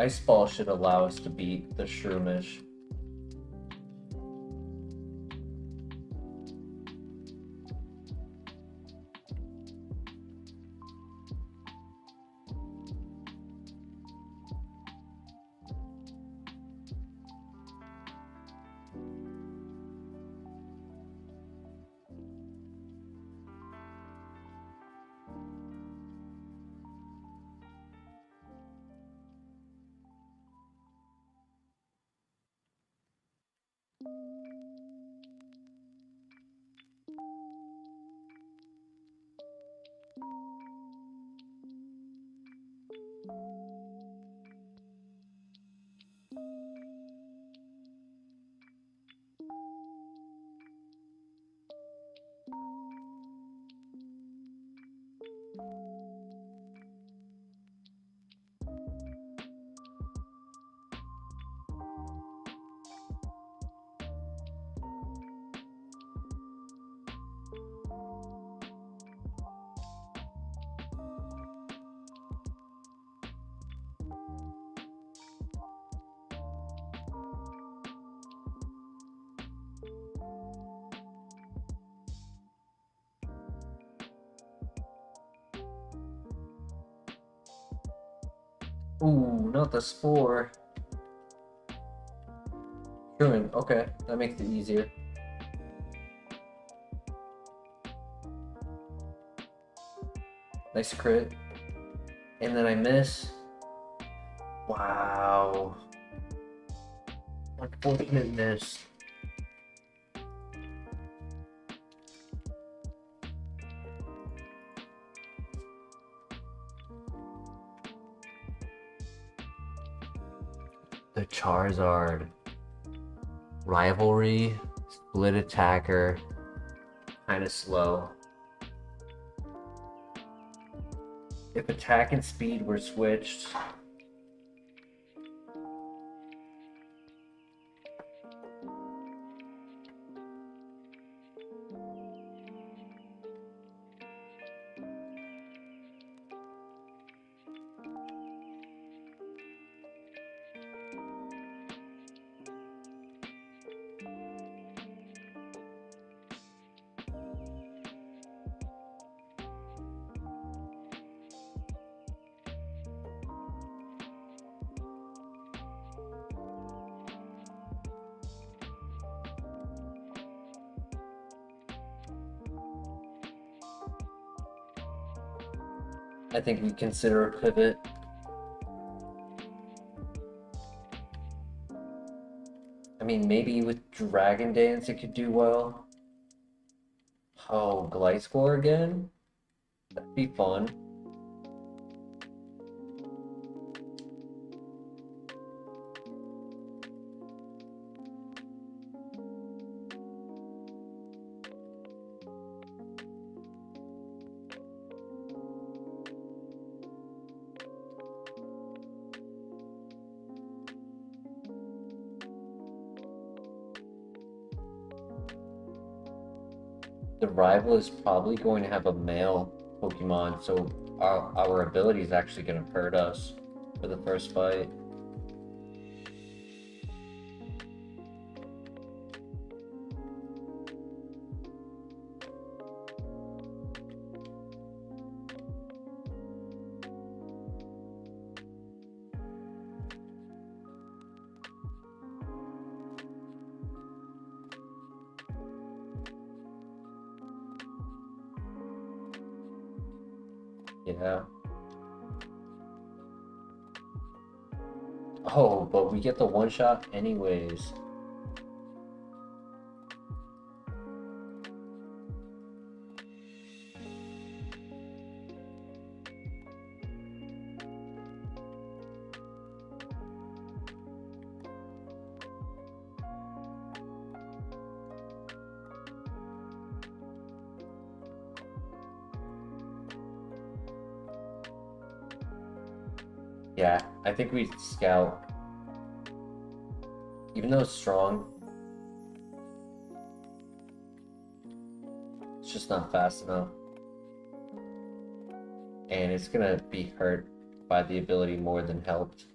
Ice Ball should allow us to beat the Shroomish. Ooh, not the Spore. Ruin, okay, that makes it easier. Nice crit. And then I miss. Wow. Unfortunate miss. The Charizard. Rivalry, split attacker, kind of slow. If attack and speed were switched, I think we consider a pivot. I mean, maybe with Dragon Dance it could do well. Oh, Gliscor again? That'd be fun. The rival is probably going to have a male Pokemon, so our ability is actually going to hurt us for the first fight. Yeah. Oh, but we get the one shot anyways. Yeah, I think we scout. Even though it's strong, it's just not fast enough. And it's gonna be hurt by the ability more than helped.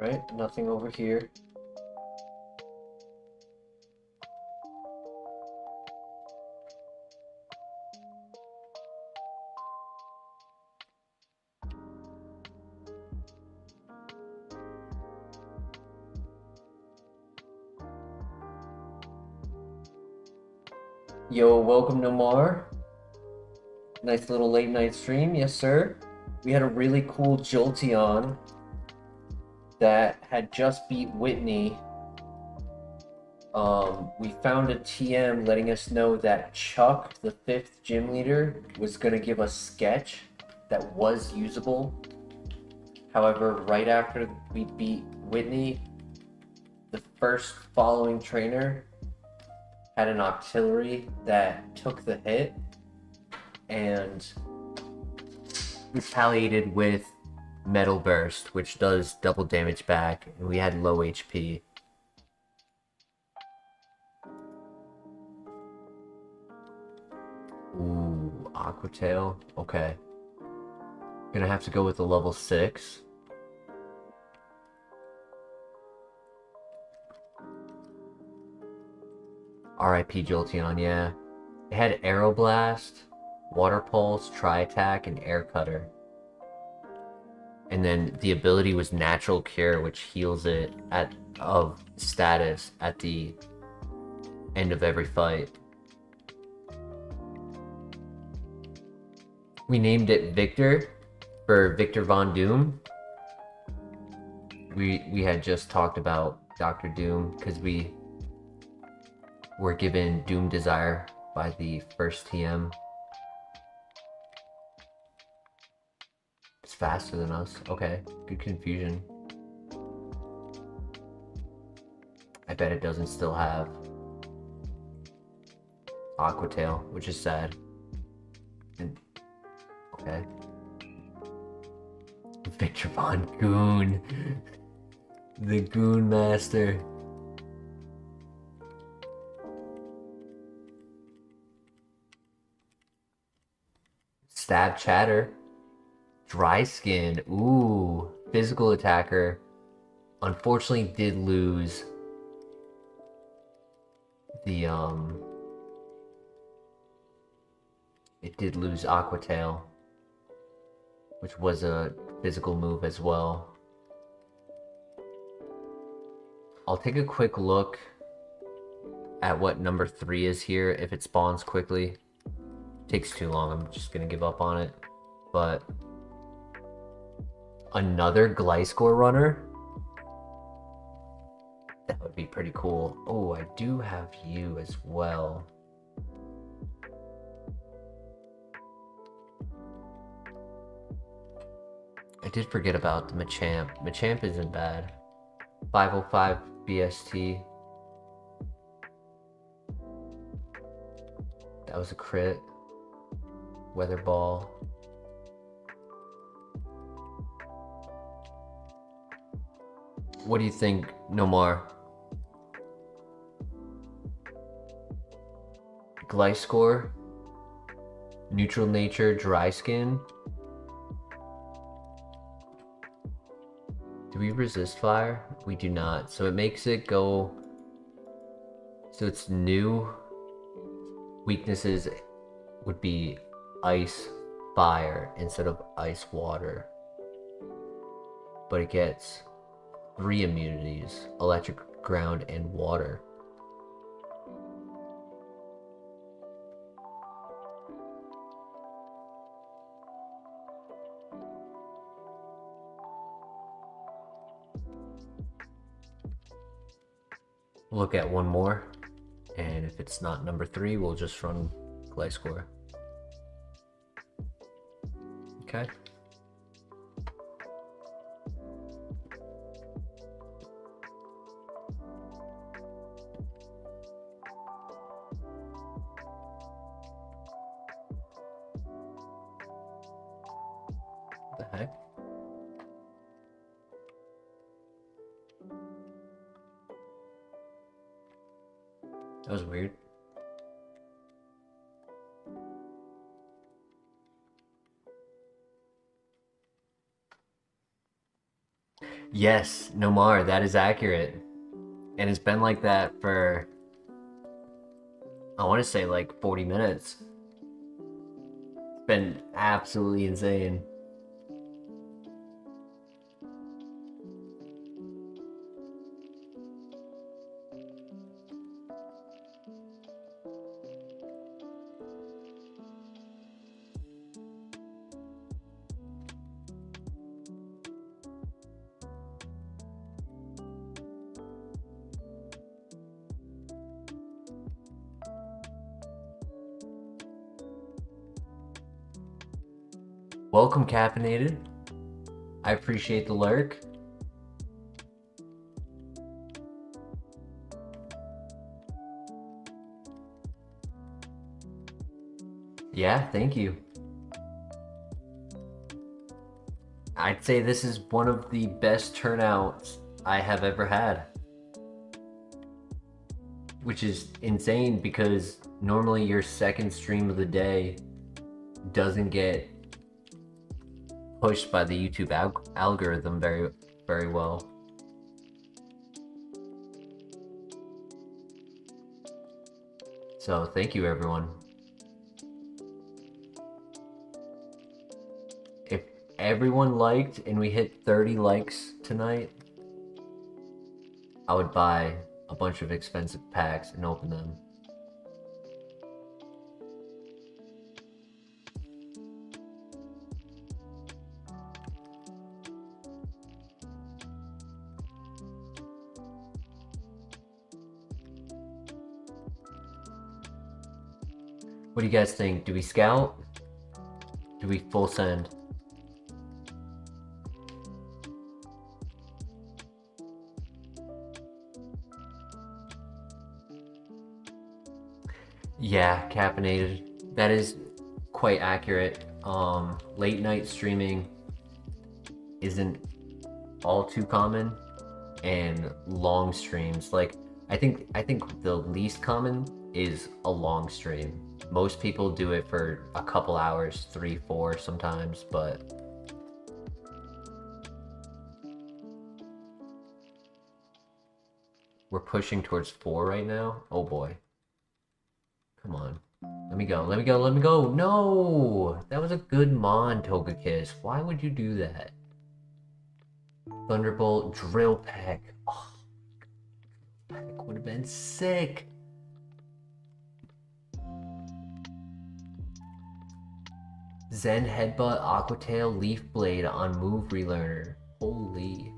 Alright, nothing over here. Yo, welcome to Mar. Nice little late night stream, yes sir. We had a really cool Jolteon that had just beat Whitney. We found a TM letting us know that Chuck, the 5th gym leader, was gonna give us sketch that was usable. However, right after we beat Whitney, the first following trainer had an auxiliary that took the hit and retaliated with Metal Burst, which does double damage back, and we had low HP. Ooh, Aqua Tail. Okay. Gonna have to go with a level 6. RIP Jolteon, yeah. It had Aeroblast, Water Pulse, Tri-Attack, and Air Cutter. And then the ability was Natural Cure, which heals it of status at the end of every fight. We named it Victor for Victor Von Doom. We had just talked about Dr. Doom because we were given Doom Desire by the first TM. It's faster than us. Okay, good confusion. I bet it doesn't still have Aqua Tail, which is sad. And, okay. Victor Von Goon. The Goon Master. Stab Chatter. Dry Skin. Ooh. Physical attacker. Unfortunately did lose the it did lose Aqua Tail, which was a physical move as well. I'll take a quick look at what number 3 is here if it spawns quickly. Takes too long, I'm just gonna give up on it. But another Gliscor runner? That would be pretty cool. Oh, I do have you as well. I did forget about the Machamp. Machamp isn't bad. 505 BST. That was a crit. Weather Ball. What do you think, Nomar? Gliscor, Neutral Nature, Dry Skin. Do we resist fire? We do not. So it makes it go... So its new weaknesses would be Ice, Fire instead of Ice, Water. But it gets 3 immunities, Electric, Ground, and Water. Look at one more, and if it's not number 3, we'll just run Gliscor. Okay. What the heck? That was weird. Yes, Nomar, that is accurate. And it's been like that for, I want to say like 40 minutes. It's been absolutely insane. Welcome, Caffeinated. I appreciate the lurk. Yeah, thank you. I'd say this is one of the best turnouts I have ever had. Which is insane because normally your second stream of the day doesn't get pushed by the YouTube algorithm very well. So thank you, everyone. If everyone liked and we hit 30 likes tonight, I would buy a bunch of expensive packs and open them. What do you guys think? Do we scout? Do we full send? Yeah, caffeinated. That is quite accurate. Late night streaming isn't all too common, and long streams, like I think the least common is a long stream. Most people do it for a couple hours, 3, 4 sometimes, but we're pushing towards 4 right now. Oh boy. Come on. Let me go, let me go, let me go. No! That was a good Mon, Togekiss. Why would you do that? Thunderbolt, Drill Peck. Oh, Peck would have been sick. Zen Headbutt, Aqua Tail, Leaf Blade on Move Relearner. Holy.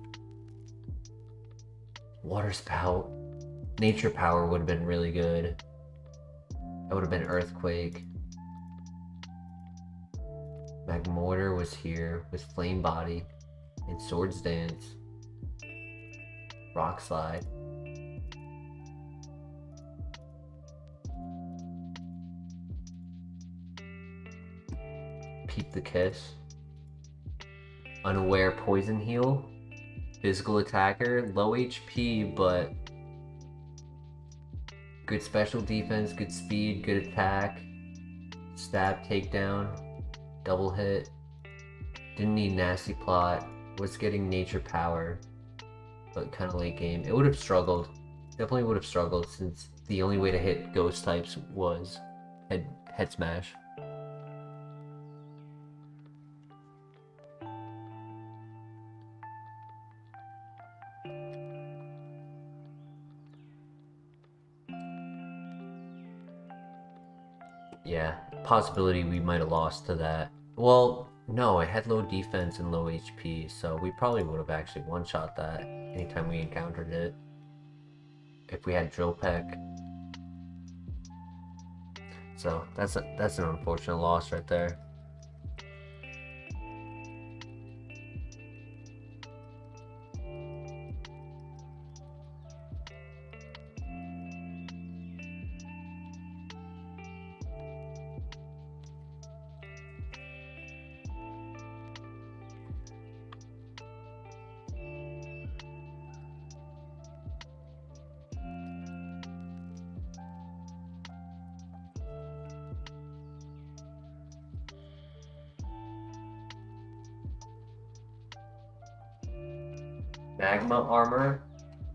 Water Spout. Nature Power would have been really good. That would have been Earthquake. Magmortar was here with Flame Body and Swords Dance. Rock Slide. Peep the Kiss. Unaware Poison Heal. Physical Attacker. Low HP, but good special defense, good speed, good attack. Stab, takedown, double hit. Didn't need Nasty Plot. Was getting Nature Power, but kind of late game. It would have struggled. Definitely would have struggled since the only way to hit ghost types was head smash. Yeah, possibility we might have lost to that. Well, no, it had low defense and low HP, so we probably would have actually one-shot that anytime we encountered it. If we had Drill Peck. So that's an unfortunate loss right there. Magma armor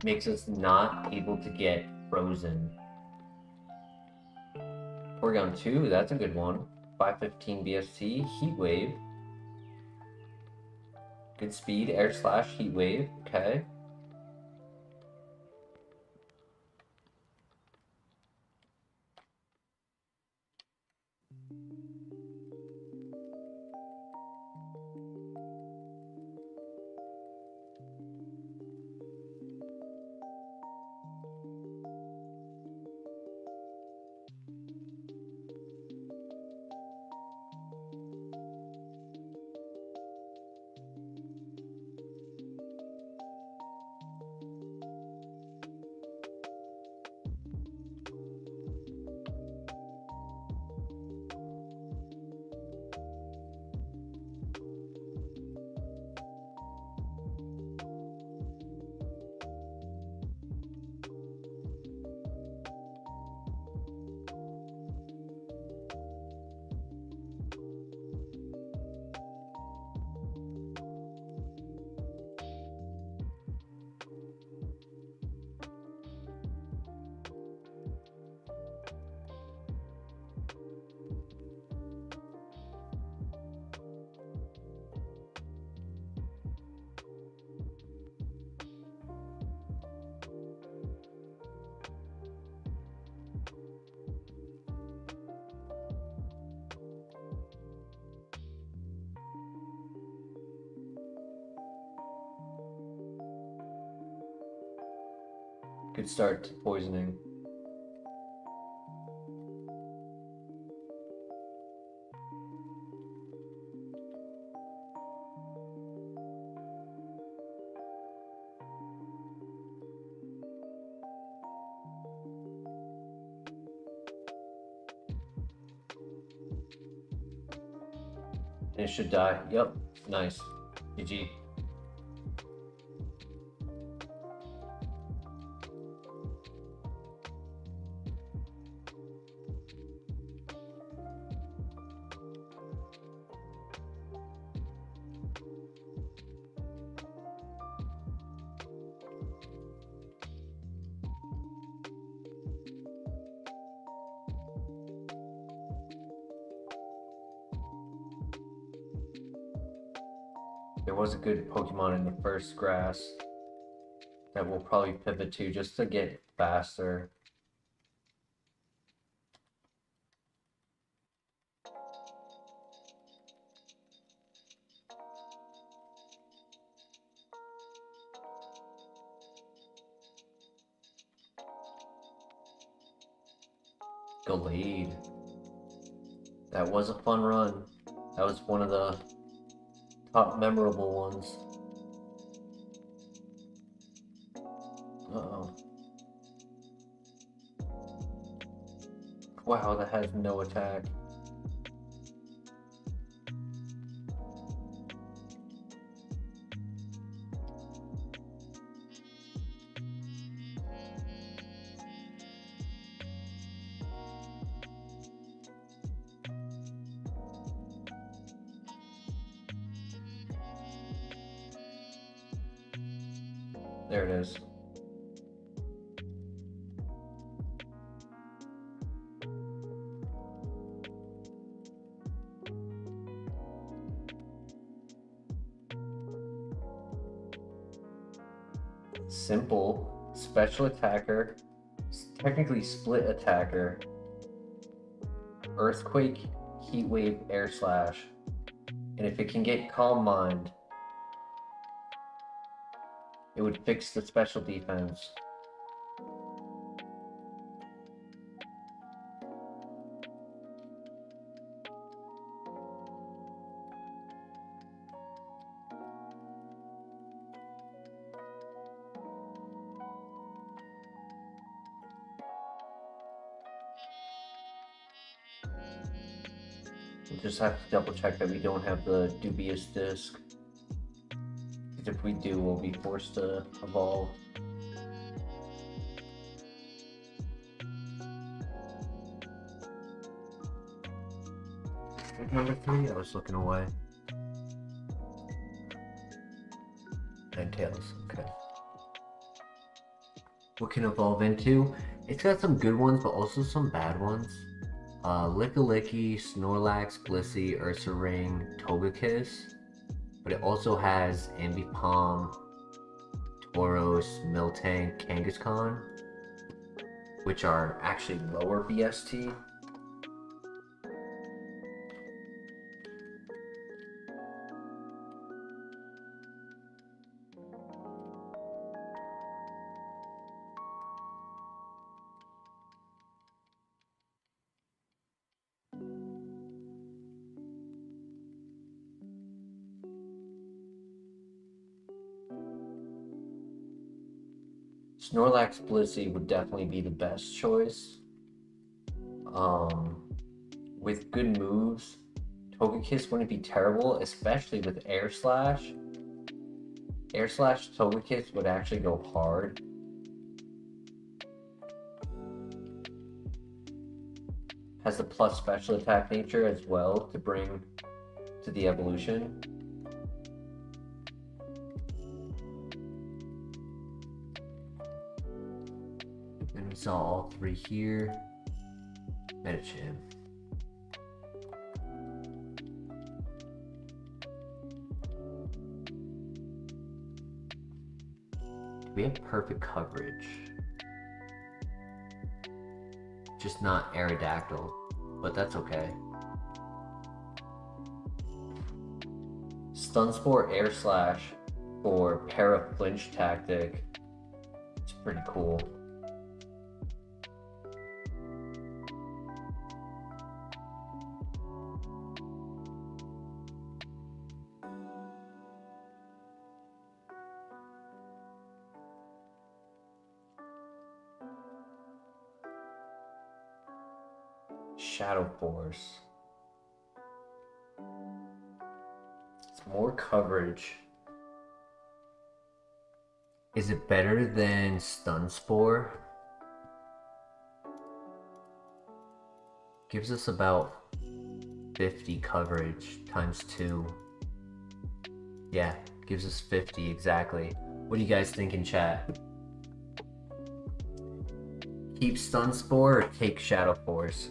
makes us not able to get frozen. Porygon 2, that's a good one. 515 BST, Heat Wave. Good speed, Air Slash, Heat Wave, okay. Good start to poisoning. And it should die. Yep. Nice. GG. There was a good Pokemon in the first grass that we'll probably pivot to just to get faster. Gallade. That was a fun run. That was one of the top memorable ones. Uh-oh. Wow, that has no attack. There it is. Simple, special attacker, technically split attacker, earthquake, heat wave, air slash, and if it can get calm mind, it would fix the special defense. We'll just have to double check that we don't have the dubious disc. If we do, we'll be forced to evolve. Number 3, I was looking away. Ninetales, okay. What can evolve into? It's got some good ones, but also some bad ones. Lickilicky, Snorlax, Blissey, Ursaring, Togekiss. But it also has Ambipom, Tauros, Miltank, Kangaskhan, which are actually lower BST. Snorlax Blissey would definitely be the best choice. With good moves, Togekiss wouldn't be terrible, especially with Air Slash. Air Slash Togekiss would actually go hard. Has the plus special attack nature as well to bring to the evolution. Then we saw all three here. Medicham. We have perfect coverage. Just not Aerodactyl, but that's okay. Stun Spore Air Slash for Para Flinch tactic. It's pretty cool. Shadow Force. It's more coverage. Is it better than Stun Spore? Gives us about 50 coverage times 2. Yeah, gives us 50 exactly. What do you guys think in chat? Keep Stun Spore or take Shadow Force?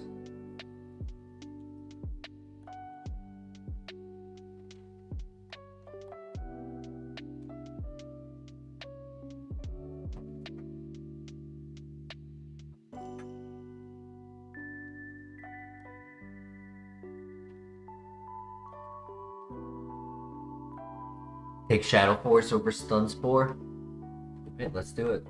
Take Shadow Force over Stun Spore? Okay, let's do it.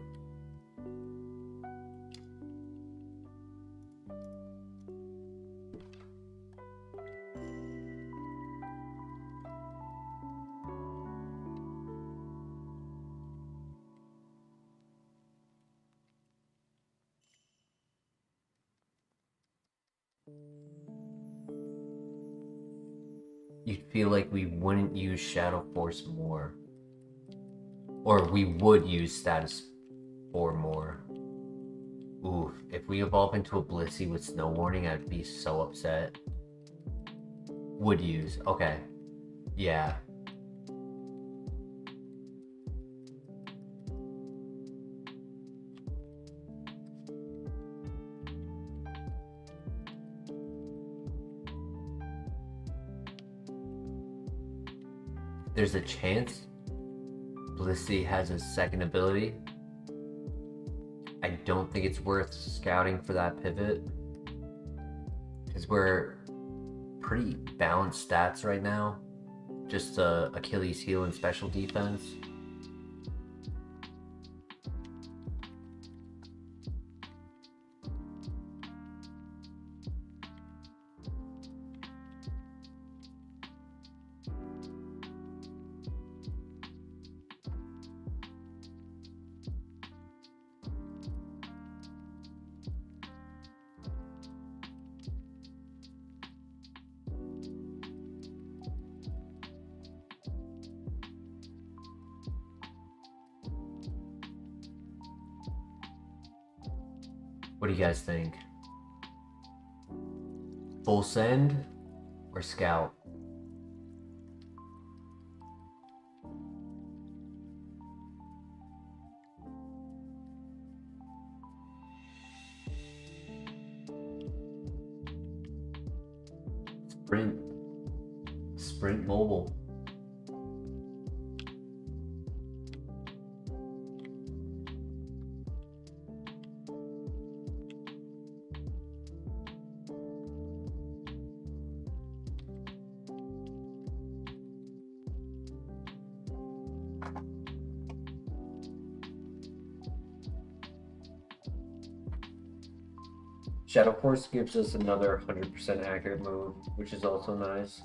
You'd feel like we wouldn't use Shadow Force more. Or we would use Status 4 more. Oof, if we evolve into a Blissey with Snow Warning, I'd be so upset. Would use, okay. Yeah. There's a chance Blissey has a second ability. I don't think it's worth scouting for that pivot, because we're pretty balanced stats right now. Just Achilles heel and special defense. What do you guys think? Full send or scout? Sprint. Sprint Mobile. Shadow Force gives us another 100% accurate move, which is also nice.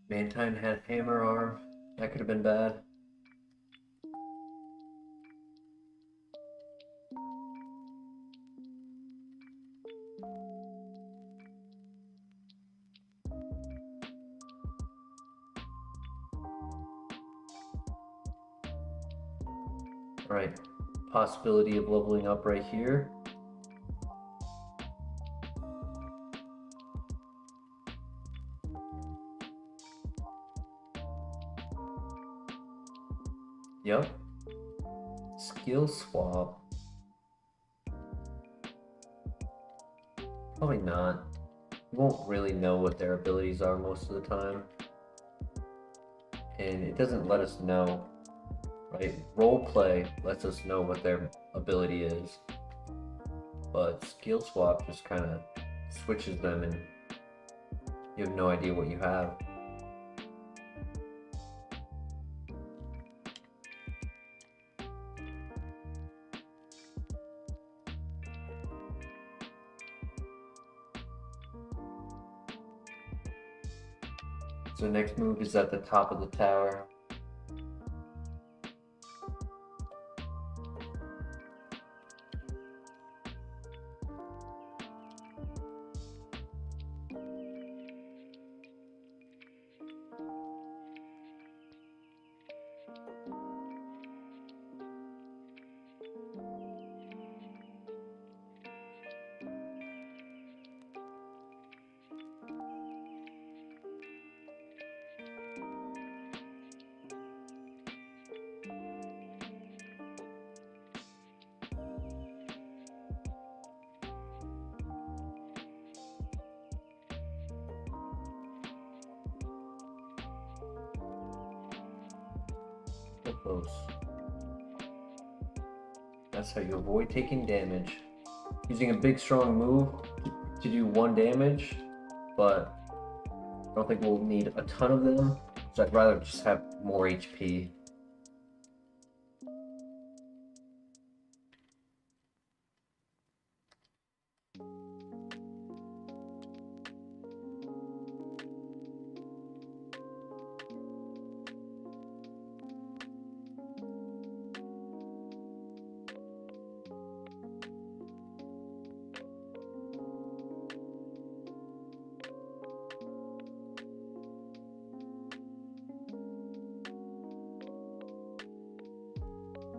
Mantine had Hammer Arm. That could have been bad. Alright, possibility of leveling up right here. Yep. Skill swap. Probably not. You won't really know what their abilities are most of the time. And it doesn't let us know, right? Roleplay lets us know what their ability is. But skill swap just kind of switches them and you have no idea what you have. So next move is at the top of the tower. So close. That's how you avoid taking damage. Using a big strong move to do 1 damage, but I don't think we'll need a ton of them, so I'd rather just have more HP.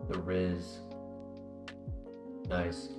The Riz. Nice.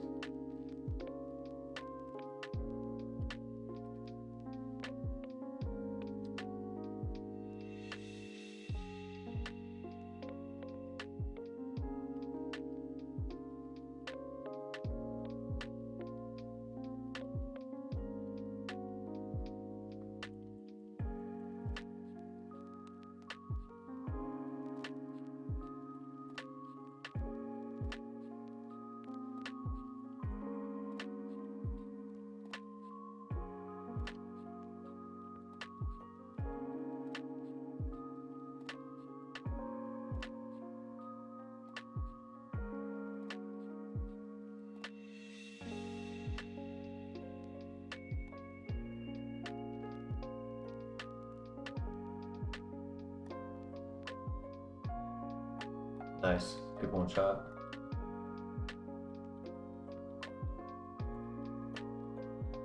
Nice. Good one shot.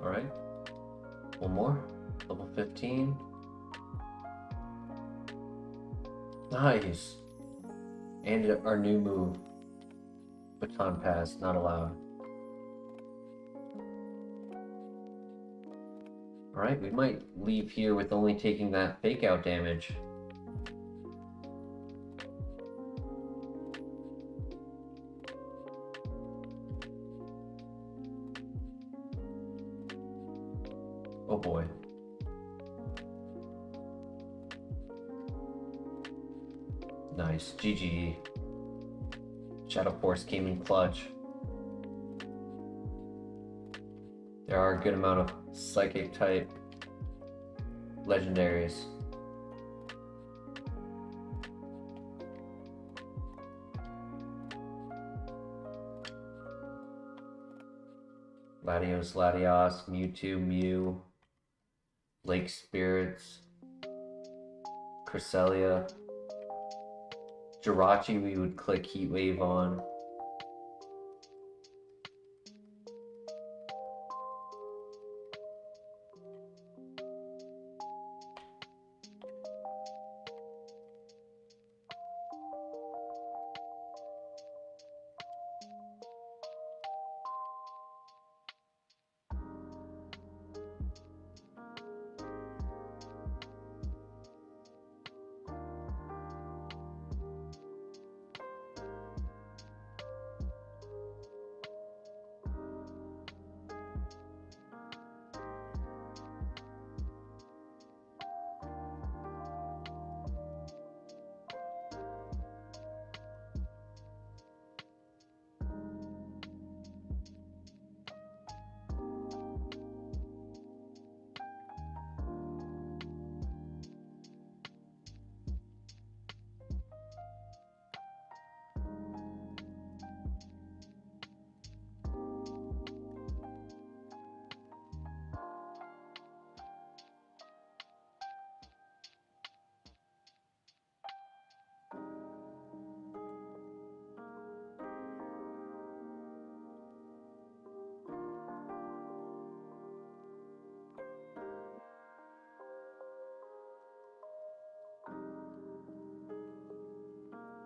Alright. One more. Level 15. Nice. And our new move. Baton pass, not allowed. Alright, we might leave here with only taking that fake out damage. Oh boy. Nice. GG. Shadow Force came in clutch. There are a good amount of psychic type legendaries. Latios, Latios, Mewtwo, Mew, Lake Spirits, Cresselia. Jirachi we would click Heat Wave on.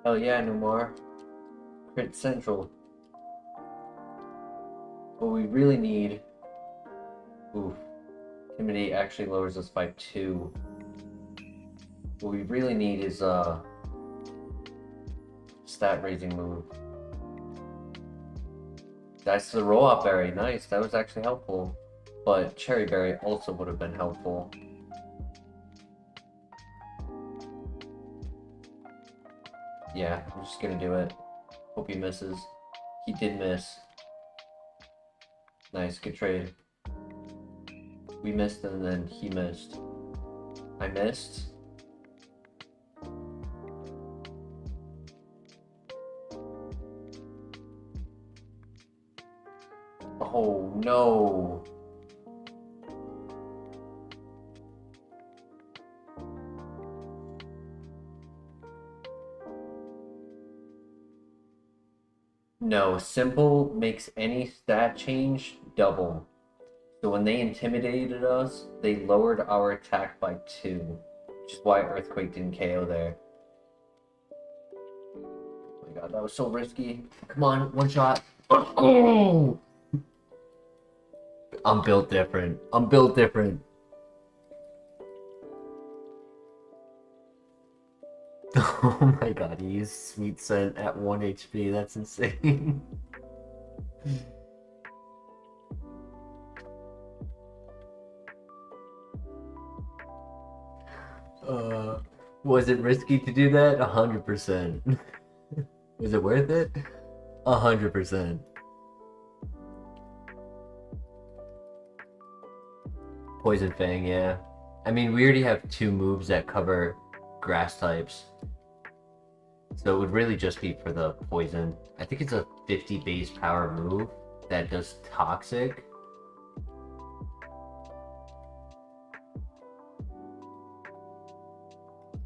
Oh yeah, Nomar. Crit Central. What we really need... Oof. Intimidate actually lowers us by 2. What we really need is stat raising move. That's the roll-up berry. Nice, that was actually helpful. But Cherry Berry also would have been helpful. Yeah, I'm just gonna do it. Hope he misses. He did miss. Nice, good trade. We missed and then he missed. I missed. Oh no. No, simple makes any stat change double. So when they intimidated us, they lowered our attack by 2. Which is why Earthquake didn't KO there. Oh my god, that was so risky. Come on, one shot. Oh! I'm built different. I'm built different. Oh my god, he used Sweet Scent at 1 HP. That's insane. Was it risky to do that? 100%. Was it worth it? 100%. Poison Fang, yeah. I mean, we already have 2 moves that cover grass types. So it would really just be for the poison. I think it's a 50 base power move that does toxic.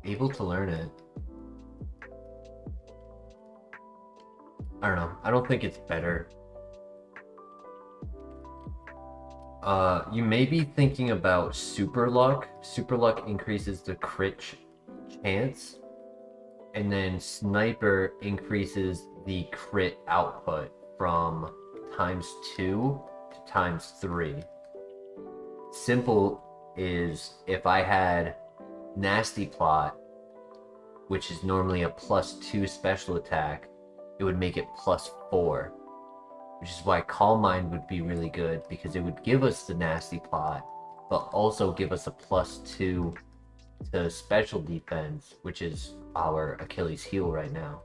Able to learn it. I don't know. I don't think it's better. You may be thinking about Super Luck. Super Luck increases the crit chance. And then Sniper increases the crit output from ×2 to ×3. Simple is if I had Nasty Plot, which is normally a +2 special attack, it would make it +4. Which is why Calm Mind would be really good, because it would give us the Nasty Plot, but also give us a +2 to special defense, which is our Achilles heel right now.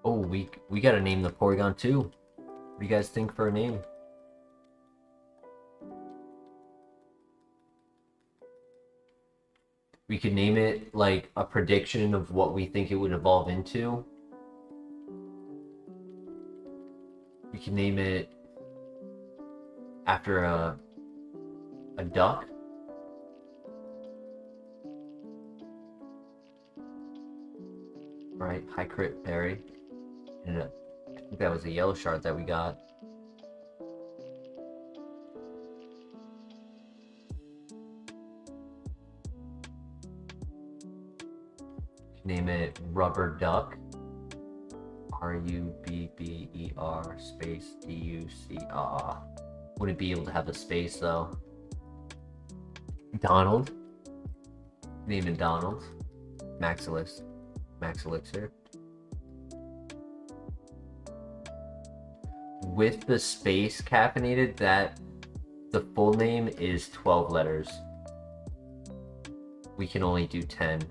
Oh, we gotta name the Porygon too. What do you guys think for a name? We could name it like a prediction of what we think it would evolve into. We can name it after a duck. Right, high crit berry. And I think that was a yellow shard that we got. Name it Rubber Duck. RUBBER space DUCR. Wouldn't be able to have a space though. Donald. Name it Donald. Max Elixir. With the space caffeinated, that the full name is 12 letters. We can only do 10.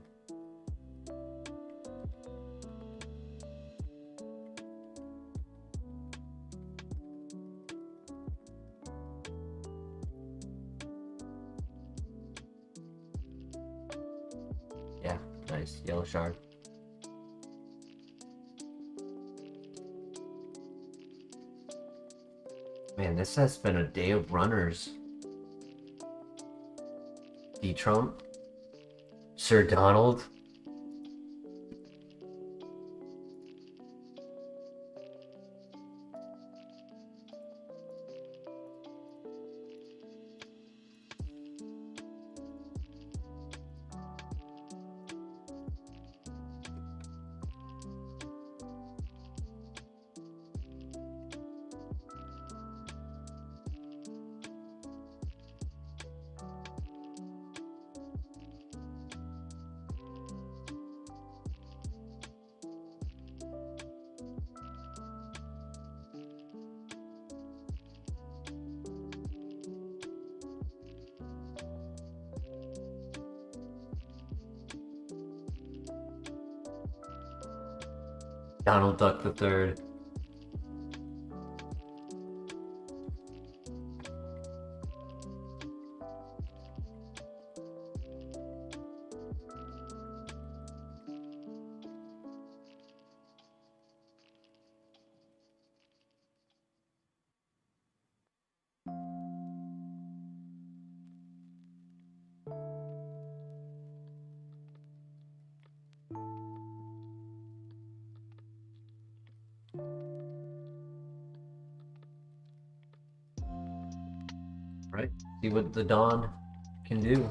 Yeah, nice. Yellow shard. Man, this has been a day of runners. D-Trump. Sir Donald. Donald Duck the Third. Right? See what the Dawn can do.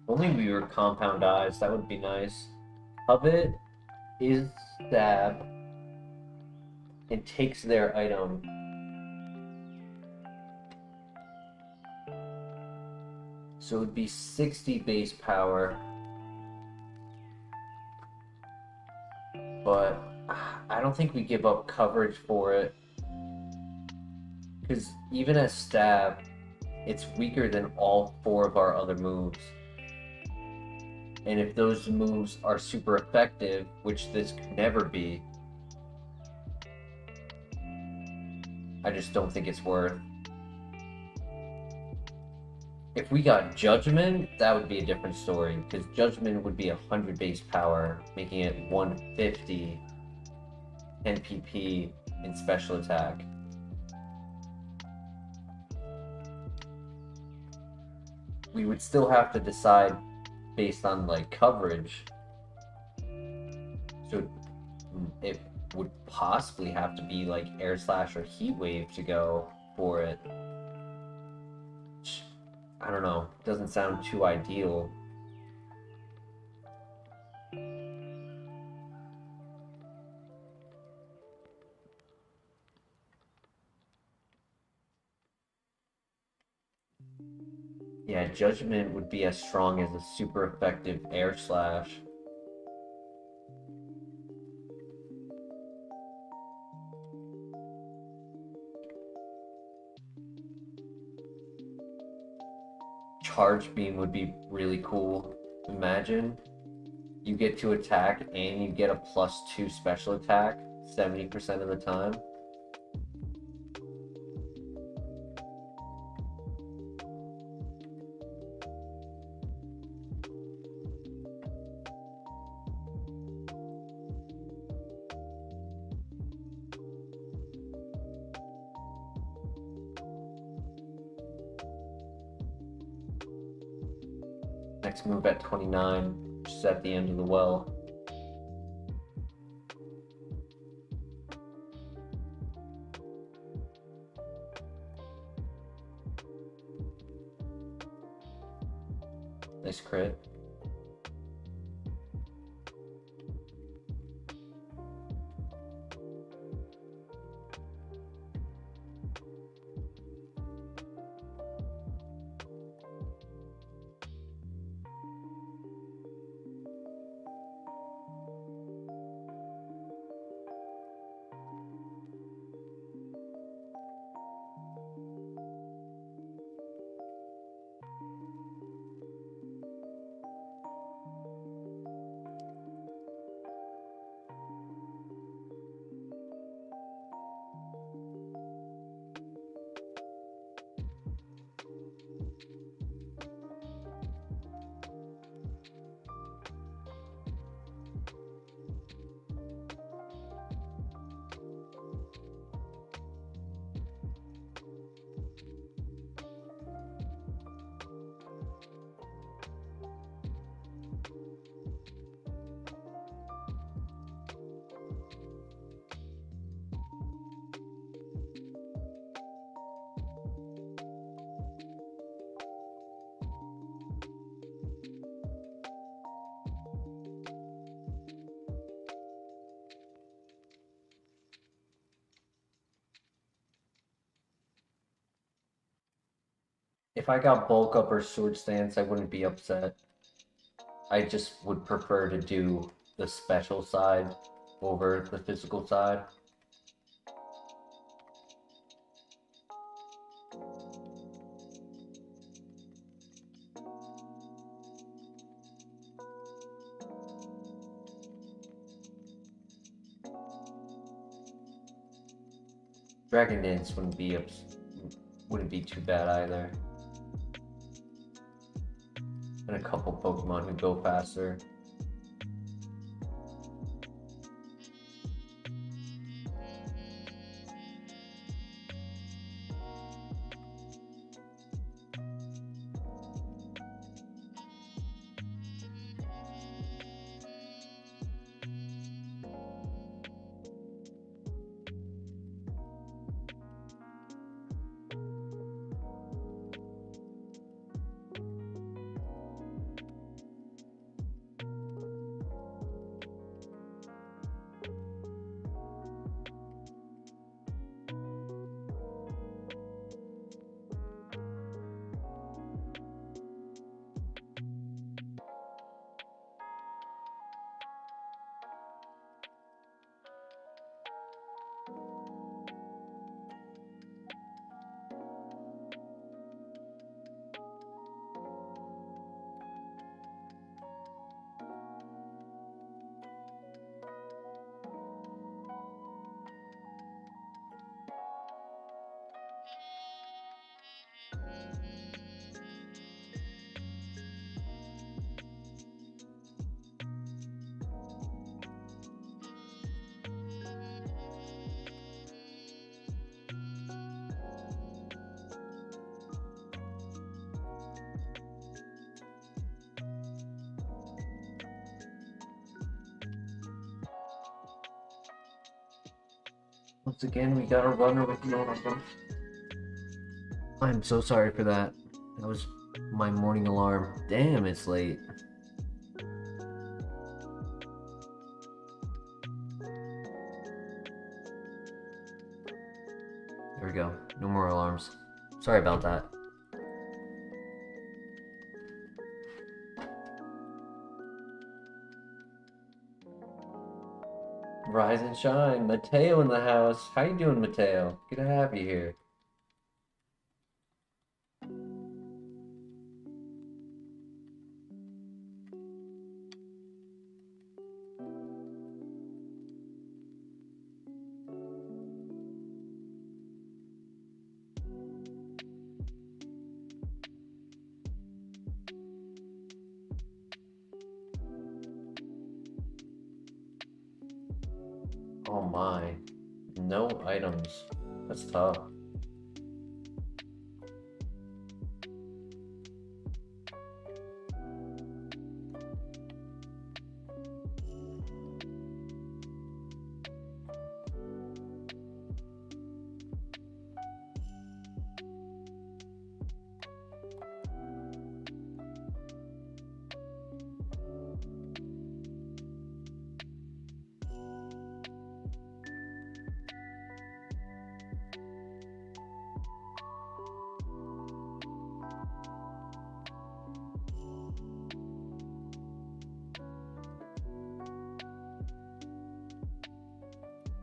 Only we were compound eyes, that would be nice. Covet is stab and takes their item. So it would be 60 base power. But I don't think we give up coverage for it. Because even as stab, it's weaker than all 4 of our other moves. And if those moves are super effective, which this could never be, I just don't think it's worth. If we got Judgment, that would be a different story, because Judgment would be 100 base power, making it 150 NPP in special attack. We would still have to decide based on like coverage. So it would possibly have to be like Air Slash or Heat Wave to go for it. I don't know, doesn't sound too ideal. Yeah, Judgment would be as strong as a super effective Air Slash. Charge Beam would be really cool. Imagine you get to attack and you get a +2 special attack 70% of the time. Next move at 29, which is at the end of the well. Nice crit. If I got bulk up or sword stance, I wouldn't be upset. I just would prefer to do the special side over the physical side. Dragon Dance wouldn't be too bad either. And a couple Pokemon who go faster. Once again, we got a runner with no number. I'm so sorry for that. That was my morning alarm. Damn, it's late. There we go. No more alarms. Sorry about that. Rise and shine. Mateo in the house. How you doing, Mateo? Good to have you here. Oh my. No items. That's tough.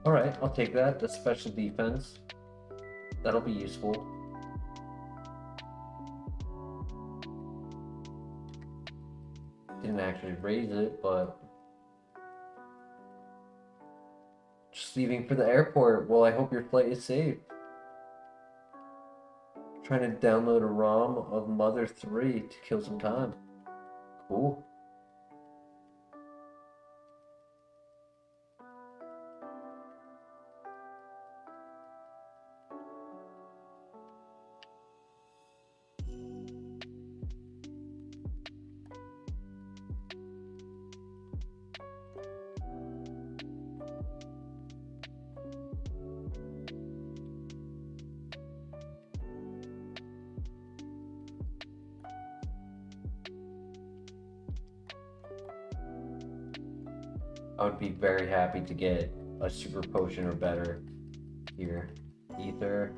Alright, I'll take that. The special defense. That'll be useful. Didn't actually raise it, but... Just leaving for the airport. Well, I hope your flight is safe. Trying to download a ROM of Mother 3 to kill some time. Cool. I would be very happy to get a super potion or better here. Ether.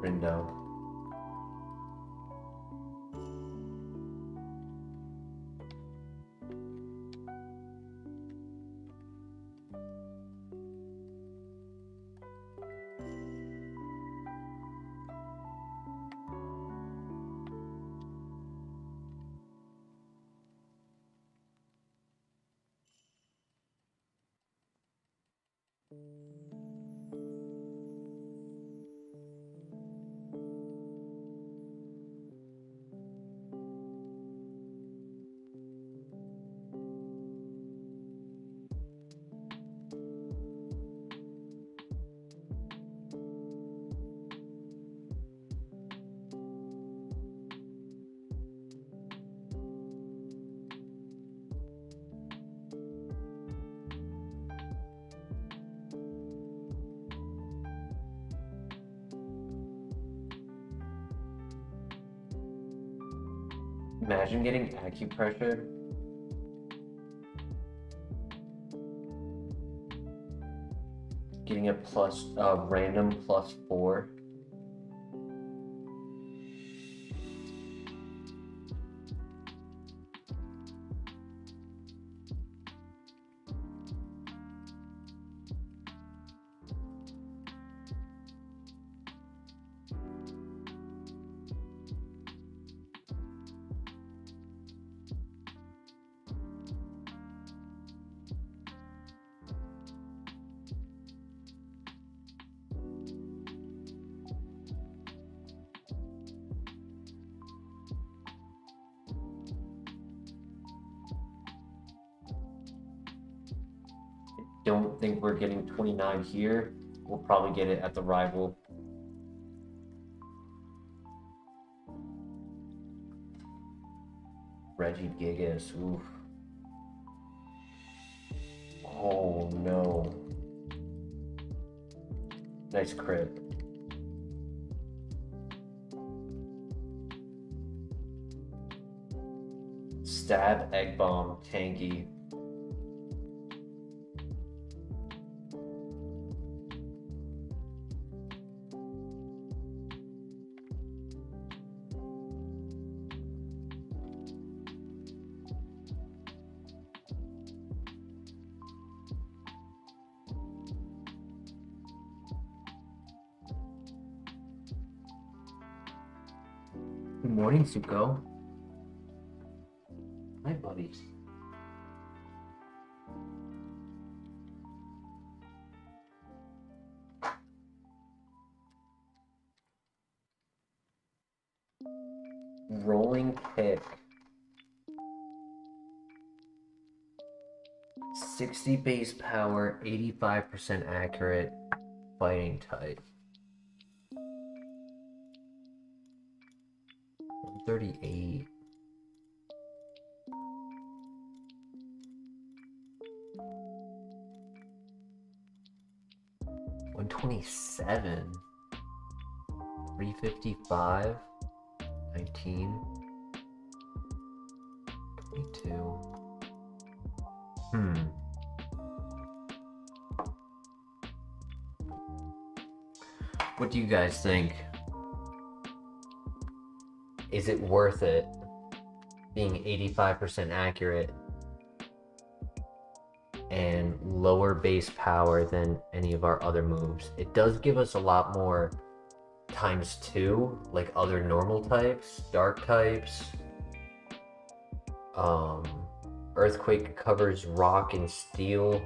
Rindo. Imagine getting acupressure. Getting a random +4. Don't think we're getting 29 here. We'll probably get it at the rival. Regigigas, oof. Oh no. Nice crit. Stab, egg bomb, tanky. Good morning, Suko. Hi, buddy. Rolling kick. 60 base power, 85% accurate, fighting type. 138. 127. 355. 19. 22. What do you guys think? Is it worth it being 85% accurate and lower base power than any of our other moves? It does give us a lot more ×2, like other normal types, dark types. Earthquake covers rock and steel.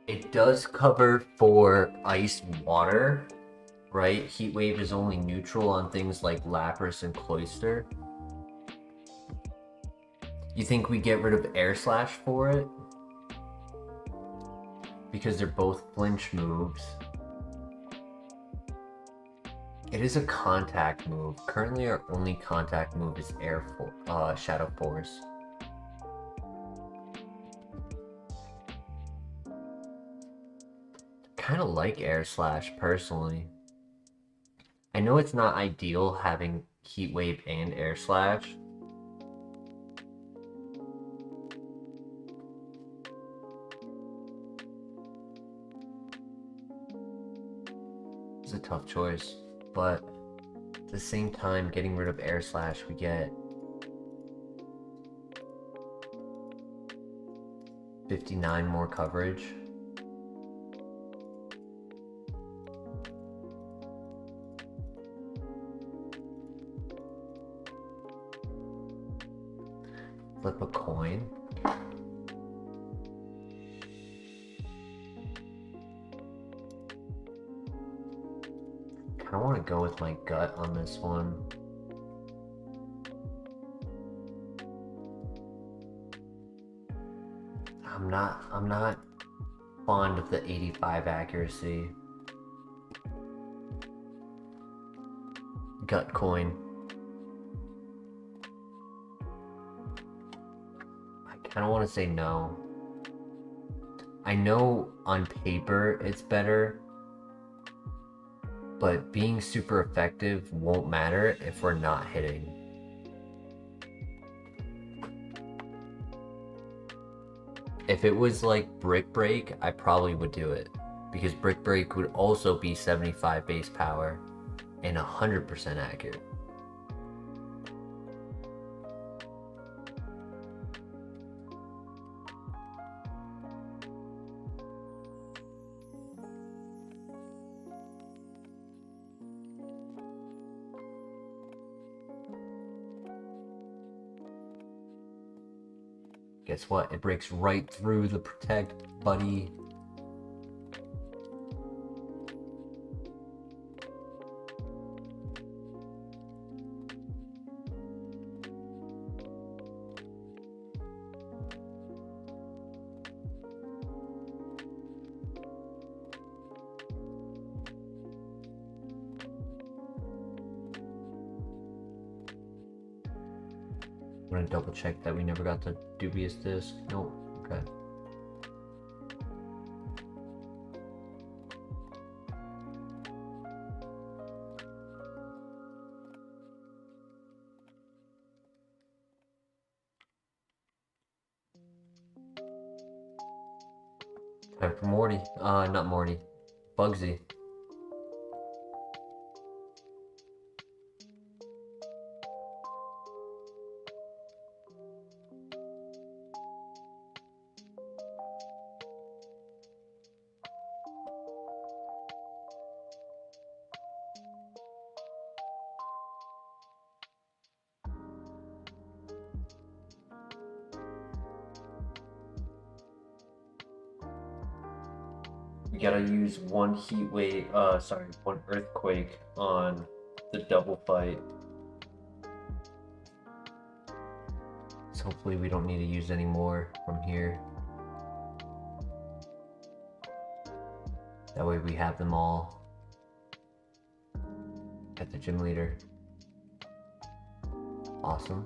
It does cover for ice water, right? Heat wave is only neutral on things like Lapras and Cloyster. You think we get rid of Air Slash for it? Because they're both flinch moves. It is a contact move. Currently our only contact move is Shadow Force. Kind of like Air Slash personally. I know it's not ideal having Heat Wave and Air Slash. It's a tough choice, but at the same time, getting rid of Air Slash, we get 59 more coverage. Flip a coin. I want to go with my gut on this one. I'm not fond of the 85 accuracy. Gut coin. I kind of want to say no. I know on paper it's better, but being super effective won't matter if we're not hitting. If it was like Brick Break, I probably would do it, because Brick Break would also be 75 base power and 100% accurate. Guess what? It breaks right through the protect, buddy. I'm gonna double check that we never got the dubious disc. Nope. Okay. Time for Morty. Not Morty. Bugsy. We gotta use one heat wave, one earthquake on the double fight. So hopefully we don't need to use any more from here. That way we have them all at the gym leader. Awesome.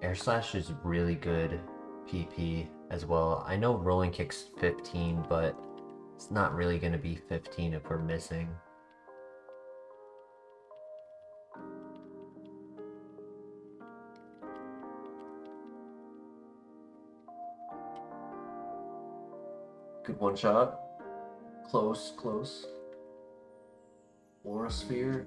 Air Slash is really good PP as well. I know Rolling Kick's 15, but it's not really going to be 15 if we're missing. Good one shot. Close, close. Aura Sphere.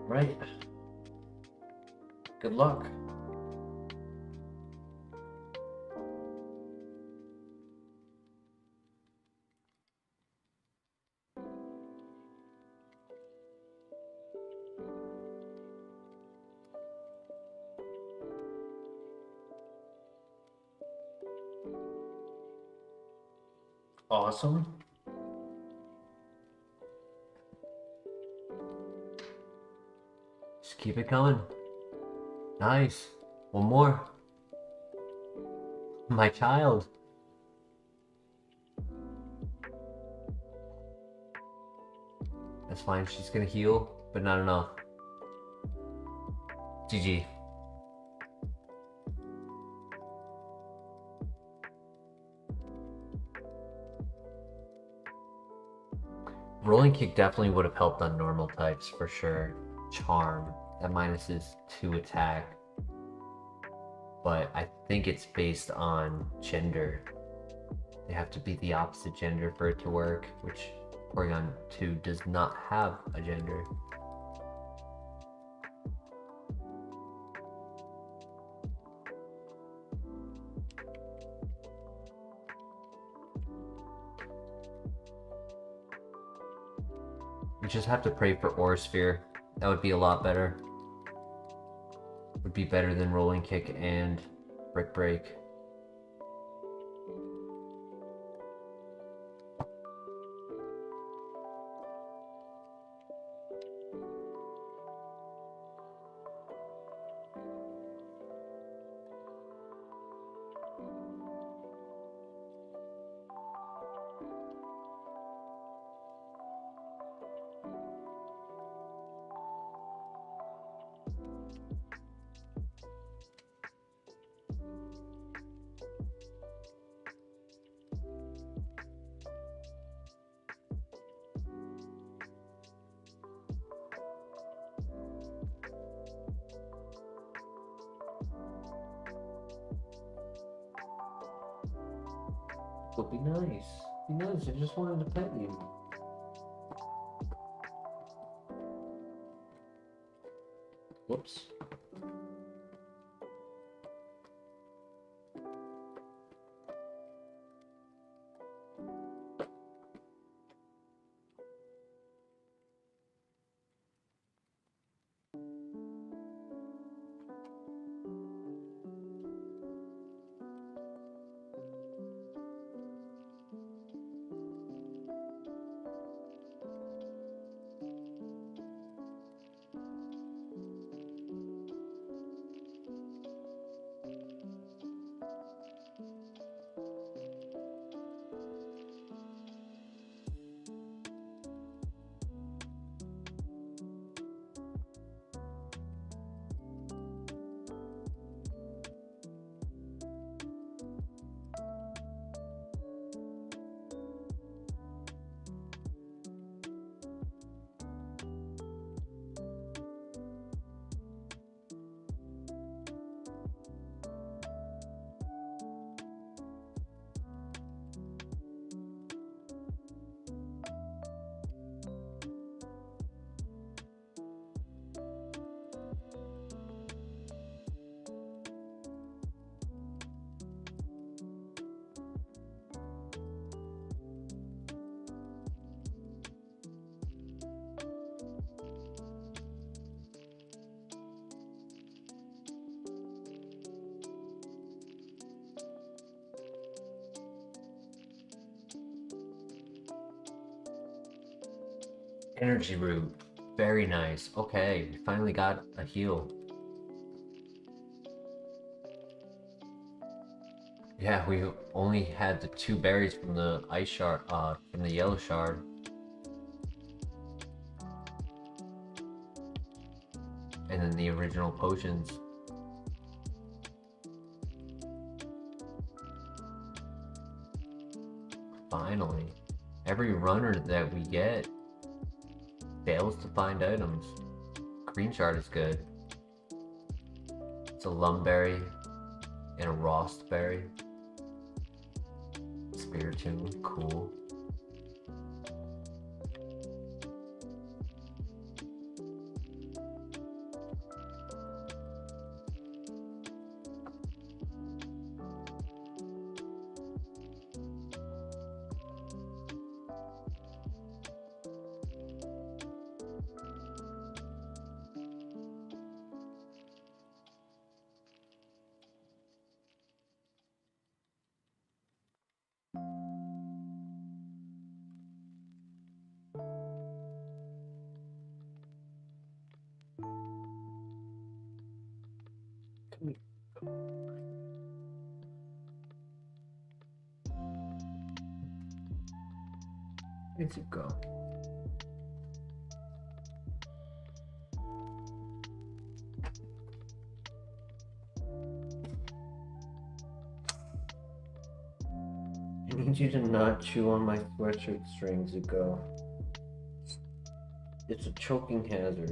Right. Good luck. Awesome. Just keep it coming. Nice. One more. My child. That's fine. She's gonna heal, but not enough. GG. Rolling Kick definitely would have helped on normal types for sure. Charm. That minuses 2 attack. But I think it's based on gender. They have to be the opposite gender for it to work, which Porygon 2 does not have a gender. We just have to pray for Aura Sphere. That would be a lot better. Would be better than Rolling Kick and Brick Break. But be nice. Be nice. I just wanted to pet you. Whoops. Energy root. Very nice. Okay, we finally got a heal. Yeah, we only had the 2 berries from the ice shard, from the yellow shard. And then the original potions. Finally. Every runner that we get fails to find items. Green shard is good. It's a lumberry and a rostberry. Spiritomb, cool. Where'd it go? I need you to not chew on my sweatshirt strings, Zuko. It's a choking hazard.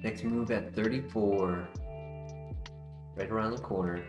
Next move at 34, right around the corner.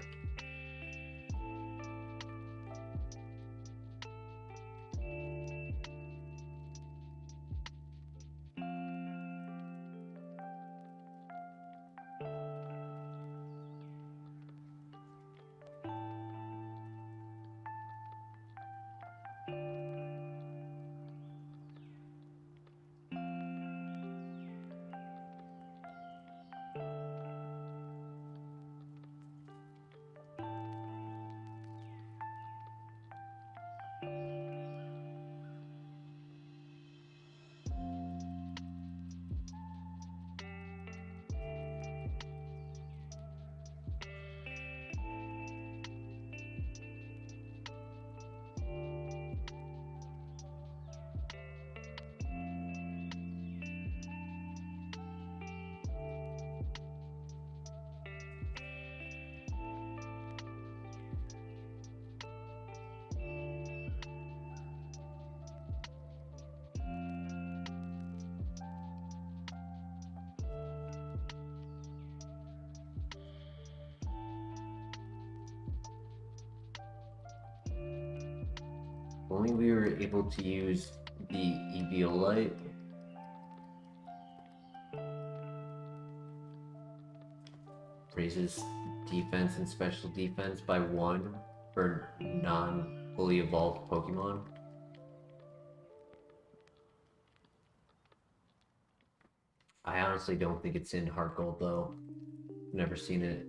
only we were able to use the Eviolite. Raises defense and special defense by 1 for non-fully evolved Pokemon. I honestly don't think it's in HeartGold though. Never seen it.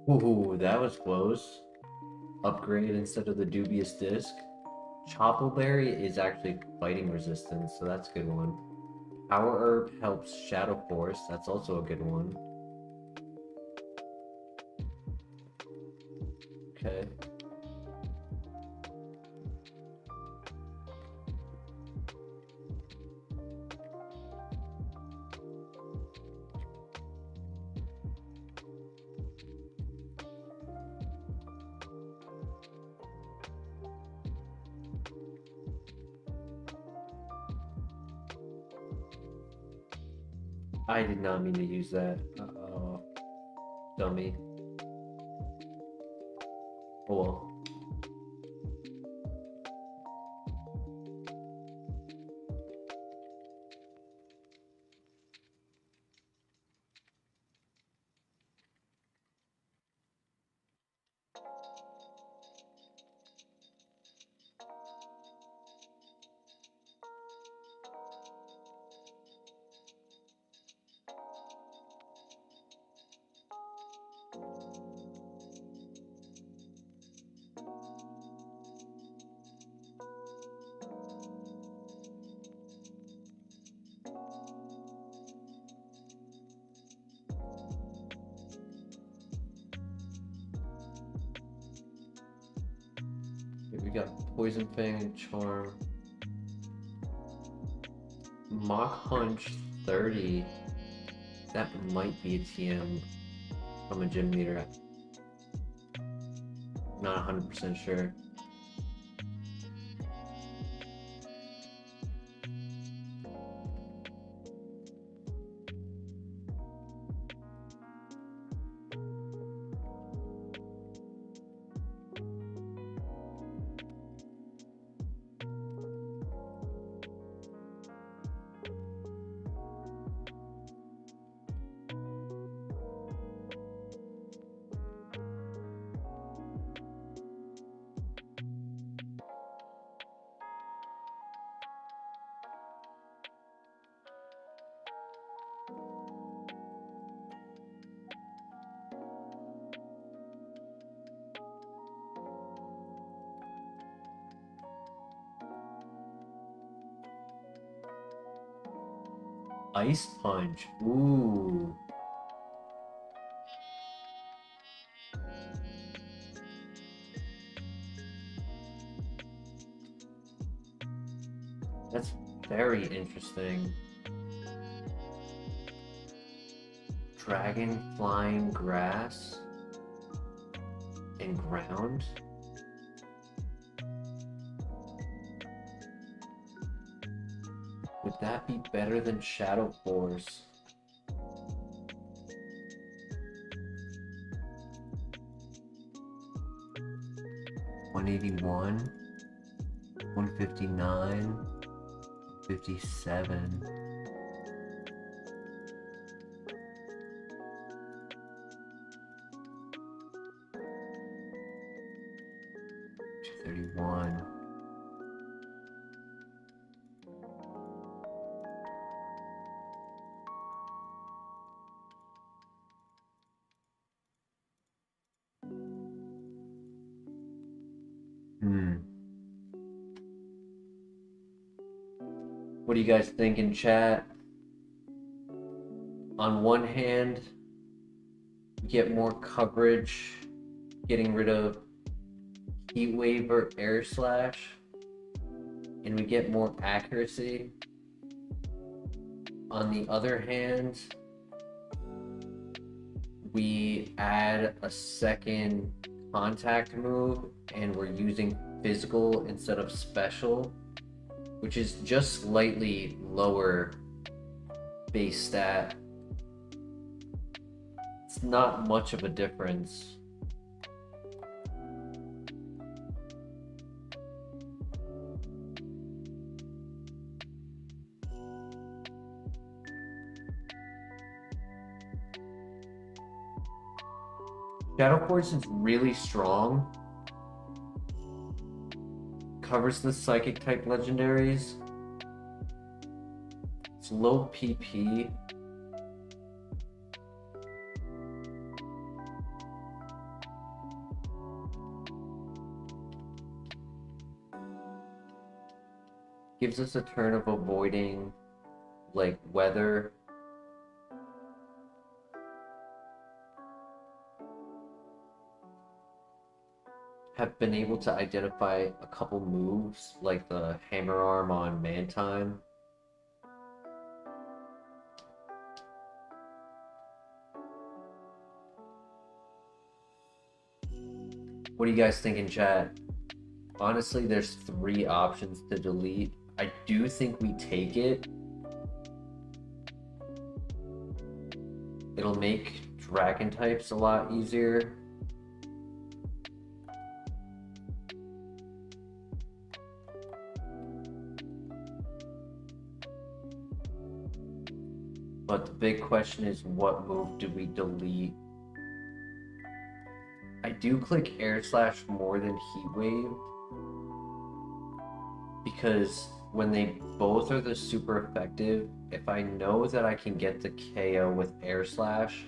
Ooh, that was close. Upgrade instead of the dubious disc. Choppleberry is actually fighting resistance, so that's a good one. Power Herb helps Shadow Force, that's also a good one. Okay. I did not mean to use that. Uh-oh. Dummy. Oh well. Here we got Poison Fang and Charm. Mach Punch 30. That might be a TM from a gym leader. Not 100% sure. Ice Punch. Ooh. That's very interesting. Dragon Flying Grass and Ground. Would that be better than Shadow Force? $181, $159, $57. $31. What do you guys think in chat? On one hand, you get more coverage, getting rid of Heat Wave or Air Slash, and we get more accuracy. On the other hand, we add a second contact move and we're using physical instead of special, which is just slightly lower base stat. It's not much of a difference. Shadow Force is really strong. Covers the psychic type legendaries. It's low PP. Gives us a turn of avoiding like weather. Have been able to identify a couple moves like the hammer arm on Mantime. What do you guys think in chat? Honestly, there's 3 options to delete. I do think we take it. It'll make dragon types a lot easier. But the big question is, what move do we delete? I do click Air Slash more than Heat Wave, because when they both are the super effective, if I know that I can get the KO with Air Slash,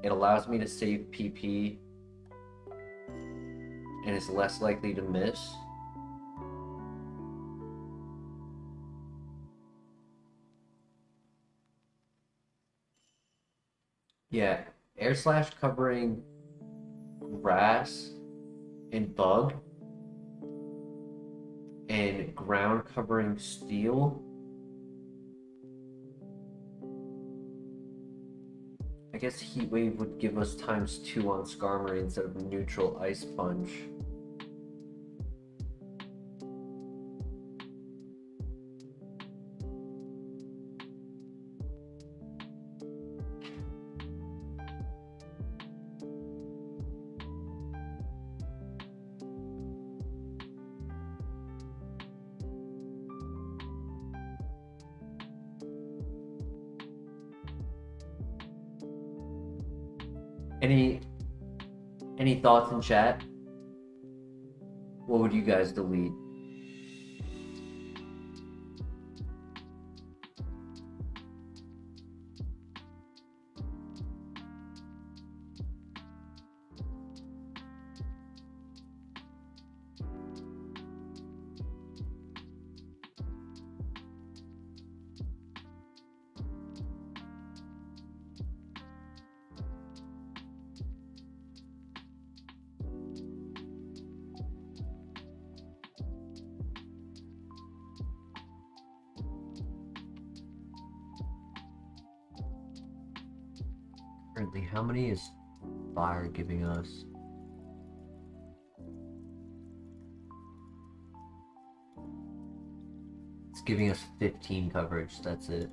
it allows me to save PP and is less likely to miss. Yeah, Air Slash covering grass and bug, and ground covering steel. I guess Heat Wave would give us ×2 on Skarmory instead of neutral Ice Punch. Any thoughts in chat? What would you guys delete? Currently, how many is Fire giving us? It's giving us 15 coverage, that's it.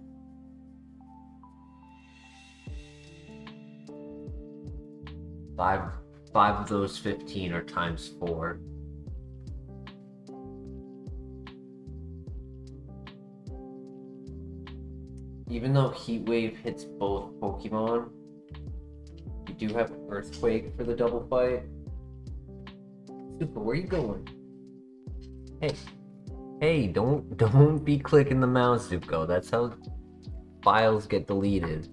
Five of those 15 are times 4. Even though Heat Wave hits both Pokemon, you do have Earthquake for the double fight. Super, where you going? Hey, don't be clicking the mouse, Zuko. That's how files get deleted.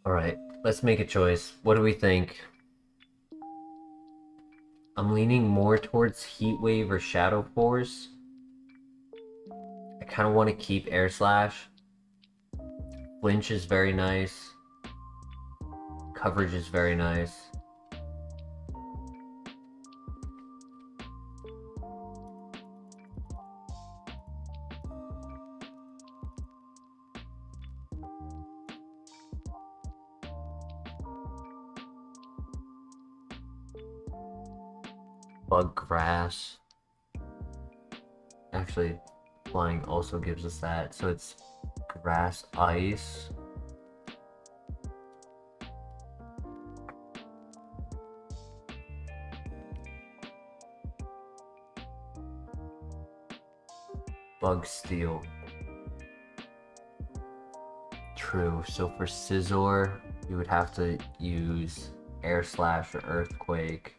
Alright, let's make a choice. What do we think? I'm leaning more towards Heat Wave or Shadow Force. I kind of want to keep Air Slash. Flinch is very nice. Coverage is very nice. Bug Grass. Actually, Flying also gives us that, so it's Grass Ice. Bug Steel. True, so for Scizor, you would have to use Air Slash or Earthquake.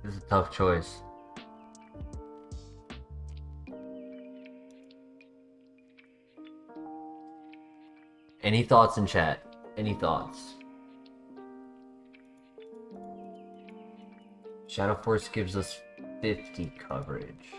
This is a tough choice. Any thoughts in chat? Any thoughts? Shadow Force gives us 50 coverage.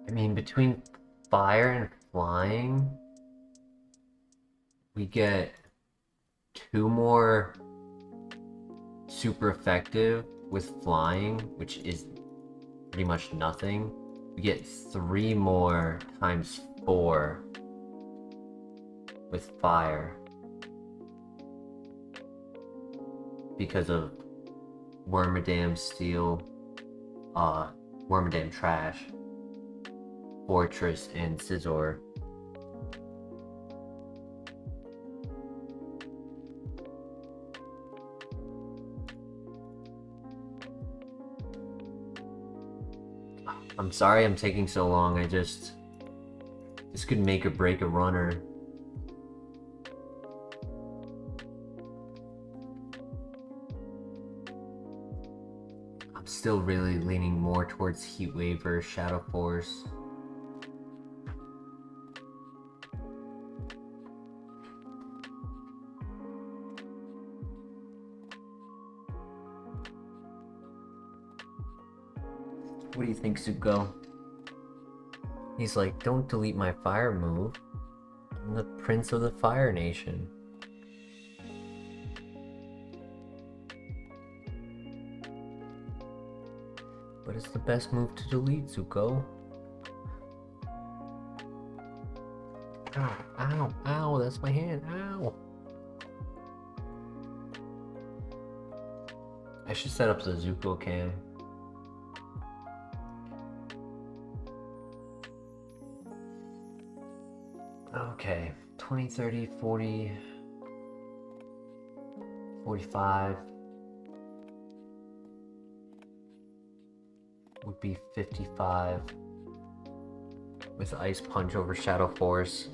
I mean, between fire and flying, we get 2 more super effective with flying, which is pretty much nothing. We get 3 more times 4 with fire because of Wormadam Steel, Wormadam Trash, Fortress, and Scizor. I'm sorry I'm taking so long. This could make or break a runner. I'm still really leaning more towards Heat Wave or Shadow Force. What do you think, Zuko? He's like, don't delete my fire move. I'm the Prince of the Fire Nation. But it's the best move to delete, Zuko. Ow, ow, ow, that's my hand, ow. I should set up the Zuko cam. Okay, 20, 30, 40, 45 would be 55 with Ice Punch over Shadow Force.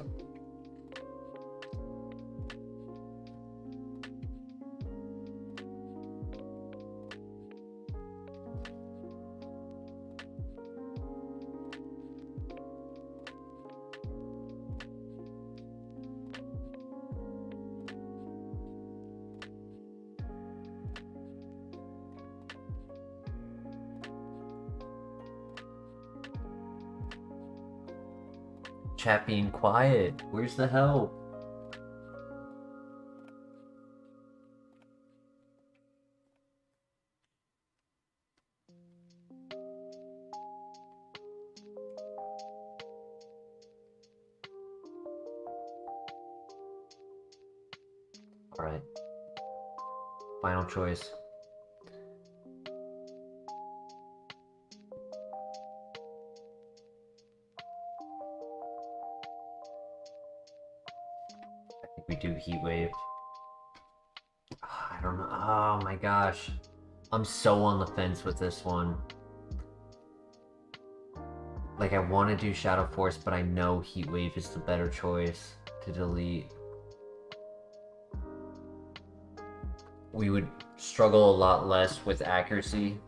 Chat being quiet. Where's the help? Alright. Final choice. I think we do Heat Wave. I don't know. Oh my gosh. I'm so on the fence with this one. Like, I want to do Shadow Force, but I know Heat Wave is the better choice to delete. We would struggle a lot less with accuracy.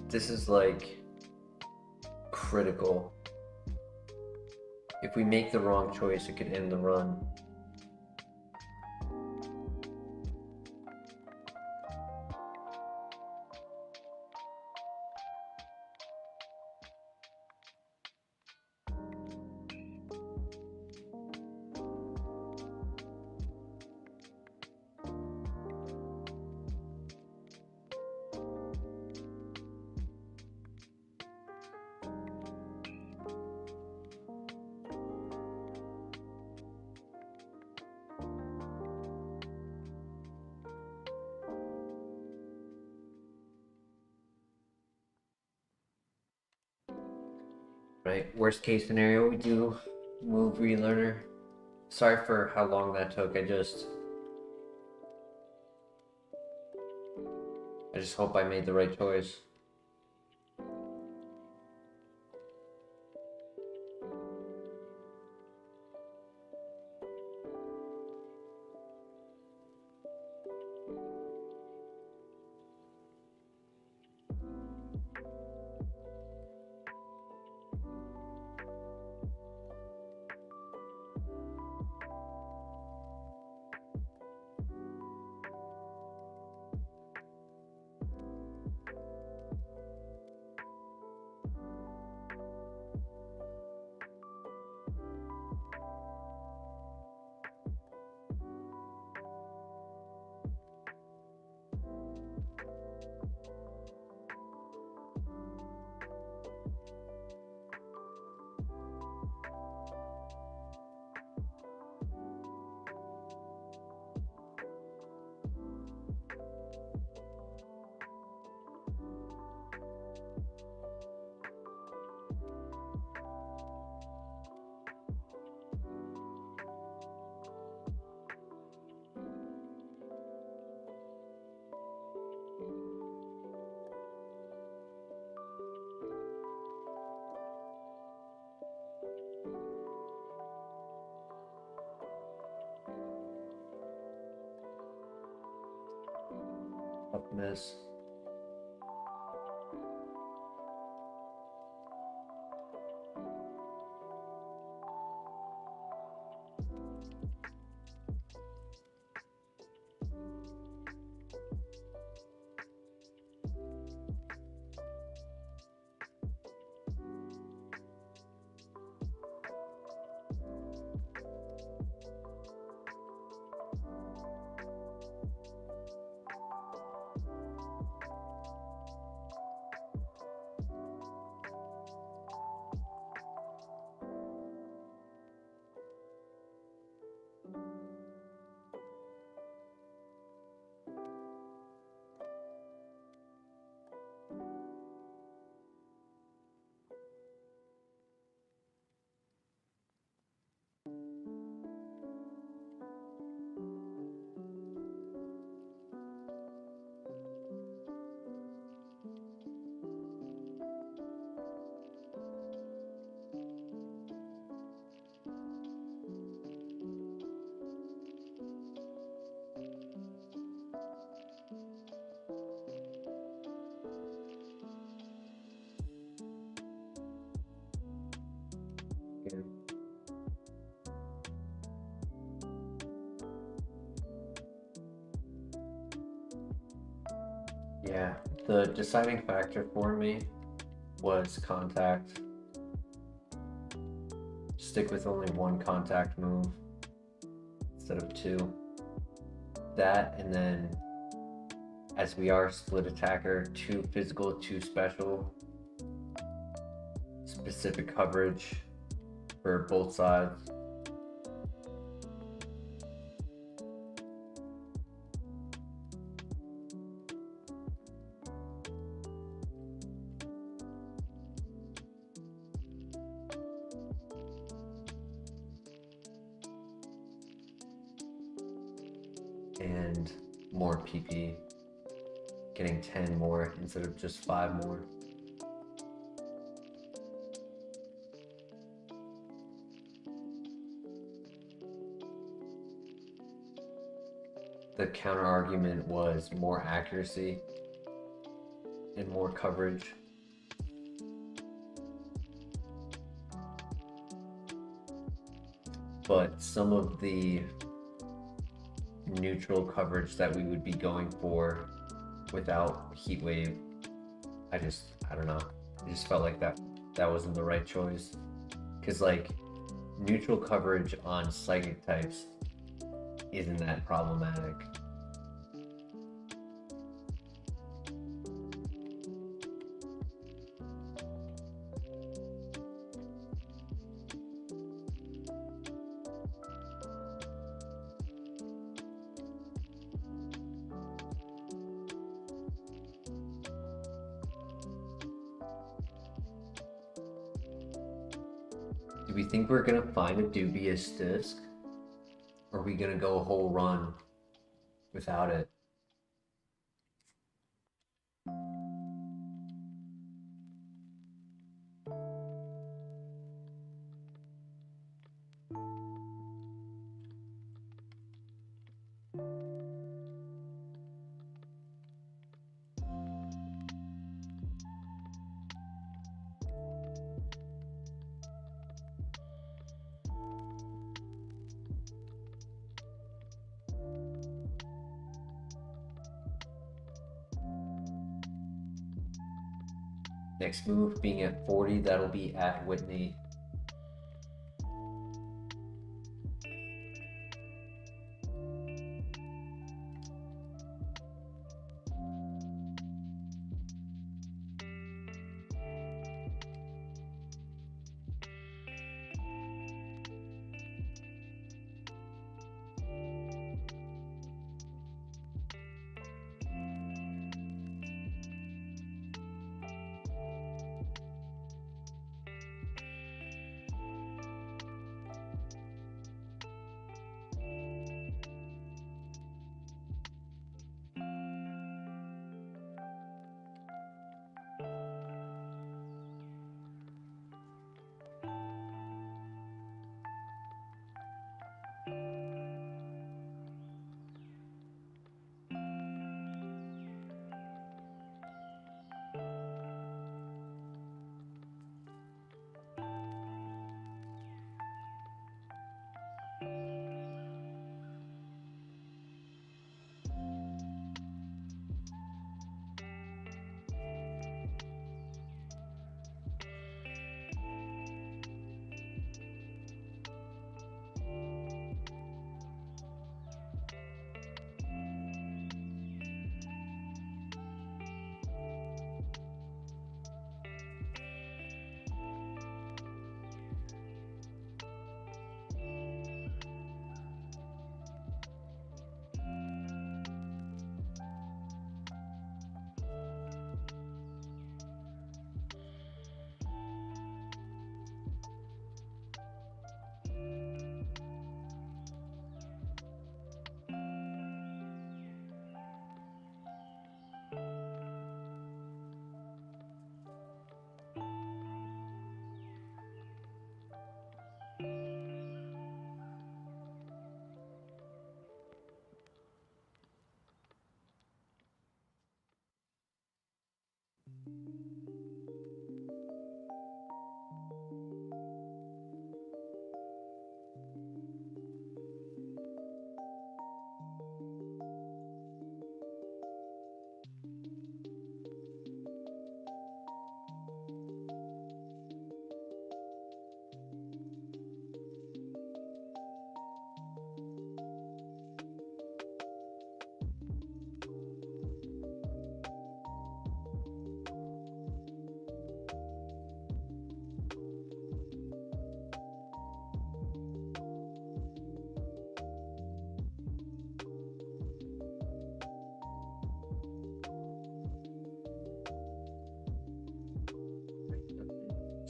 This is like critical. If we make the wrong choice, it could end the run. Right, worst case scenario, we do move relearner. Sorry for how long that took. I just hope I made the right choice. toughness. Yeah, the deciding factor for me was contact. Stick with only one contact move instead of two. That, and then as we are split attacker, 2 physical, 2 special. Specific coverage for both sides. And more PP, getting 10 more instead of just 5 more. The counter argument was more accuracy and more coverage. But some of the neutral coverage that we would be going for without Heat Wave, I don't know. I just felt like that wasn't the right choice. Because like neutral coverage on psychic types isn't that problematic. Do we think we're gonna find a dubious disc? Or are we gonna go a whole run without it? Next move being at 40, that'll be at Whitney.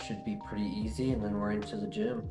should be pretty easy, and then we're into the gym.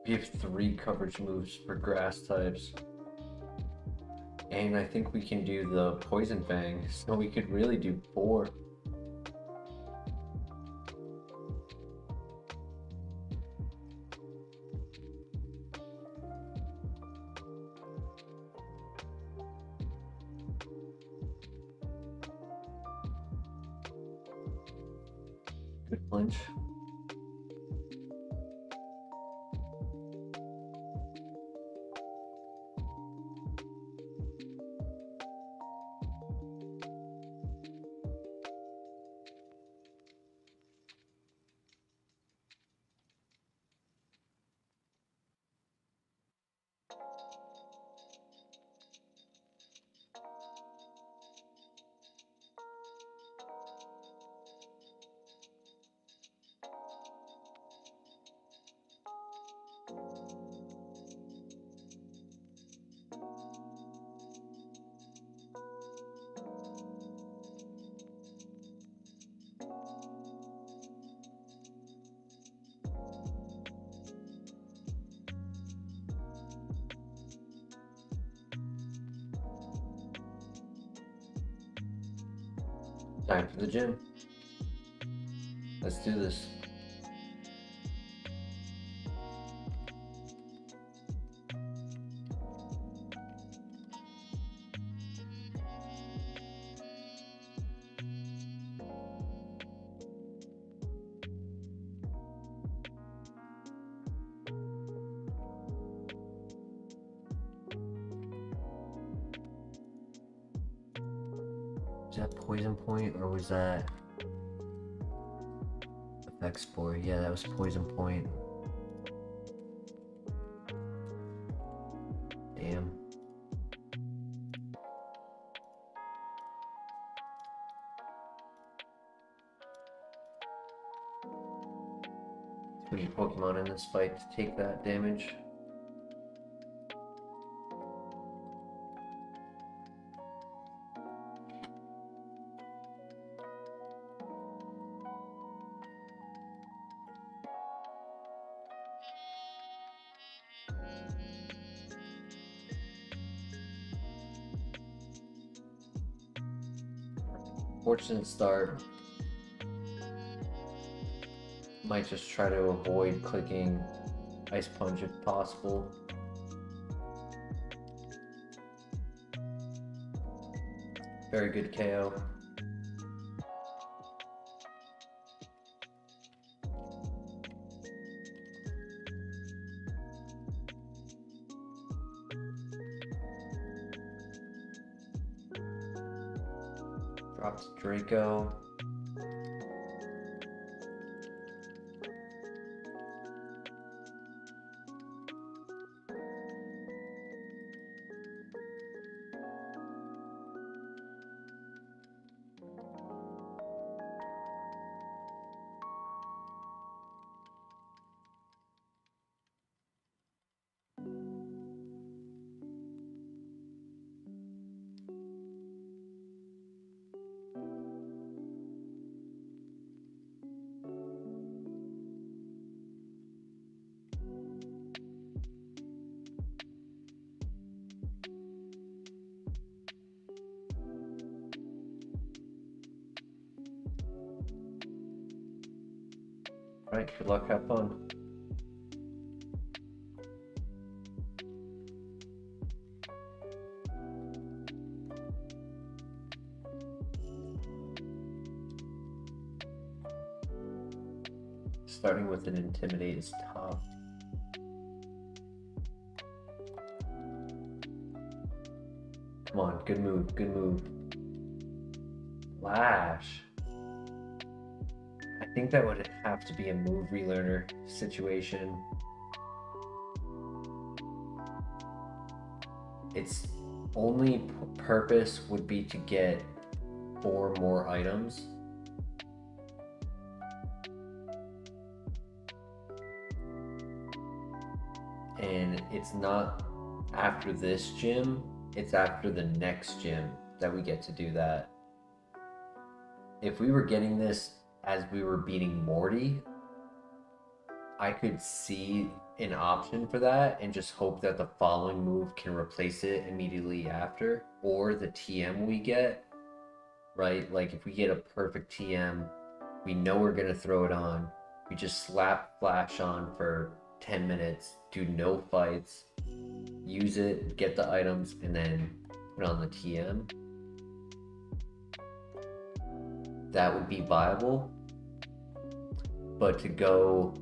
We have 3 coverage moves for grass types. And I think we can do the Poison Fang, so we could really do 4. Good flinch. Time for the gym. Let's do this. Was that Poison Point or was that Effect Spore? Yeah, that was Poison Point. Damn. Too many Pokemon in this fight to take that damage. Fortunate start. Might just try to avoid clicking Ice Punch if possible. Very good KO. Dropped Draco. Alright, good luck, have fun. starting with an Intimidate is tough. Come on, good move, good move. Lash. I think that would have to be a move relearner situation. Its only purpose would be to get 4 more items. And it's not after this gym, it's after the next gym that we get to do that. If we were getting this as we were beating Morty, I could see an option for that and just hope that the following move can replace it immediately after, or the TM we get, right? Like if we get a perfect TM, we know we're gonna throw it on, we just slap Flash on for 10 minutes, do no fights, use it, get the items, and then put on the TM. That would be viable. But to go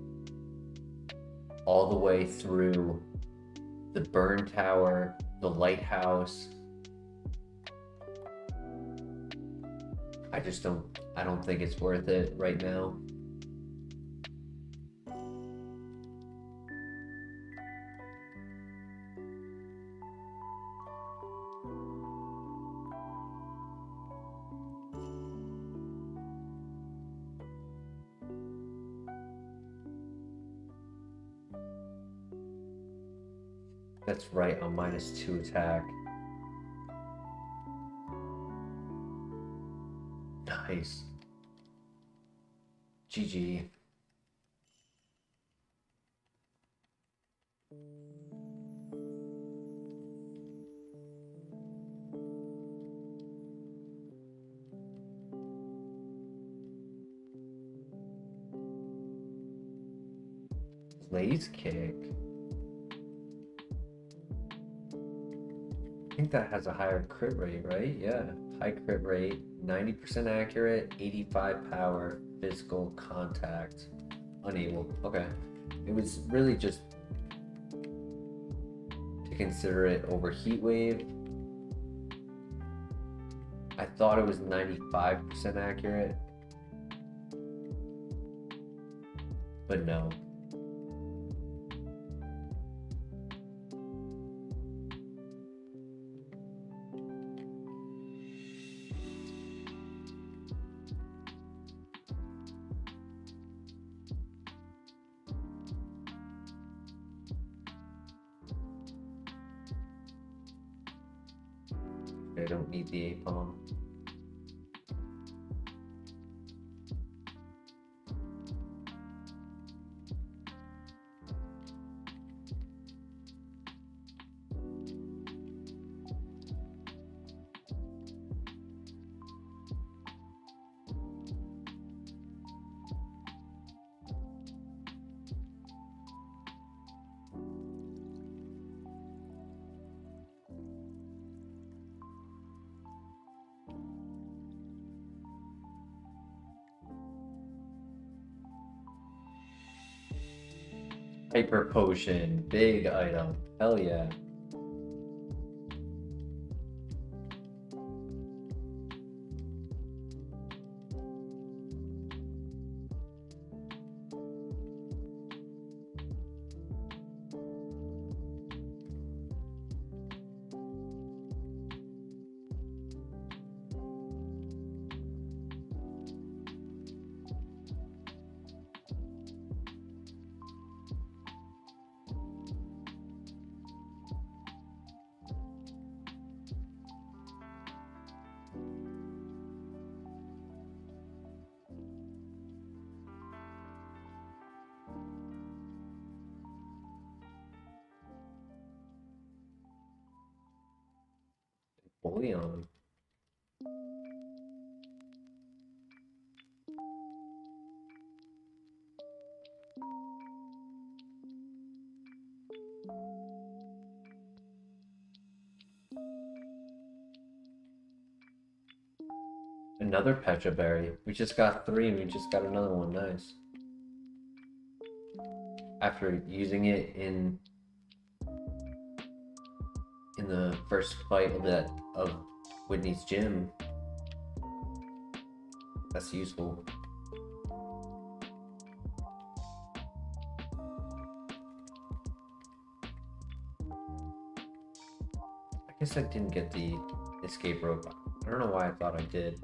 all the way through the burn tower, the lighthouse, I don't think it's worth it right now. That's right, on -2 attack. Nice. GG. Blaze kick. I think that has a higher crit rate, right? Yeah, high crit rate, 90% accurate, 85 power, physical contact, unable. Okay, it was really just to consider it over heat wave. I thought it was 95% accurate, but no. I don't need the A-Palm. Hyper Potion, big item. Hell yeah. Bullion. Another Petra Berry. We just got 3 and we just got another one. Nice. after using it in the first fight of Whitney's gym. That's useful. I guess I didn't get the escape rope. I don't know why I thought I did.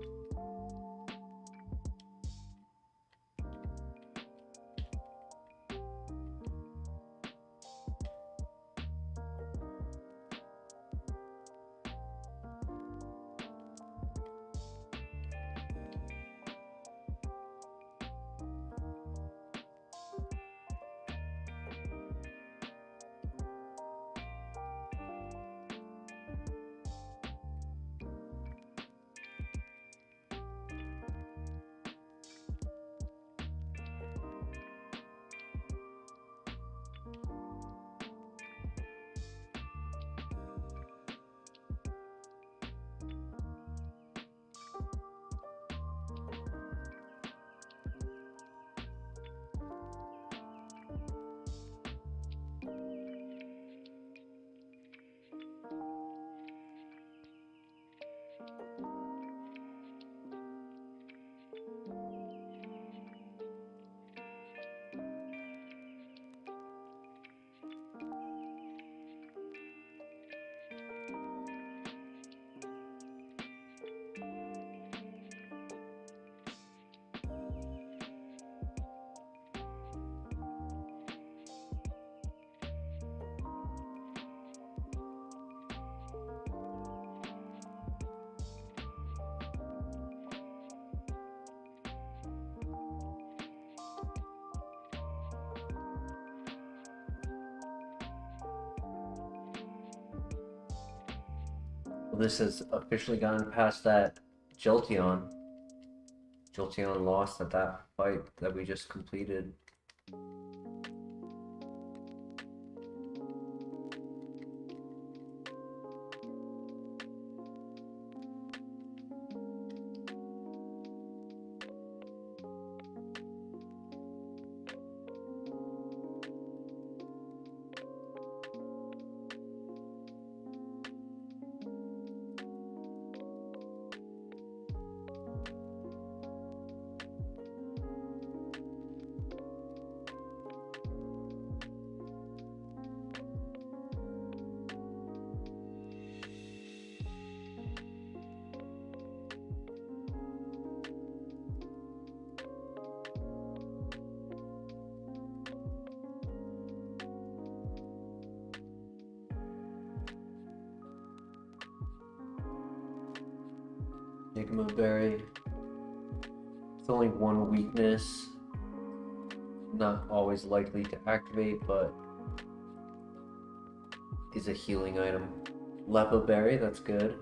This has officially gotten past that Jolteon. Jolteon lost at that fight that we just completed. Enigma Berry. It's only one weakness. Not always likely to activate, but is a healing item. Lepa Berry, that's good.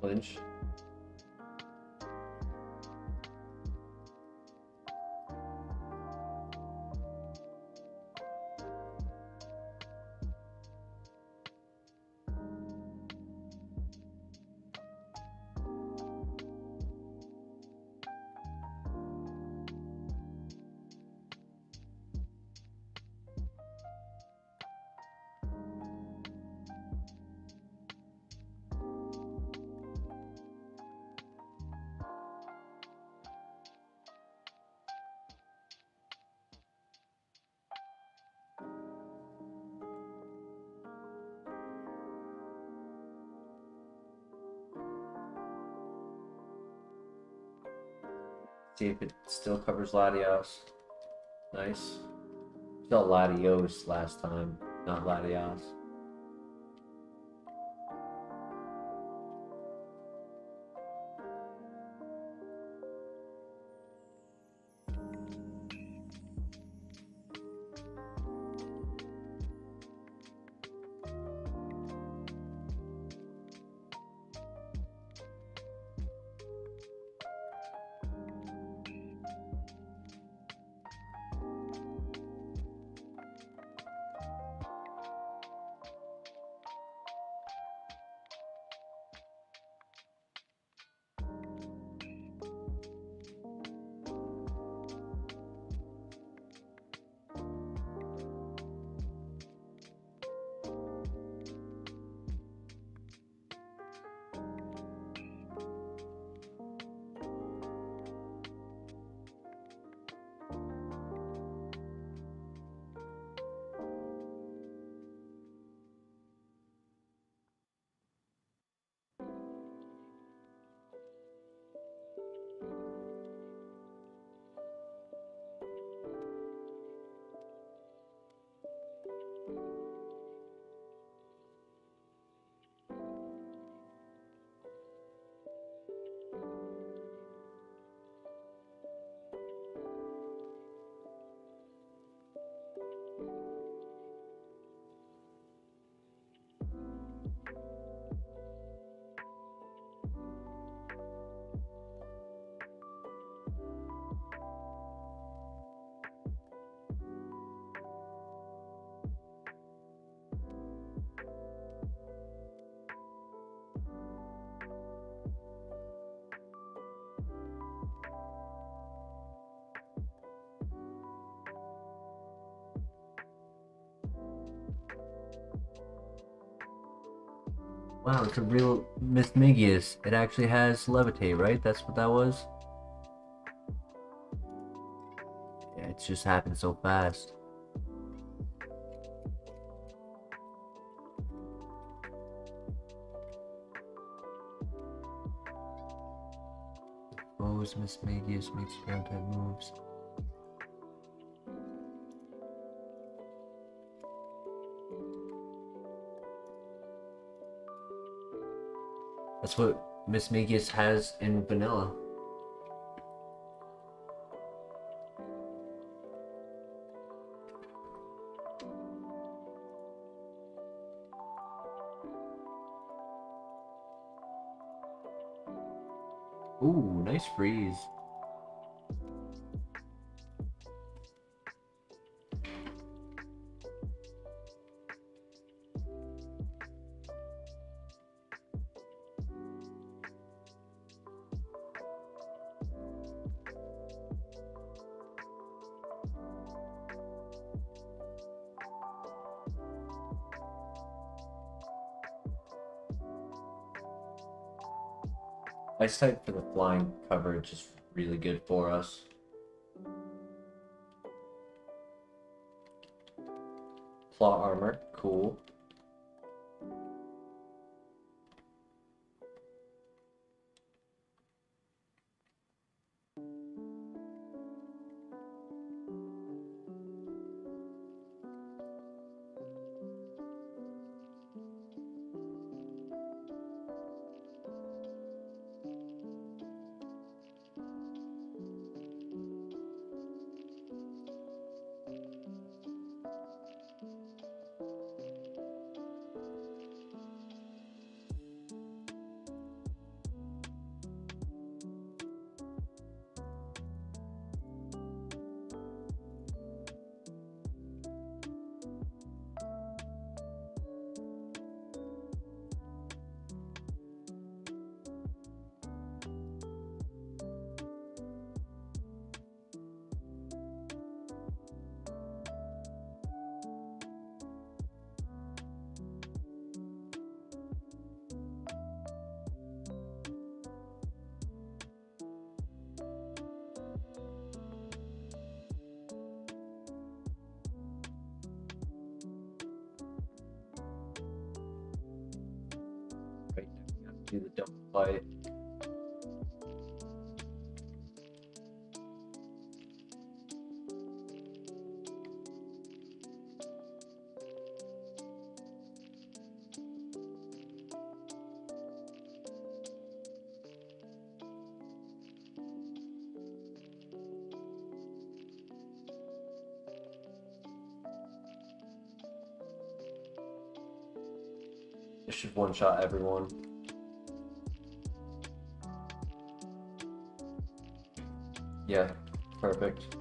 Flinch. See if it still covers Latios. Nice. Felt Latios last time, not Latios. Wow, it's a real Mismigius. It actually has Levitate, right? That's what that was? Yeah, it's just happened so fast. Rose Mismigius makes ground type moves. That's what Mismigius has in vanilla. Ooh, nice freeze. Ice type for the flying coverage is really good for us. Plot armor, cool. do the double fight. This should one-shot everyone. Yeah, perfect.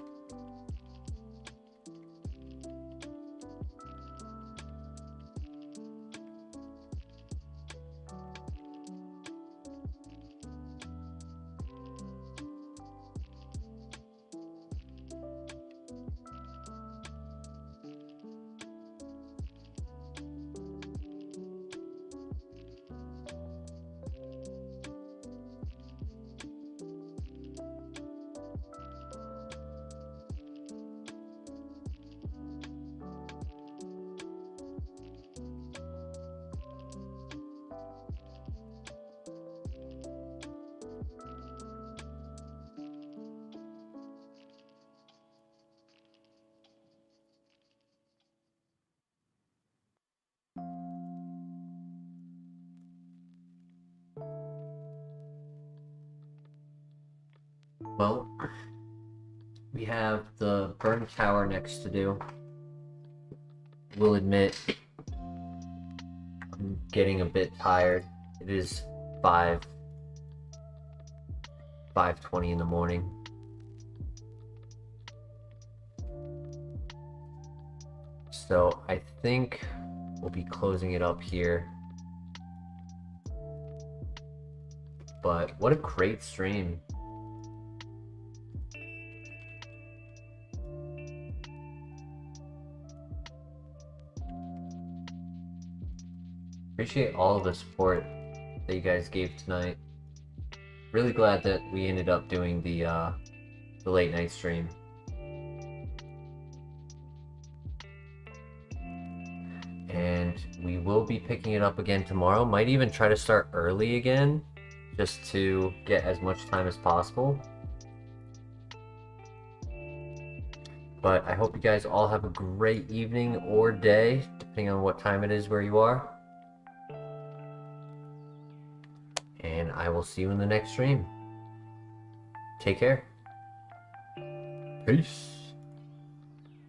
Well, we have the burn tower next to do. Will admit I'm getting a bit tired. It is 5:20 in the morning. So I think we'll be closing it up here. But what a great stream. Appreciate all the support that you guys gave tonight. Really glad that we ended up doing the late night stream. And we will be picking it up again tomorrow. Might even try to start early again, just to get as much time as possible. But I hope you guys all have a great evening or day, depending on what time it is where you are. And I will see you in the next stream. Take care. Peace.